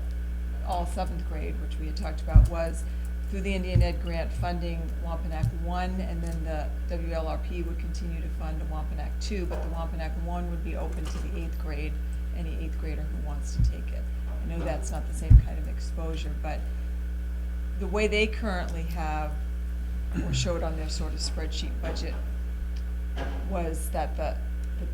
all 7th grade, which we had talked about, was through the Indian Ed grant funding Wampanoag 1, and then the WLRP would continue to fund Wampanoag 2, but the Wampanoag 1 would be open to the 8th grade, any 8th grader who wants to take it. I know that's not the same kind of exposure, but the way they currently have, or showed on their sort of spreadsheet budget, was that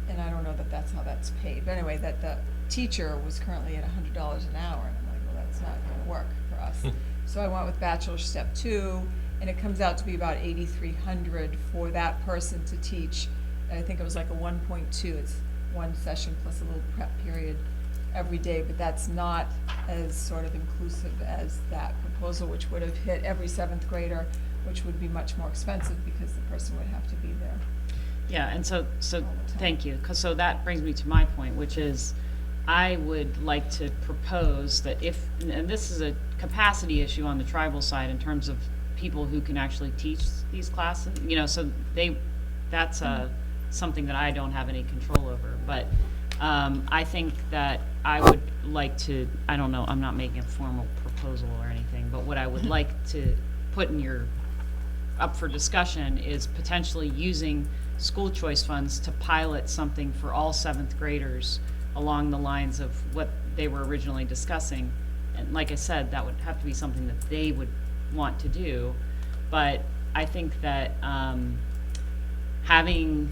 and I don't know that that's how that's paid, but anyway, that the teacher was currently at $100 an hour, and I'm like, well, that's not gonna work for us. So I went with Bachelor Step 2, and it comes out to be about $8,300 for that person to teach. I think it was like a 1.2, it's one session plus a little prep period every day, but that's not as sort of inclusive as that proposal, which would have hit every 7th grader, which would be much more expensive because the person would have to be there. Yeah, and so thank you, because so that brings me to my point, which is I would like to propose that and this is a capacity issue on the tribal side in terms of people who can actually teach these classes, so that's something that I don't have any control over, but I think that I would like to, I don't know, I'm not making a formal proposal or anything, but what I would like to put up for discussion is potentially using school choice funds to pilot something for all 7th graders along the lines of what they were originally discussing. And like I said, that would have to be something that they would want to do. But I think that having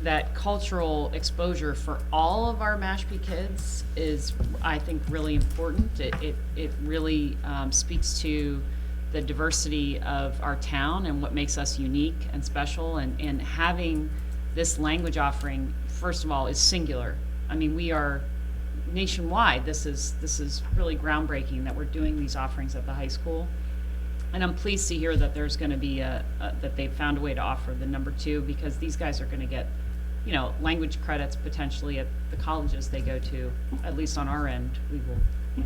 that cultural exposure for all of our Mashpee kids is, I think, really important. It really speaks to the diversity of our town and what makes us unique and special, and having this language offering, first of all, is singular. I mean, we are nationwide. This is really groundbreaking that we're doing these offerings at the high school. And I'm pleased to hear that there's going to be that they've found a way to offer the number 2, because these guys are going to get, language credits potentially at the colleges they go to. At least on our end, we will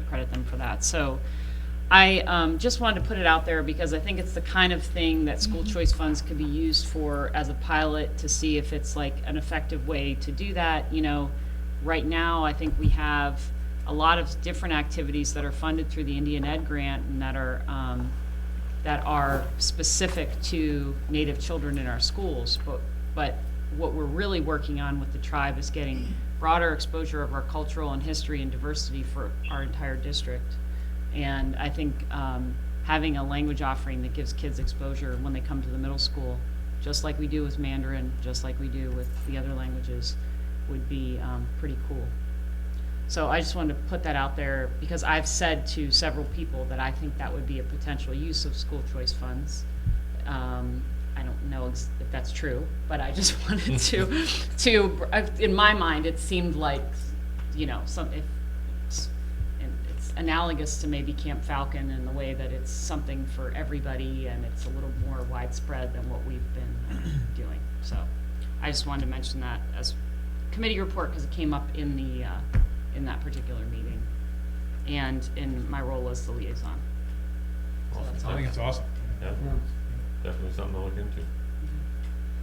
accredit them for that. So I just wanted to put it out there because I think it's the kind of thing that school choice funds could be used for as a pilot to see if it's like an effective way to do that. right now, I think we have a lot of different activities that are funded through the Indian Ed Grant and that are specific to Native children in our schools. But what we're really working on with the tribe is getting broader exposure of our cultural and history and diversity for our entire district. And I think having a language offering that gives kids exposure when they come to the middle school, just like we do with Mandarin, just like we do with the other languages, would be pretty cool. So I just wanted to put that out there because I've said to several people that I think that would be a potential use of school choice funds. I don't know if that's true, but I just wanted to in my mind, it seemed like, you know, it's analogous to maybe Camp Falcon in the way that it's something for everybody and it's a little more widespread than what we've been doing. So I just wanted to mention that as committee report because it came up in the in that particular meeting and in my role as the liaison. So that's all. I think it's awesome. Yeah, definitely something to look into.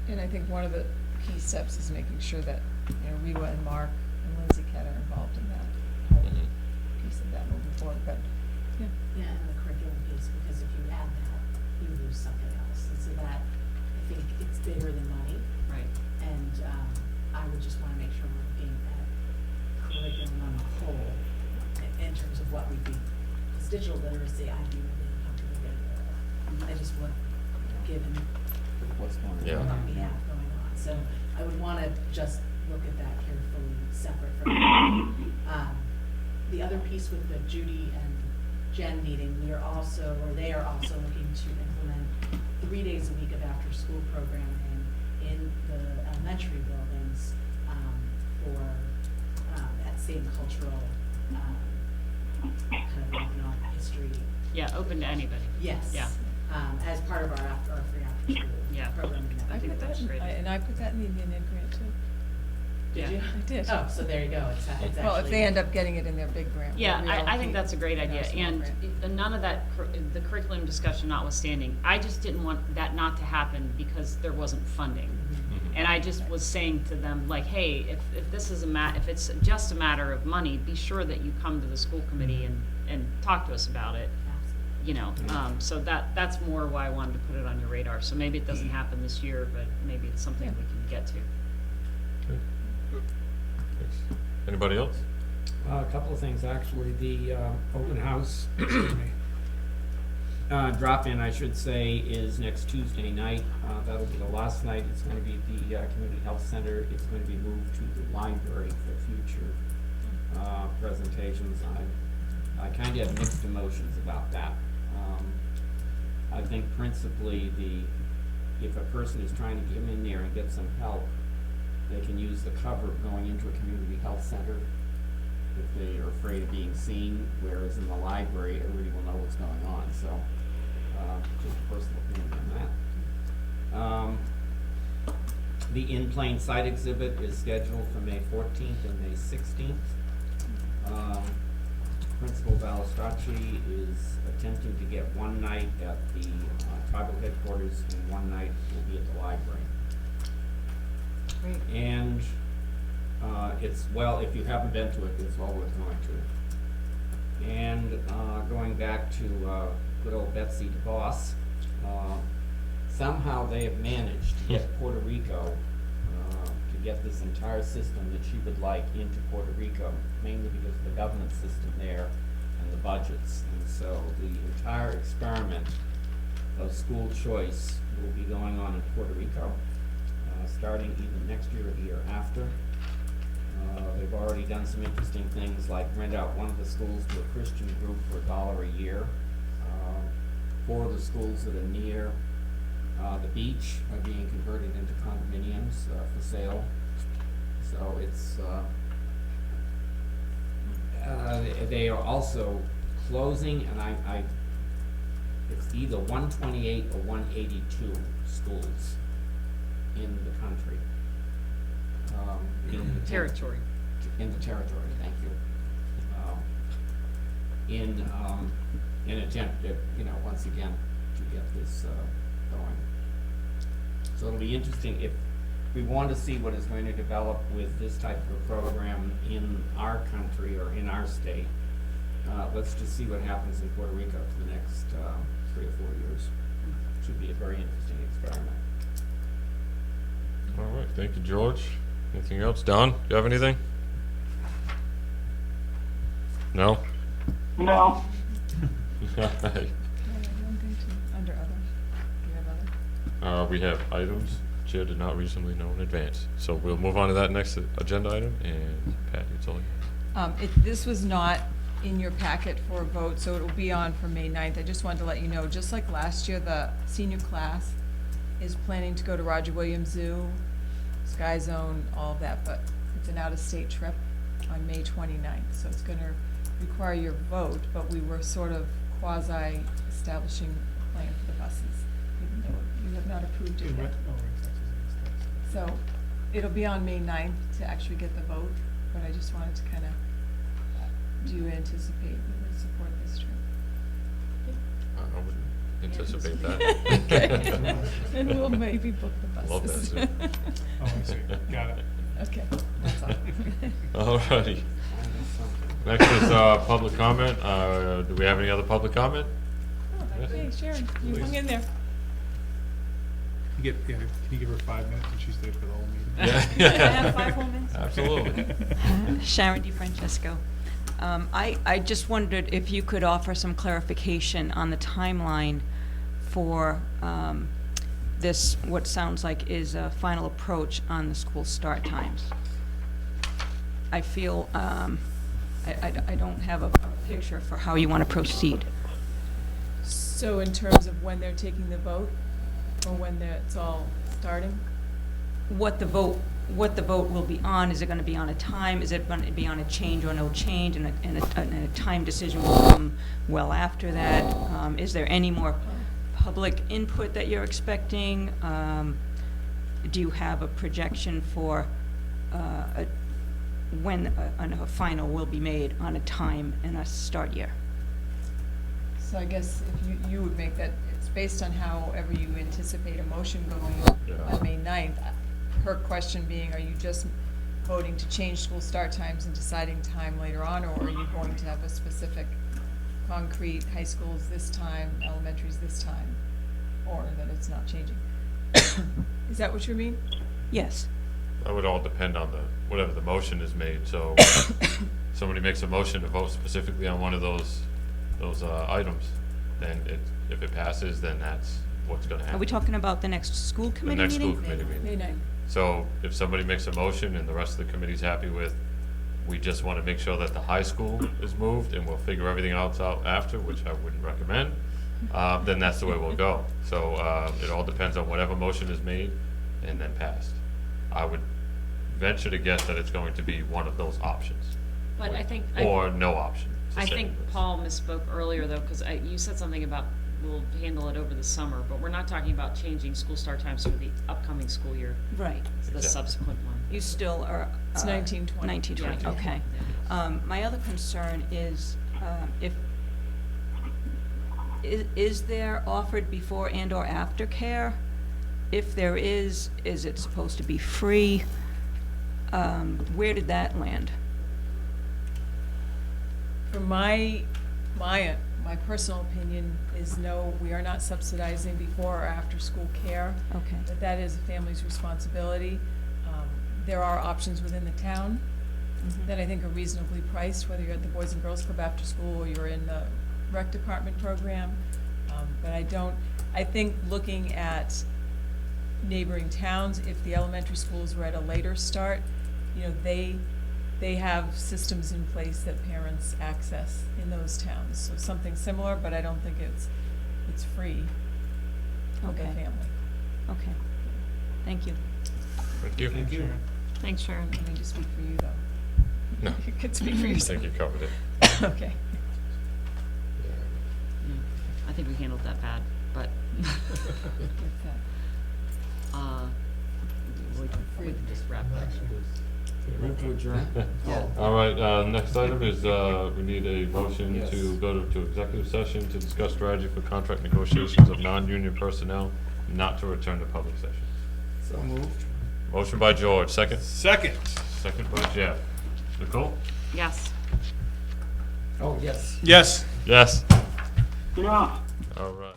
And I think one of the key steps is making sure that, you know, Rewa and Mark and Lindsay Cat are involved in that whole piece of that moving forward, but, yeah. Yeah, and the curriculum piece, because if you add that, you lose something else. And so that, I think it's bigger than money. Right. And I would just want to make sure we're looking at curriculum on the whole in terms of what we do. Because digital literacy, I'd be really uncomfortable getting rid of. I just would, given What's going on? Yeah. what we have going on. So I would want to just look at that carefully, separate from the other piece with the Judy and Jen meeting. They are also looking to implement 3 days a week of after-school programming in the elementary buildings for that same cultural kind of history. Yeah, open to anybody. Yes. Yeah. As part of our free after-school Yeah. programming. that I we do. put that great. and I put that in the Indian Ed Grant too. Did Yeah. you? I did. Oh, so there you go. It's actually. Well, if they end up getting it in their big grant. Yeah, we'll I think reallocate that's a great in our idea, small and grant. none of that, the curriculum discussion notwithstanding, I just didn't want that not to happen because there wasn't funding. And I just was saying to them, like, hey, if this is if it's just a matter of money, be sure that you come to the school committee and talk to us about it, you know, so that's more why I wanted to put it on your radar, so maybe it doesn't happen this year, but maybe it's something we can get to. Good. Thanks. Anybody else? A couple of things, actually. The open house drop-in, I should say, is next Tuesday night. That'll be the last night. It's going to be at the Community Health Center. It's going to be moved to the library for future presentations. I kind of have mixed emotions about that. I think principally if a person is trying to get in there and get some help, they can use the cover going into a community health center if they are afraid of being seen, whereas in the library, everybody will know what's going on. So, just a personal opinion on that. The In Plain Sight exhibit is scheduled for May 14th and May 16th. Principal Balistracci is attempting to get one night at the tribal headquarters and one night will be at the library. Great. And it's, well, if you haven't been to it, it's well worth going to. And going back to good old Betsy DeVos, somehow they have managed to get Puerto Rico to get this entire system that she would like into Puerto Rico, mainly because of the governance system there and the budgets. And so the entire experiment of school choice will be going on in Puerto Rico, starting either next year or the year after. They've already done some interesting things like rent out one of the schools to a Christian group for $1 a year. 4 of the schools that are near the beach are being converted into condominiums for sale. So it's they are also closing, and it's either 128 or 182 schools in the country. In the Territory. In the territory, thank you. In an attempt to, once again, to get this going. So it'll be interesting if we want to see what is going to develop with this type of program in our country or in our state. Let's just see what happens in Puerto Rico for the next 3 or 4 years. Should be a very interesting experiment. All right, thank you, George. Anything else? Don, you have anything? No? No, All right. Under other, do you have other? We have items Chair did not reasonably know in advance. So we'll move on to that next agenda item, and Patty, it's all you. This was not in your packet for a vote, so it will be on for May 9th. I just wanted to let you know, just like last year, the senior class is planning to go to Roger Williams Zoo, Sky Zone, all of that, but it's an out-of-state trip on May 29th, so it's gonna require your vote, but we were sort of quasi-establishing a plan for the buses, even though you have not approved it yet. So it'll be on May 9th to actually get the vote, but I just wanted to kind of, do you anticipate you would support this trip? I wouldn't anticipate that. Okay. And we'll maybe book the buses. Love that, Sue. Oh, I see, got it. Okay, that's all. All righty. Next is public comment. Do we have any other public comment? Oh, hey, Sharon, you hung in there. Can you give her 5 minutes and she stayed for the whole meeting? Yeah. Can I have 5 more minutes? Absolutely. Sharon DiFrancesco. I just wondered if you could offer some clarification on the timeline for this, what sounds like is a final approach on the school start times. I feel, I don't have a picture for how you want to proceed. So in terms of when they're taking the vote, or when it's all starting? What the vote will be on, is it gonna be on a time, is it gonna be on a change or no change, and a time decision will come well after that? Is there any more public input that you're expecting? Do you have a projection for when a final will be made on a time and a start year? So I guess if you would make that, it's based on however you anticipate a motion going Yeah. on May 9th. Her question being, are you just voting to change school start times and deciding time later on, or are you going to have a specific concrete high schools this time, elementaries this time, or that it's not changing? Is that what you mean? Yes. That would all depend on whatever the motion is made, so somebody makes a motion to vote specifically on one of those items, then if it passes, then that's what's gonna happen. Are we talking about the next school The committee next meeting? school committee May meeting. 9th. So if somebody makes a motion and the rest of the committee's happy with, we just wanna make sure that the high school is moved and we'll figure everything else out after, which I wouldn't recommend, then that's the way we'll go. So, it all depends on whatever motion is made and then passed. I would venture to guess that it's going to be one of those options. But I think, Or no option. to I say think this. Paul misspoke earlier, though, because you said something about we'll handle it over the summer, but we're not talking about changing school start times for the upcoming school year, Right. it's the subsequent one. You still are. It's 1920. 1920, Yeah. okay. My other concern is, is there offered before and/or after care? If there is it supposed to be free? Where did that land? For my personal opinion is no, we are not subsidizing before or after school care. Okay. But that is a family's responsibility. There are options within the town that I think are reasonably priced, whether you're at the Boys and Girls Club after school or you're in the rec department program. But I think looking at neighboring towns, if the elementary schools were at a later start, they have systems in place that parents access in those towns. So something similar, but I don't think it's free for the Okay. family. Okay. Thank you. Thank you. Thank you. Thanks, Sharon. I need to speak for you, though. No, You could speak for I yourself. think you covered it. Okay. Yeah. I think we handled that bad, but, With that. we can just wrap that. Move to adjourn? All right, next item is, we need a motion Yes. to go to executive session to discuss strategy for contract negotiations of non-union personnel, not to return to public session. So moved. Motion by George, second? Second. Second by Jeff. Nicole? Yes. Oh, yes. Yes. Yes. Yeah. All right.